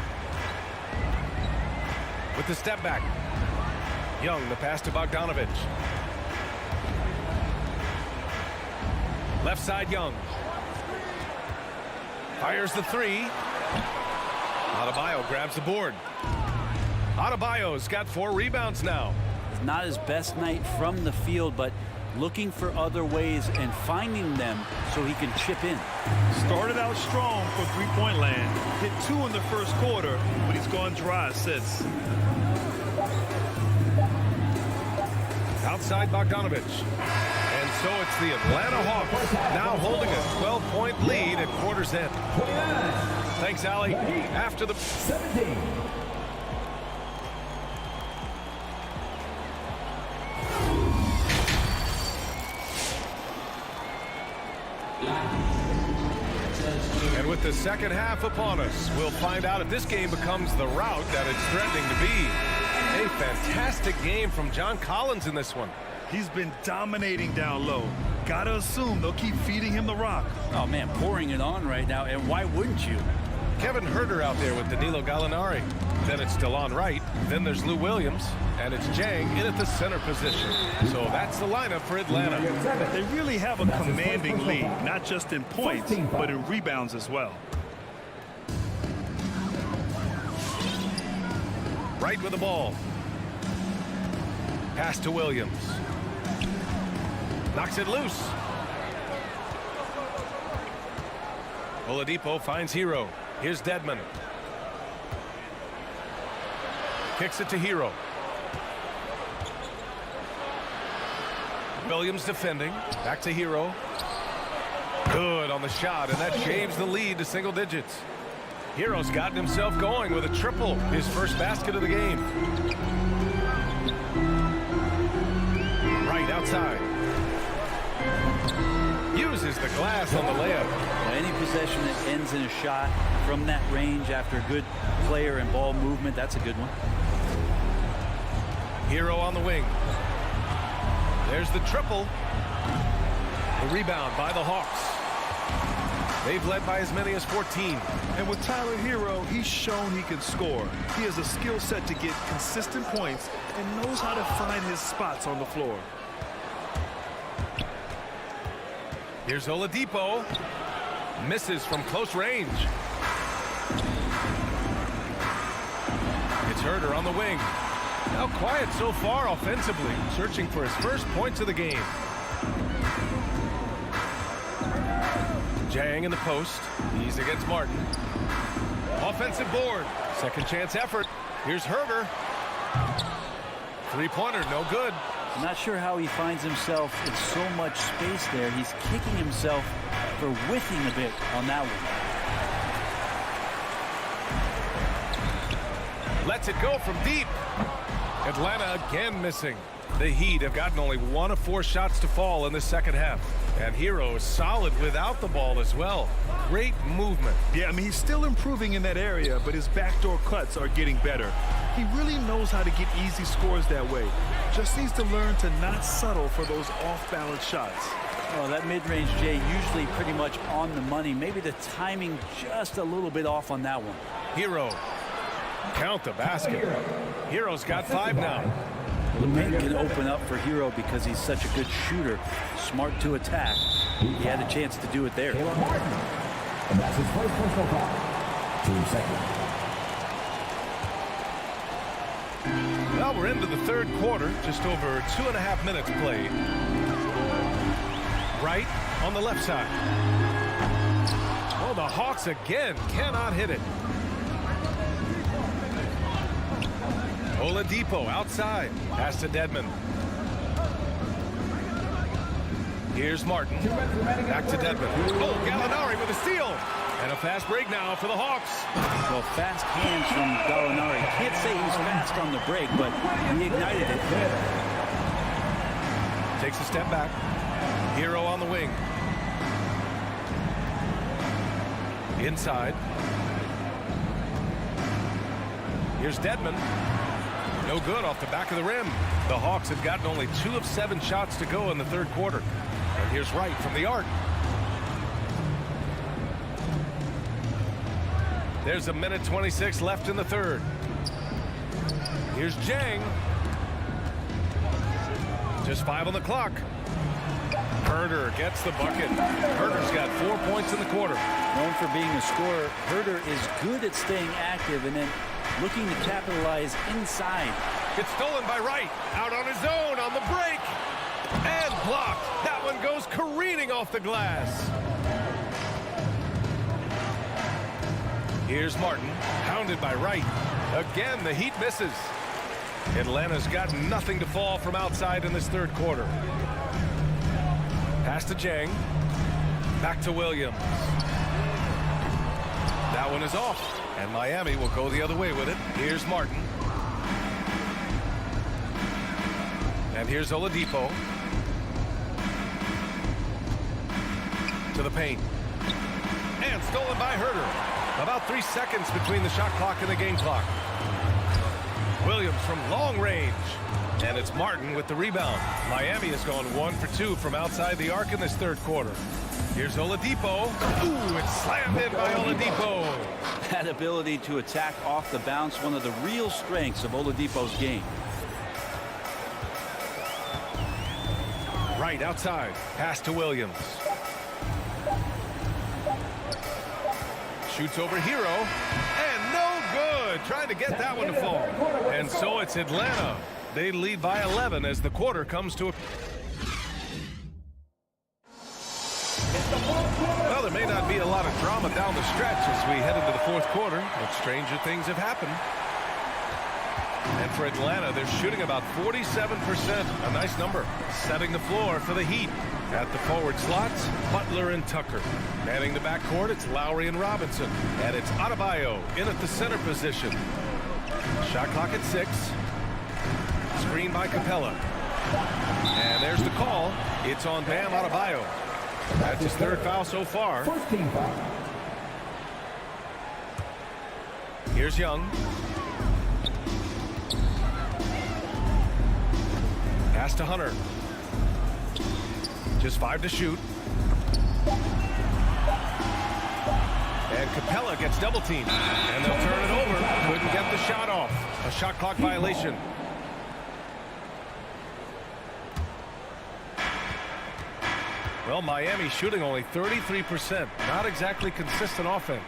With the step back. Young, the pass to Bogdanovich. Left side, Young. Fires the 3. Adebayo grabs the board. Adebayo's got 4 rebounds now. It's not his best night from the field, but looking for other ways and finding them so he can chip in. Started out strong for three-point land. Hit 2 in the first quarter, but he's gone dry since. Outside Bogdanovich. And so it's the Atlanta Hawks now holding a 12-point lead at quarter's end. Thanks, Allie. After the 17. And with the second half upon us, we'll find out if this game becomes the rout that it's threatening to be. A fantastic game from John Collins in this one. He's been dominating down low. Gotta assume they'll keep feeding him the rock. Oh, man, pouring it on right now, and why wouldn't you? Kevin Huerter out there with Danilo Gallinari. Then it's DeLon Wright. Then there's Lou Williams. And it's Jang in at the center position. So that's the lineup for Atlanta. They really have a commanding lead, not just in points, but in rebounds as well. Wright with the ball. Pass to Williams. Knocks it loose. Oladipo finds Hero. Here's Dedmon. Kicks it to Hero. Williams defending. Back to Hero. Good on the shot, and that shaves the lead to single digits. Hero's gotten himself going with a triple, his first basket of the game. Right outside. Uses the glass on the layup. Well, any possession that ends in a shot from that range after a good player and ball movement, that's a good one. Hero on the wing. There's the triple. The rebound by the Hawks. They've led by as many as 14. And with Tyler Hero, he's shown he can score. He has a skill set to get consistent points and knows how to find his spots on the floor. Here's Oladipo. Misses from close range. It's Huerter on the wing. Now quiet so far offensively, searching for his first points of the game. Jang in the post. He's against Martin. Offensive board. Second chance effort. Here's Herder. Three-pointer, no good. I'm not sure how he finds himself in so much space there. He's kicking himself for whiffing a bit on that one. Lets it go from deep. Atlanta again missing. The Heat have gotten only 1 of 4 shots to fall in the second half. And Hero is solid without the ball as well. Great movement. Yeah, I mean, he's still improving in that area, but his backdoor cuts are getting better. He really knows how to get easy scores that way. Just needs to learn to not settle for those off-balance shots. Oh, that mid-range, Jay, usually pretty much on the money. Maybe the timing just a little bit off on that one. Hero. Count the basket. Hero's got 5 now. The paint can open up for Hero because he's such a good shooter. Smart to attack. He had a chance to do it there. And that's his first personal foul. Team second. Well, we're into the third quarter. Just over 2.5 minutes played. Right on the left side. Oh, the Hawks again cannot hit it. Oladipo outside. Pass to Dedmon. Here's Martin. Back to Dedmon. Oh, Gallinari with a steal. And a fast break now for the Hawks. Well, fast hands from Gallinari. Can't say he's fast on the break, but he ignited it. Takes a step back. Hero on the wing. Inside. Here's Dedmon. No good off the back of the rim. The Hawks have gotten only 2 of 7 shots to go in the third quarter. And here's Wright from the arc. There's 1:26 left in the third. Here's Jang. Just 5 on the clock. Herder gets the bucket. Herder's got 4 points in the quarter. Known for being a scorer, Herder is good at staying active and then looking to capitalize inside. It's stolen by Wright. Out on his own on the break. And blocked. That one goes careening off the glass. Here's Martin. Pounded by Wright. Again, the Heat misses. Atlanta's got nothing to fall from outside in this third quarter. Pass to Jang. Back to Williams. That one is off. And Miami will go the other way with it. Here's Martin. And here's Oladipo. To the paint. And stolen by Herder. About 3 seconds between the shot clock and the game clock. Williams from long range. And it's Martin with the rebound. Miami has gone 1 for 2 from outside the arc in this third quarter. Here's Oladipo. Ooh, it's slammed in by Oladipo. That ability to attack off the bounce, one of the real strengths of Oladipo's game. Right outside. Pass to Williams. Shoots over Hero. And no good. Trying to get that one to fall. And so it's Atlanta. They lead by 11 as the quarter comes to a... Well, there may not be a lot of drama down the stretch as we head into the fourth quarter, but stranger things have happened. And for Atlanta, they're shooting about 47%, a nice number. Setting the floor for the Heat. At the forward slots, Butler and Tucker. Manning the backcourt, it's Lowry and Robinson. And it's Adebayo in at the center position. Shot clock at 6. Screen by Capella. And there's the call. It's on Bam Adebayo. That's his third foul so far. First team foul. Here's Young. Pass to Hunter. Just 5 to shoot. And Capella gets double teamed. And they'll turn it over. Couldn't get the shot off. A shot clock violation. Well, Miami shooting only 33%. Not exactly consistent offense.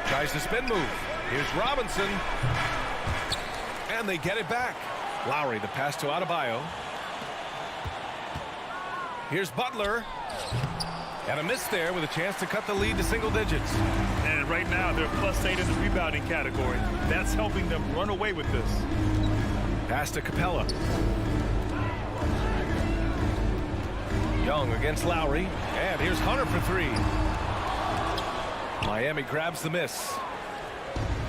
Tries to spin move. Here's Robinson. And they get it back. Lowry, the pass to Adebayo. Here's Butler. And a miss there with a chance to cut the lead to single digits. And right now, they're +8 in the rebounding category. That's helping them run away with this. Pass to Capella. Young against Lowry. And here's Hunter for three. Miami grabs the miss.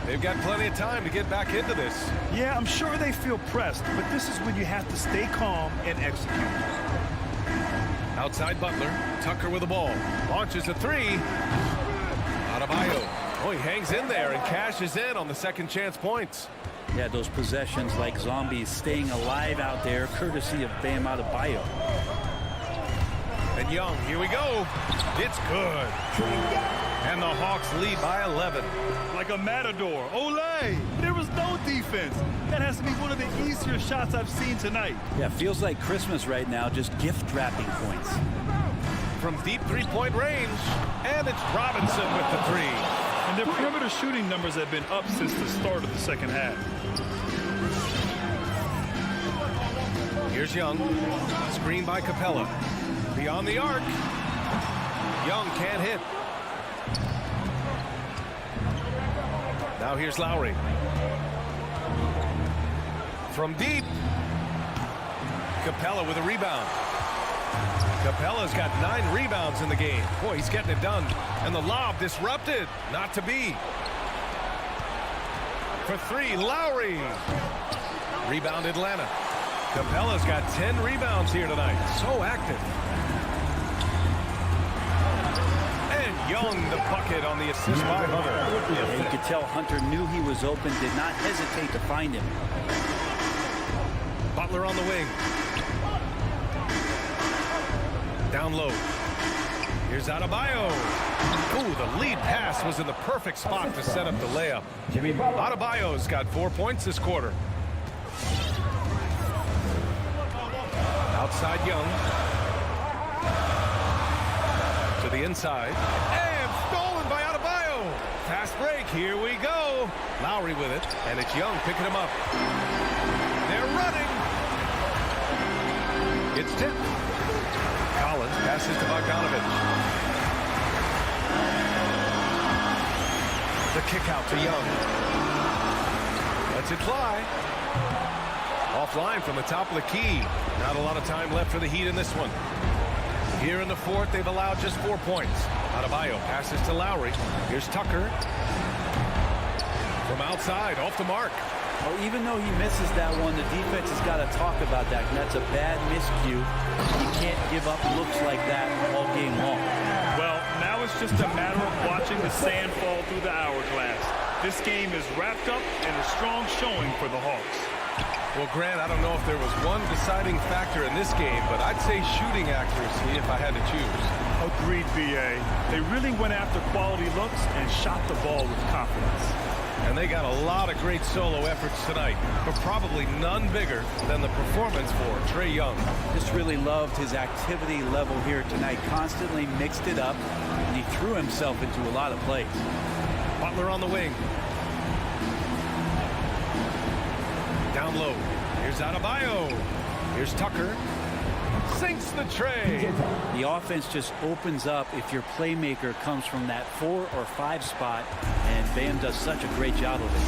They've got plenty of time to get back into this. Yeah, I'm sure they feel pressed, but this is when you have to stay calm and execute. Outside Butler. Tucker with the ball. Launches a three. Adebayo. Oh, he hangs in there and cashes in on the second chance points. Yeah, those possessions like zombies staying alive out there, courtesy of Bam Adebayo. And Young, here we go. It's good. And the Hawks lead by 11. Like a matador. Olay! There was no defense. That has to be one of the easier shots I've seen tonight. Yeah, feels like Christmas right now, just gift wrapping points. From deep three-point range. And it's Robinson with the three. And their perimeter shooting numbers have been up since the start of the second half. Here's Young. Screen by Capella. Beyond the arc. Young can't hit. Now here's Lowry. From deep. Capella with a rebound. Capella's got 9 rebounds in the game. Boy, he's getting it done. And the lob disrupted. Not to be. For three, Lowry. Rebound Atlanta. Capella's got 10 rebounds here tonight. So active. And Young the bucket on the assist by Hunter. You could tell Hunter knew he was open, did not hesitate to find him. Butler on the wing. Down low. Here's Adebayo. Ooh, the lead pass was in the perfect spot to set up the layup. Adebayo's got 4 points this quarter. Outside Young. To the inside. And stolen by Adebayo. Fast break. Here we go. Lowry with it. And it's Young picking him up. They're running. It's tipped. Collins passes to Bogdanovich. The kick out to Young. Lets it fly. Offline from the top of the key. Not a lot of time left for the Heat in this one. Here in the fourth, they've allowed just 4 points. Adebayo passes to Lowry. Here's Tucker. From outside, off the mark. Well, even though he misses that one, the defense has got to talk about that. And that's a bad miscue. You can't give up looks like that all game long. Well, now it's just a matter of watching the sand fall through the hourglass. This game is wrapped up and a strong showing for the Hawks. Well, Grant, I don't know if there was one deciding factor in this game, but I'd say shooting accuracy if I had to choose. Agreed, B.A. They really went after quality looks and shot the ball with confidence. And they got a lot of great solo efforts tonight, but probably none bigger than the performance for Trae Young. Just really loved his activity level here tonight. Constantly mixed it up, and he threw himself into a lot of plays. Butler on the wing. Down low. Here's Adebayo. Here's Tucker. Sinks the tray. The offense just opens up if your playmaker comes from that 4 or 5 spot, and Bam does such a great job of it.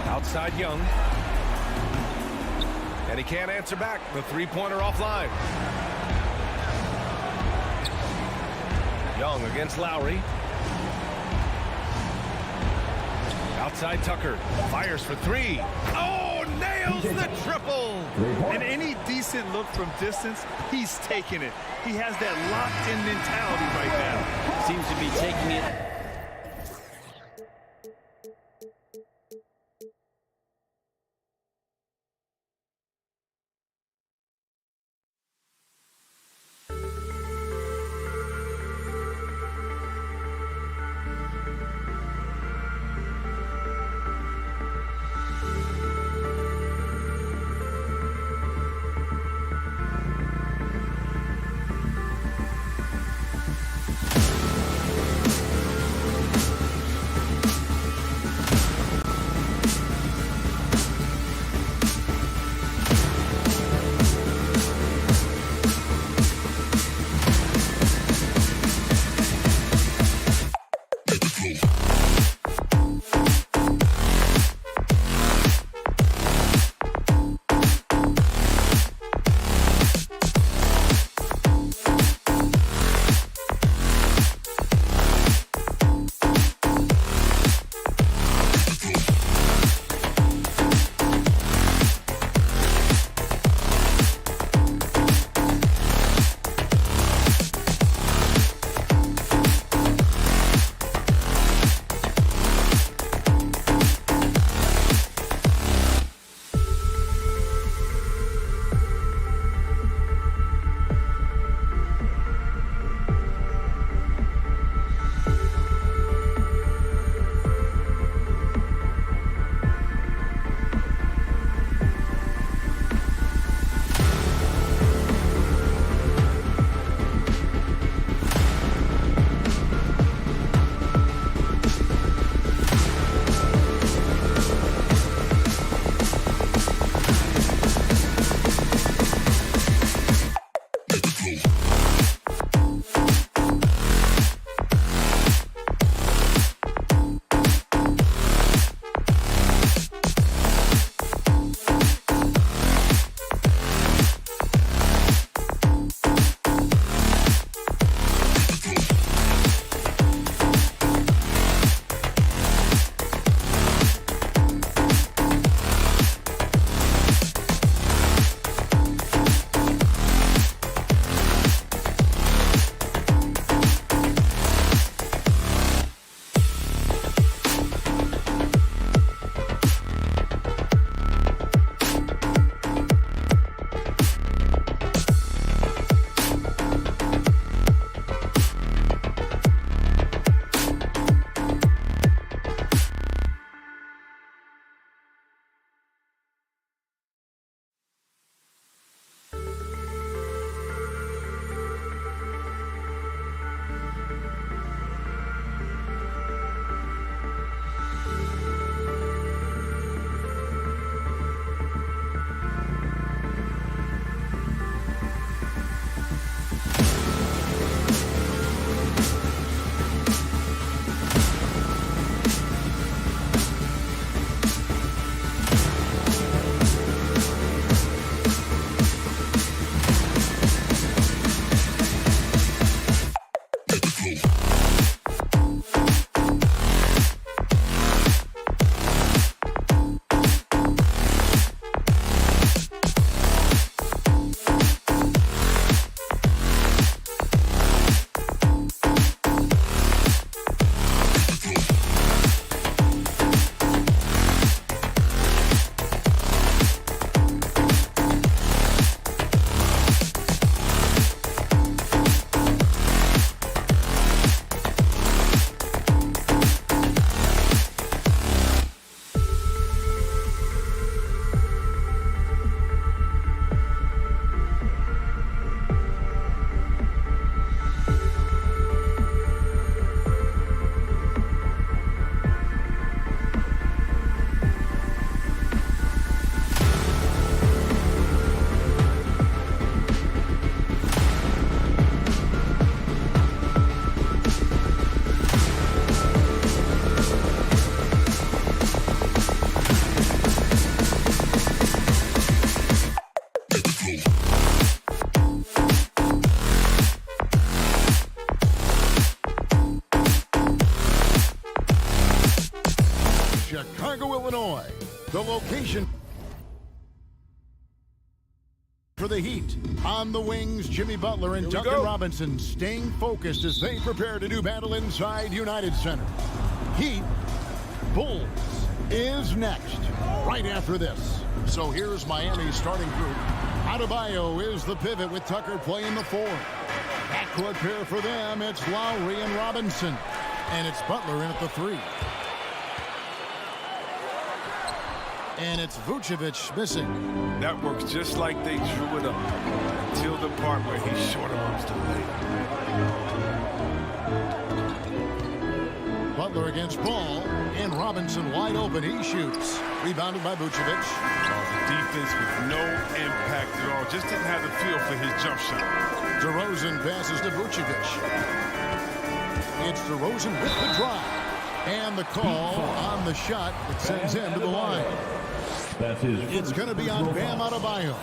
Outside Young. And he can't answer back. The three-pointer offline. Young against Lowry. Outside Tucker. Fires for three. Oh, nails the triple. And any decent look from distance, he's taking it. He has that locked-in mentality right now. Seems to be taking it. The location for the Heat. On the wings, Jimmy Butler and Duncan Robinson staying focused as they prepare to do battle inside United Center. Heat, Bulls is next, right after this. So here's Miami's starting group. Adebayo is the pivot with Tucker playing the 4. Backcourt pair for them, it's Lowry and Robinson. And it's Butler in at the 3. And it's Vucevic missing. That works just like they drew it up until the part where he short arms the lay. Butler against Ball, and Robinson wide open. He shoots. Rebounded by Vucevic. The defense with no impact at all. Just didn't have the feel for his jump shot. DeRozan passes to Vucevic. It's DeRozan with the drive. And the call on the shot that sends him to the line. It's going to be on Bam Adebayo.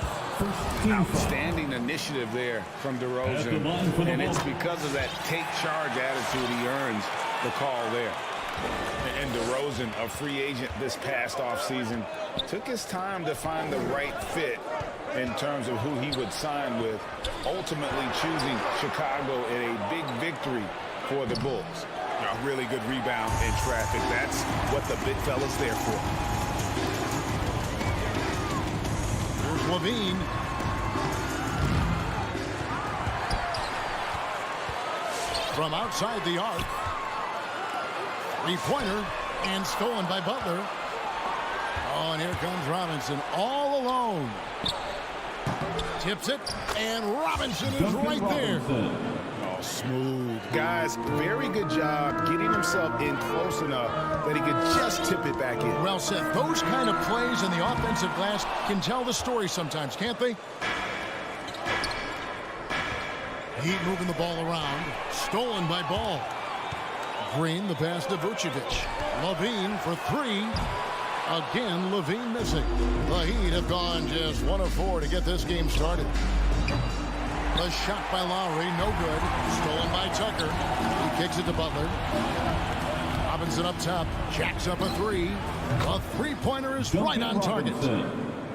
Outstanding initiative there from DeRozan. And it's because of that take charge attitude he earns the call there. And DeRozan, a free agent this past offseason, took his time to find the right fit in terms of who he would sign with, ultimately choosing Chicago in a big victory for the Bulls. A really good rebound in traffic. That's what the big fella's there for. Here's Levine. From outside the arc. Three-pointer and stolen by Butler. Oh, and here comes Robinson all alone. Tips it, and Robinson is right there. Oh, smooth. Guys, very good job getting himself in close enough that he could just tip it back in. Well said. Those kind of plays in the offensive glass can tell the story sometimes, can't they? Heat moving the ball around. Stolen by Ball. Green, the pass to Vucevic. Levine for 3. Again, Levine missing. The Heat have gone just 1 of 4 to get this game started. The shot by Lowry, no good. Stolen by Tucker. He kicks it to Butler. Robinson up top, jacks up a 3. A three-pointer is right on target.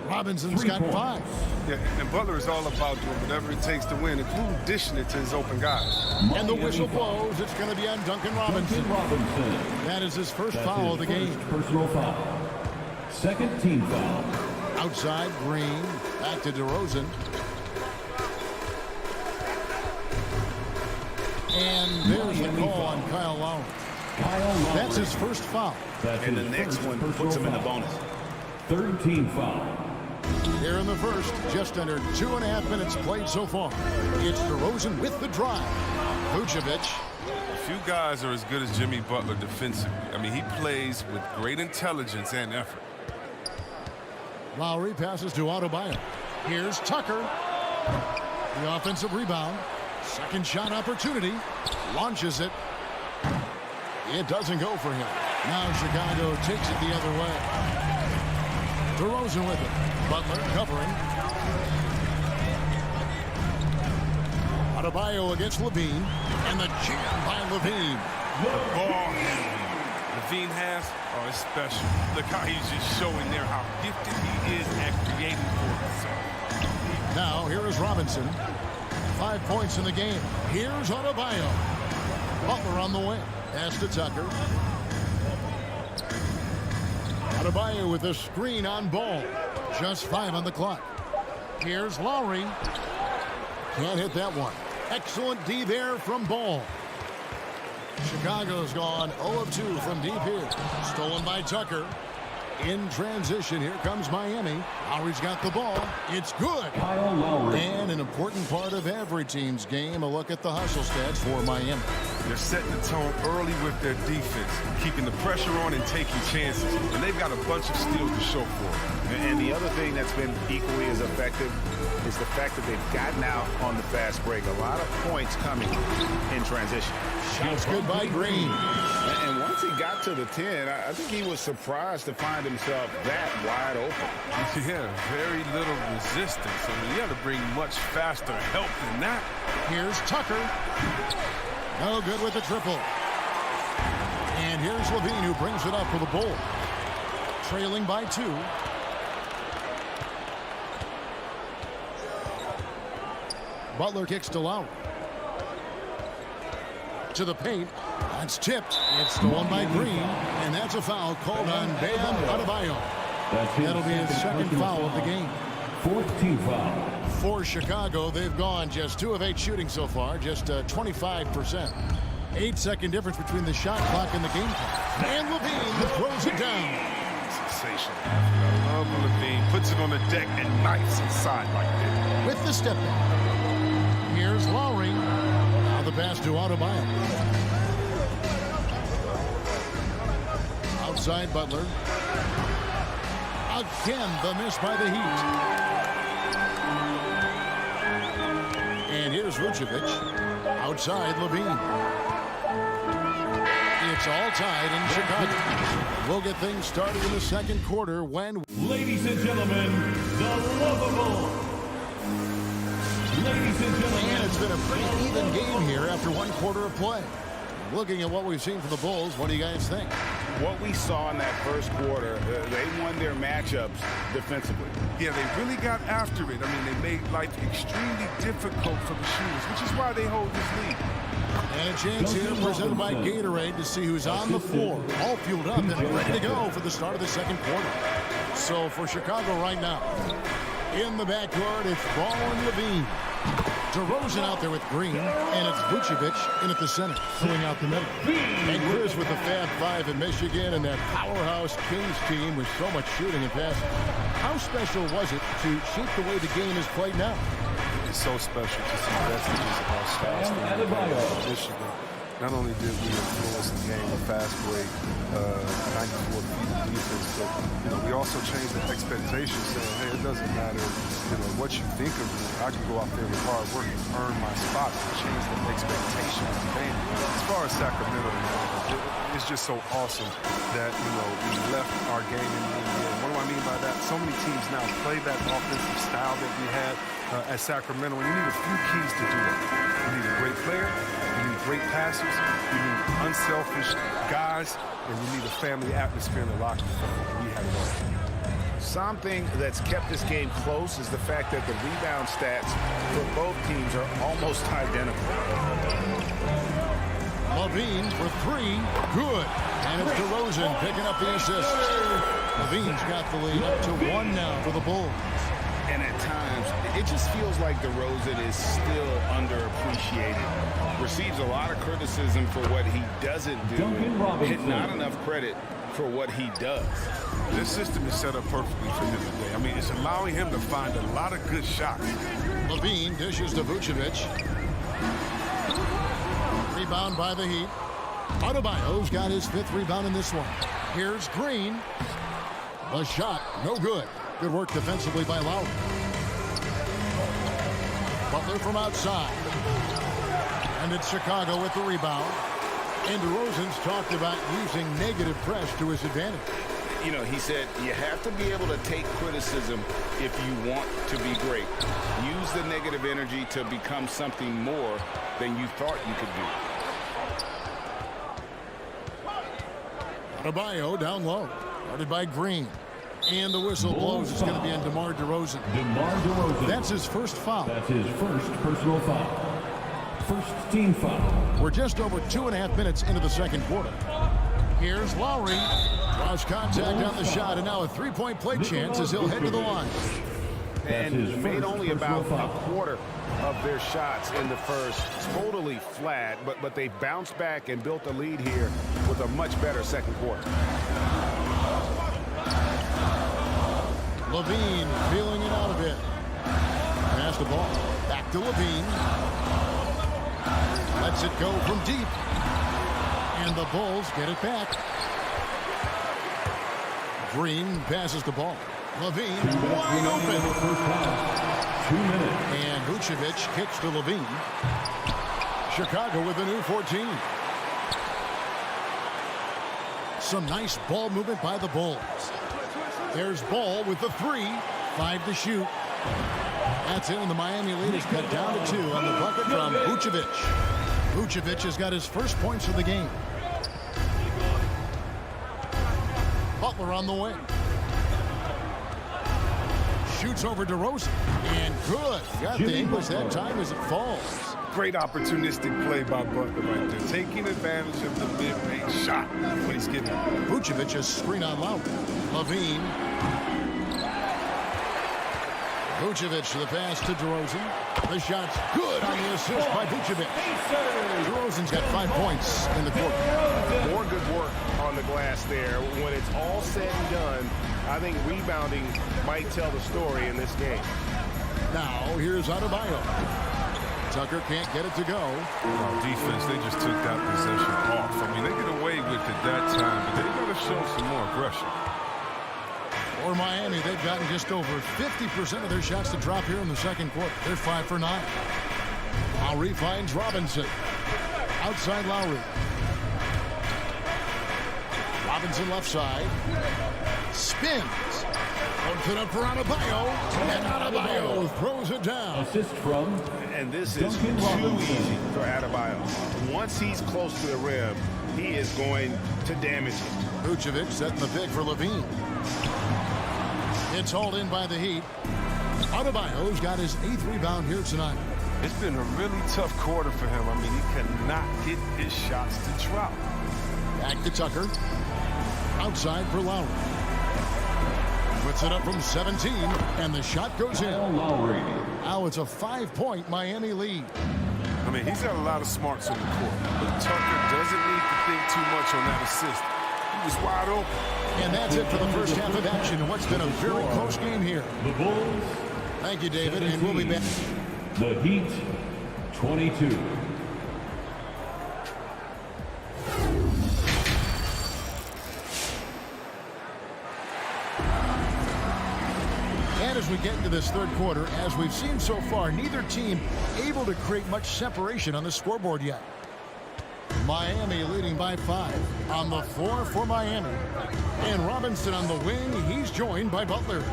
Robinson's got 5. Yeah, and Butler is all about doing whatever it takes to win, including dishing it to his open guys. And the whistle blows. It's going to be on Duncan Robinson. That is his first foul of the game. Personal foul. Second team foul. Outside, Green. Back to DeRozan. And there's the call on Kyle Lowry. That's his first foul. And the next one puts him in the bonus. Third team foul. Here in the first, just under 2.5 minutes played so far. It's DeRozan with the drive. Vucevic. Few guys are as good as Jimmy Butler defensively. I mean, he plays with great intelligence and effort. Lowry passes to Adebayo. Here's Tucker. The offensive rebound. Second shot opportunity. Launches it. It doesn't go for him. Now Chicago takes it the other way. DeRozan with it. Butler covering. Adebayo against Levine. And the jam by Levine. The ball Levine has, oh, it's special. Look how he's just showing there how gifted he is at creating for himself. Now, here is Robinson. 5 points in the game. Here's Adebayo. Butler on the wing. Pass to Tucker. Adebayo with a screen on Ball. Just 5 on the clock. Here's Lowry. Can't hit that one. Excellent D there from Ball. Chicago's gone 0 of 2 from deep here. Stolen by Tucker. In transition, here comes Miami. Lowry's got the ball. It's good. And an important part of every team's game, a look at the hustle stats for Miami. They're setting the tone early with their defense, keeping the pressure on and taking chances. And they've got a bunch of steals to show for it. And the other thing that's been equally as effective is the fact that they've gotten out on the fast break. A lot of points coming in transition. Shots good by Green. And once he got to the 10, I think he was surprised to find himself that wide open. Yeah, very little resistance. I mean, you got to bring much faster help than that. Here's Tucker. No good with the triple. And here's Levine, who brings it up for the Bulls. trailing by 2. Butler kicks to Lowry. To the paint. That's tipped. It's stolen by Green. And that's a foul called on Bam Adebayo. That'll be his second foul of the game. 4th team foul. For Chicago, they've gone just 2 of 8 shooting so far, just 25%. 8-second difference between the shot clock and the game clock. And Levine throws it down. Sensational. I love Levine. Puts it on the deck and knifes inside like that. With the step back. Here's Lowry. Now the pass to Adebayo. Outside Butler. Again, the miss by the Heat. And here's Vucevic. Outside Levine. It's all tied in Chicago. We'll get things started in the second quarter when... Ladies and gentlemen, the lovable. Ladies and gentlemen. And it's been a pretty even game here after 1 quarter of play. Looking at what we've seen from the Bulls, what do you guys think? What we saw in that first quarter, they won their matchups defensively. Yeah, they really got after it. I mean, they made life extremely difficult for the shooters, which is why they hold this lead. And a chance here presented by Gatorade to see who's on the floor. All fueled up and ready to go for the start of the second quarter. So for Chicago right now, in the backcourt, it's Ball and Levine. DeRozan out there with Green, and it's Vucevic in at the center, filling out the middle. And Chris with the Fab 5 in Michigan and that powerhouse Kings team with so much shooting and passing. How special was it to shoot the way the game is played now? It's so special to see vestiges of our styles in Michigan. Not only did we influence the game with fast break, 94 feet of defense, but we also changed the expectations, saying, hey, it doesn't matter, what you think of me. I can go out there with hard work and earn my spots and change the expectation of the game. As far as Sacramento, it's just so awesome that we left our game in the NBA. What do I mean by that? So many teams now play that offensive style that we had at Sacramento, and you need a few keys to do that. You need a great player. You need great passers, you need unselfish guys, and you need a family atmosphere in the locker room. We had it all. Something that's kept this game close is the fact that the rebound stats for both teams are almost identical. Levine for 3, good. And it's DeRozan picking up the assist. Levine's got the lead up to 1 now for the Bulls. And at times, it just feels like DeRozan is still underappreciated. Receives a lot of criticism for what he doesn't do, and not enough credit for what he does. This system is set up perfectly for him today. I mean, it's allowing him to find a lot of good shots. Levine dishes to Vucevic. Rebound by the Heat. Adebayo's got his 5th rebound in this one. Here's Green. The shot, no good. Good work defensively by Lowry. Butler from outside. And it's Chicago with the rebound. And DeRozan's talked about using negative press to his advantage. He said you have to be able to take criticism if you want to be great. Use the negative energy to become something more than you thought you could do. Adebayo down low. Guarded by Green. And the whistle blows. It's going to be on DeMar DeRozan. DeMar DeRozan. That's his first foul. That's his first personal foul. First team foul. We're just over 2.5 minutes into the second quarter. Here's Lowry. Draws contact on the shot, and now a 3-point play chance as he'll head to the line. And made only about a quarter of their shots in the first. Totally flat, but they bounced back and built a lead here with a much better second quarter. Levine feeling it out a bit. Pass the ball. Back to Levine. Lets it go from deep. And the Bulls get it back. Green passes the ball. Levine wide open. 2 minutes. And Vucevic kicks to Levine. Chicago with a new 14. Some nice ball movement by the Bulls. There's Ball with the 3. 5 to shoot. That's it, and the Miami lead is cut down to 2 on the bucket from Vucevic. Vucevic has got his first points of the game. Butler on the way. Shoots over DeRozan. And good. Got the English that time as it falls. Great opportunistic play by Butler right there. Taking advantage of the mid-range shot when he's getting it. Vucevic a screen on Lowry. Levine. Vucevic the pass to DeRozan. The shot's good on the assist by Vucevic. DeRozan's got 5 points in the quarter. More good work on the glass there. When it's all said and done, I think rebounding might tell the story in this game. Now, here's Adebayo. Tucker can't get it to go. Defense, they just took that possession off. I mean, they get away with it that time, but they got to show some more aggression. For Miami, they've gotten just over 50% of their shots to drop here in the second quarter. They're 5 for 9. Lowry finds Robinson. Outside Lowry. Robinson left side. Spins. Puts it up for Adebayo. And Adebayo throws it down. Assist from. And this is too easy for Adebayo. Once he's close to the rim, he is going to damage it. Vucevic setting the pick for Levine. It's hauled in by the Heat. Adebayo's got his 8th rebound here tonight. It's been a really tough quarter for him. I mean, he cannot get his shots to drop. Back to Tucker. Outside for Lowry. Puts it up from 17, and the shot goes in. Now it's a 5-point Miami lead. I mean, he's got a lot of smarts on the court, but Tucker doesn't need to think too much on that assist. He was wide open. And that's it for the first half of action in what's been a very close game here. The Bulls. Thank you, David, and we'll be back. The Heat, 22. And as we get into this third quarter, as we've seen so far, neither team able to create much separation on the scoreboard yet. Miami leading by 5 on the floor for Miami. And Robinson on the wing. He's joined by Butler.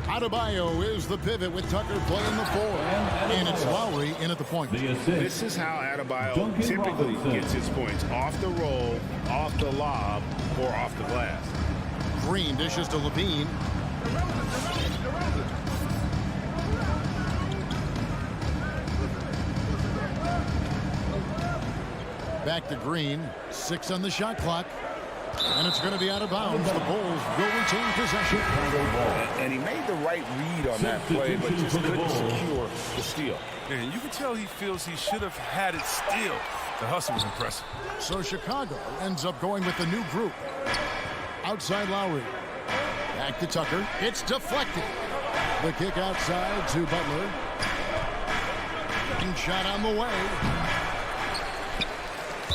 Adebayo is the pivot with Tucker playing the 4. And it's Lowry in at the point. This is how Adebayo typically gets his points. Off the roll, off the lob, or off the glass. Green dishes to Levine. Back to Green. 6 on the shot clock. And it's going to be out of bounds. The Bulls will retain possession. And he made the right read on that play, but just couldn't secure the steal. And you can tell he feels he should have had it still. The hustle was impressive. So Chicago ends up going with the new group. Outside Lowry. Back to Tucker. It's deflected. The kick outside to Butler. And shot on the way.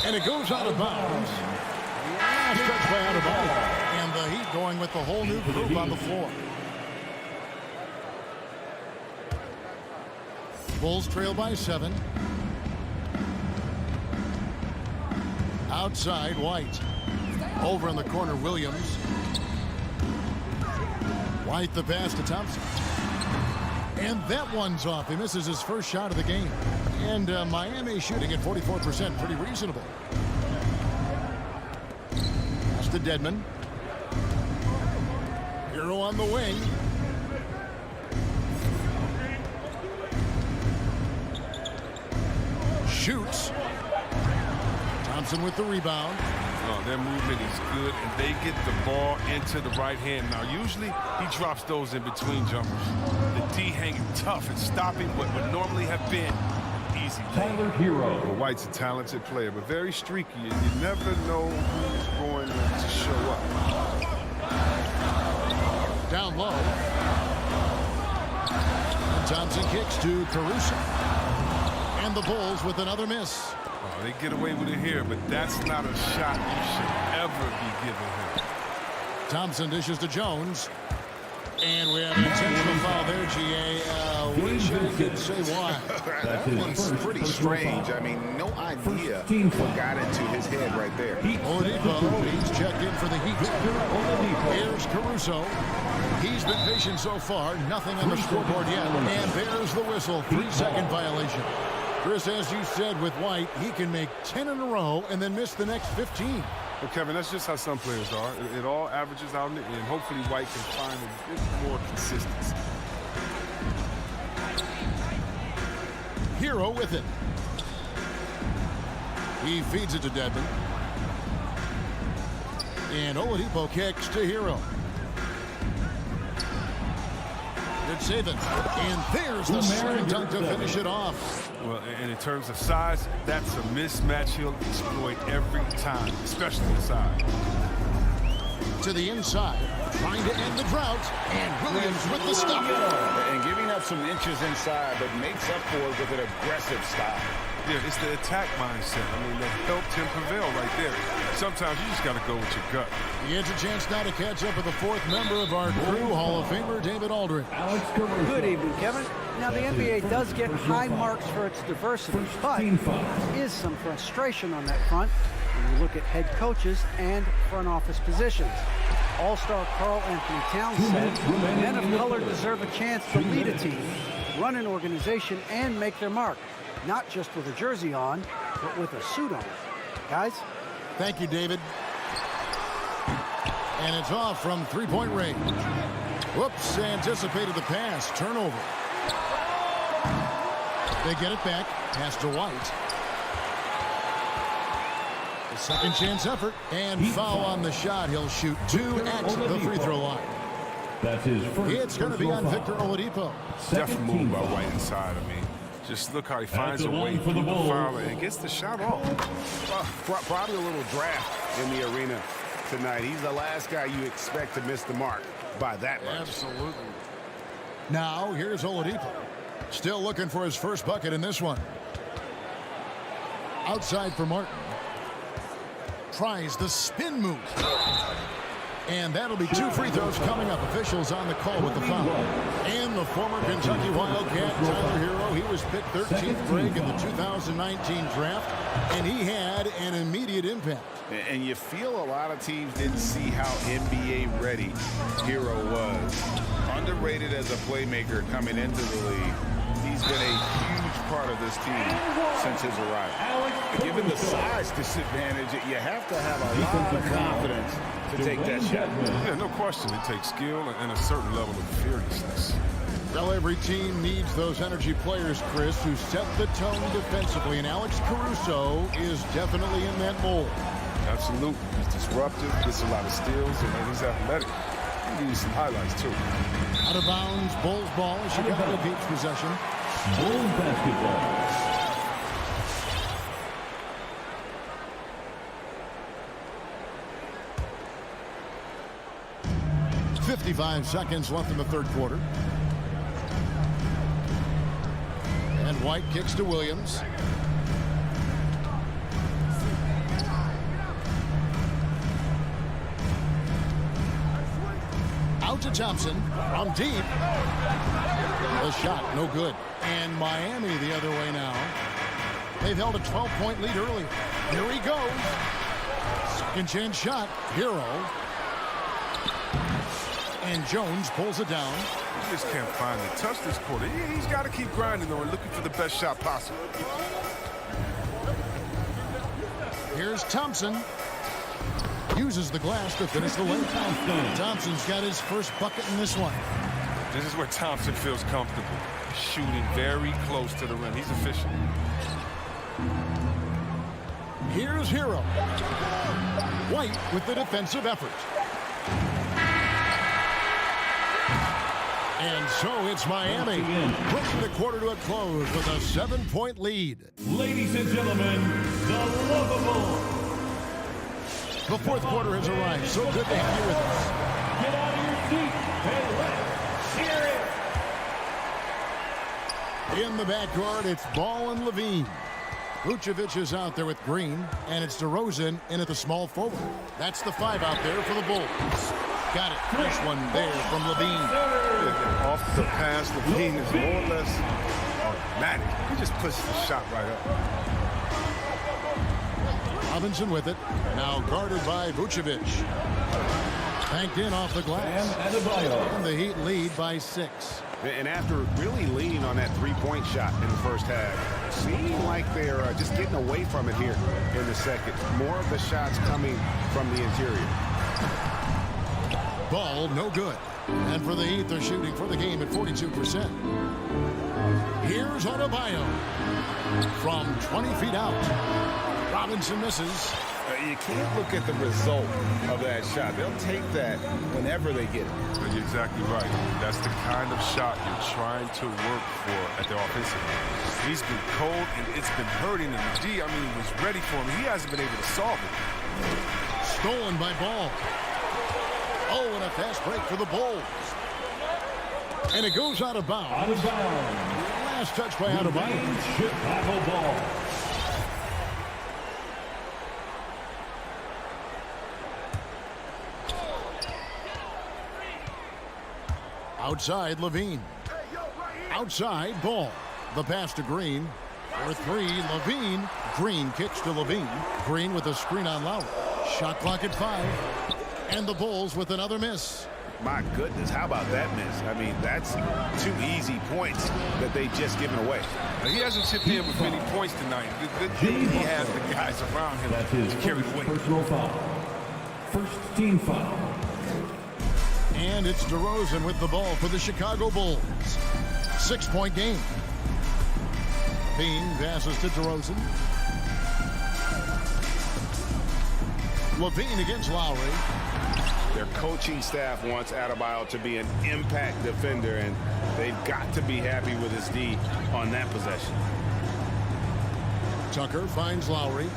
And it goes out of bounds. Last touch by Adebayo. And the Heat going with the whole new group on the floor. Bulls trail by 7. Outside, White. Over in the corner, Williams. White the pass to Thompson. And that one's off. He misses his first shot of the game. And Miami shooting at 44%. Pretty reasonable. Pass to Dedmon. Hero on the wing. Shoots. Thompson with the rebound. Oh, their movement is good, and they get the ball into the right hand. Now, usually he drops those in between jumpers. The D hanging tough and stopping what would normally have been easy lane. Hero. Well, White's a talented player, but very streaky, and you never know who's going to show up. Down low. Thompson kicks to Caruso. And the Bulls with another miss. Oh, they get away with it here, but that's not a shot you should ever be giving him. Thompson dishes to Jones. And we have an intentional foul there, GA. Wish I could say why. That one's pretty strange. I mean, no idea what got into his head right there. Oladipo, he's checked in for the Heat. Here's Caruso. He's been patient so far. Nothing on the scoreboard yet. And there's the whistle. 3-second violation. Chris, as you said with White, he can make 10 in a row and then miss the next 15. Well, Kevin, that's just how some players are. It all averages out in the end. Hopefully White can find a bit more consistency. Hero with it. He feeds it to Dedmon. And Oladipo kicks to Hero. Good saving. And there's the slam dunk to finish it off. Well, and in terms of size, that's a mismatch he'll exploit every time, especially inside. To the inside, trying to end the drought, and Williams with the stop. And giving up some inches inside, but makes up for it with an aggressive stop. Yeah, it's the attack mindset. I mean, that helped him prevail right there. Sometimes you just got to go with your gut. He has a chance now to catch up with the fourth member of our crew, Hall of Famer David Aldridge. Good evening, Kevin. Now, the NBA does get high marks for its diversity, but there is some frustration on that front when you look at head coaches and front office positions. All-star Karl Anthony Towns said, men of color deserve a chance to lead a team, run an organization, and make their mark. Not just with a jersey on, but with a suit on. Guys? Thank you, David. And it's off from three-point range. Whoops, anticipated the pass. Turnover. They get it back. Pass to White. A second chance effort. And foul on the shot. He'll shoot 2 at the free throw line. That's his first. It's going to be on Victor Oladipo. Definitely move by White inside. I mean, just look how he finds a way through the foul and gets the shot off. Probably a little draft in the arena tonight. He's the last guy you expect to miss the mark by that much. Absolutely. Now, here's Oladipo. Still looking for his first bucket in this one. Outside for Martin. Tries the spin move. And that'll be 2 free throws coming up. Officials on the call with the foul. And the former Kentucky Wildcat, Tyler Hero, he was picked 13th grade in the 2019 draft, and he had an immediate impact. And you feel a lot of teams didn't see how NBA ready Hero was. Underrated as a playmaker coming into the league. He's been a huge part of this team since his arrival. Given the size disadvantage, you have to have a lot of confidence to take that shot. Yeah, no question. It takes skill and a certain level of fearlessness. Well, every team needs those energy players, Chris, who set the tone defensively, and Alex Caruso is definitely in that mold. Absolutely. He's disruptive, gets a lot of steals, and he's athletic. He needs some highlights, too. Out of bounds, Bulls ball. Chicago keeps possession. Bulls basketball. 55 seconds left in the third quarter. And White kicks to Williams. Out to Thompson from deep. The shot, no good. And Miami the other way now. They've held a 12-point lead earlier. Here he goes. Second chance shot. Hero. And Jones pulls it down. He just can't find the touch this quarter. He's got to keep grinding, though, and looking for the best shot possible. Here's Thompson. Uses the glass to finish the lane. Thompson's got his first bucket in this one. This is where Thompson feels comfortable. Shooting very close to the rim. He's efficient. Here's Hero. White with the defensive effort. And so it's Miami bringing the quarter to a close with a 7-point lead. Ladies and gentlemen, the lovable. The fourth quarter has arrived. So good to have you with us. Get out of your seat and let's hear it. In the backcourt, it's Ball and Levine. Vucevic is out there with Green, and it's DeRozan in at the small forward. That's the 5 out there for the Bulls. Got it. Nice one there from Levine. Off the pass, Levine is more or less automatic. He just puts the shot right up. Robinson with it. Now guarded by Vucevic. Banked in off the glass. And the Heat lead by 6. And after really leaning on that three-point shot in the first half, seemed like they're just getting away from it here in the second. More of the shots coming from the interior. Ball no good. And for the Heat, they're shooting for the game at 42%. Here's Adebayo from 20 feet out. Robinson misses. You can't look at the result of that shot. They'll take that whenever they get it. You're exactly right. That's the kind of shot you're trying to work for at the offensive end. He's been cold, and it's been hurting him. D, I mean, was ready for him. He hasn't been able to solve it. Stolen by Ball. Oh, and a fast break for the Bulls. And it goes out of bounds. Out of bounds. Last touch by Adebayo. Chicago ball. Outside, Levine. Outside, Ball. The pass to Green. For three, Levine. Green kicks to Levine. Green with a screen on Lowry. Shot clock at 5. And the Bulls with another miss. My goodness, how about that miss? I mean, that's 2 easy points that they just given away. He hasn't chipped in with many points tonight. The thing he has the guys around him to carry the weight. Personal foul. First team foul. And it's DeRozan with the ball for the Chicago Bulls. 6-point game. Bean passes to DeRozan. Levine against Lowry. Their coaching staff wants Adebayo to be an impact defender, and they've got to be happy with his D on that possession. Tucker finds Lowry.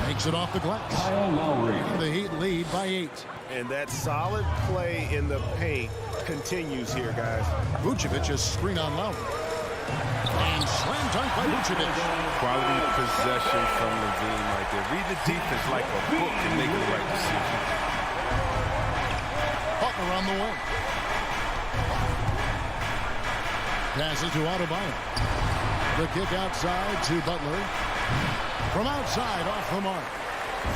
Takes it off the glass. Kyle Lowry. The Heat lead by 8. And that solid play in the paint continues here, guys. Vucevic is screen on Lowry. And slam dunk by Vucevic. Quality possession from Levine right there. Read the defense like a book and make the right decision. Butler on the way. Passes to Adebayo. The kick outside to Butler. From outside, off the mark.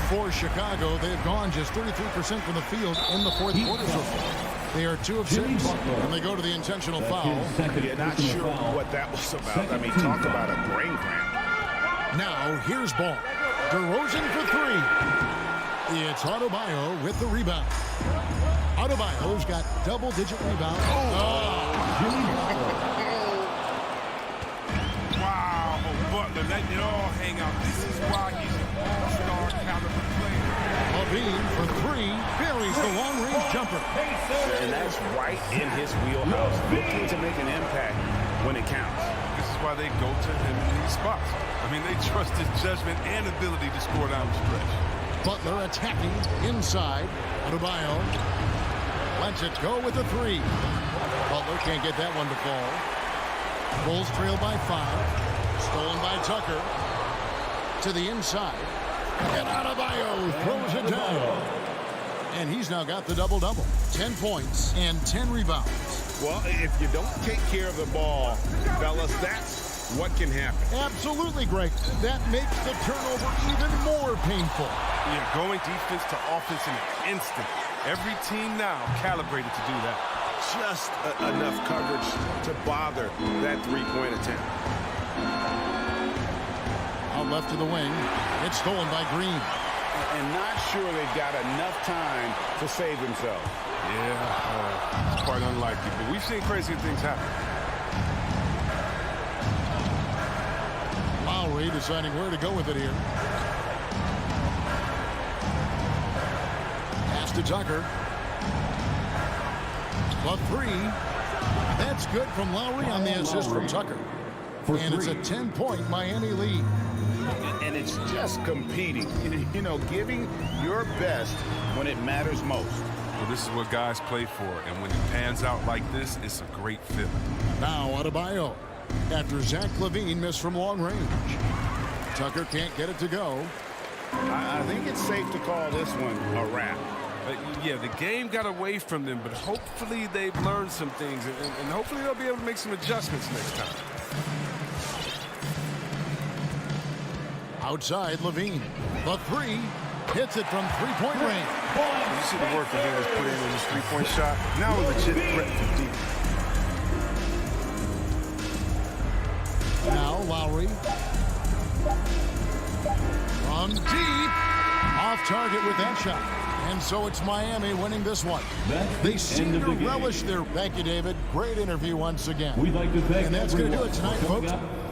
For Chicago, they've gone just 33% from the field in the fourth quarter so far. They are 2 of 6, and they go to the intentional foul. You're not sure what that was about. I mean, talk about a brain cramp. Now, here's Ball. DeRozan for 3. It's Adebayo with the rebound. Adebayo's got double-digit rebounds. Wow, Butler letting it all hang out. This is why he's an all-star caliber player. Levine for 3. Buries the long-range jumper. And that's right in his wheelhouse. Looking to make an impact when it counts. This is why they go to him in these spots. I mean, they trust his judgment and ability to score down the stretch. Butler attacking inside. Adebayo lets it go with the 3. Butler can't get that one to fall. Bulls trail by 5. Stolen by Tucker. To the inside. And Adebayo throws it down. And he's now got the double-double. 10 points and 10 rebounds. Well, if you don't take care of the ball, fellas, that's what can happen. Absolutely, Greg. That makes the turnover even more painful. Yeah, going defense to offense in an instant. Every team now calibrated to do that. Just enough coverage to bother that 3-point attempt. Out left to the wing. It's stolen by Green. And not sure they've got enough time to save themselves. Yeah, it's quite unlikely, but we've seen crazy things happen. Lowry deciding where to go with it here. Pass to Tucker. The 3. That's good from Lowry on the assist from Tucker. And it's a 10-point Miami lead. And it's just competing, you know, giving your best when it matters most. Well, this is what guys play for, and when it pans out like this, it's a great feeling. Now Adebayo, after Zach Levine missed from long range. Tucker can't get it to go. I think it's safe to call this one a wrap. Yeah, the game got away from them, but hopefully they've learned some things, and hopefully they'll be able to make some adjustments next time. Outside, Levine. The 3. Hits it from 3-point range. You see the work that he was put in his 3-point shot. Now a legit threat from deep. Now Lowry. From deep. Off target with that shot. And so it's Miami winning this one. They seem to relish their... Thank you, David. Great interview once again. We'd like to thank and that's going to do everyone it tonight, for coming folks. out.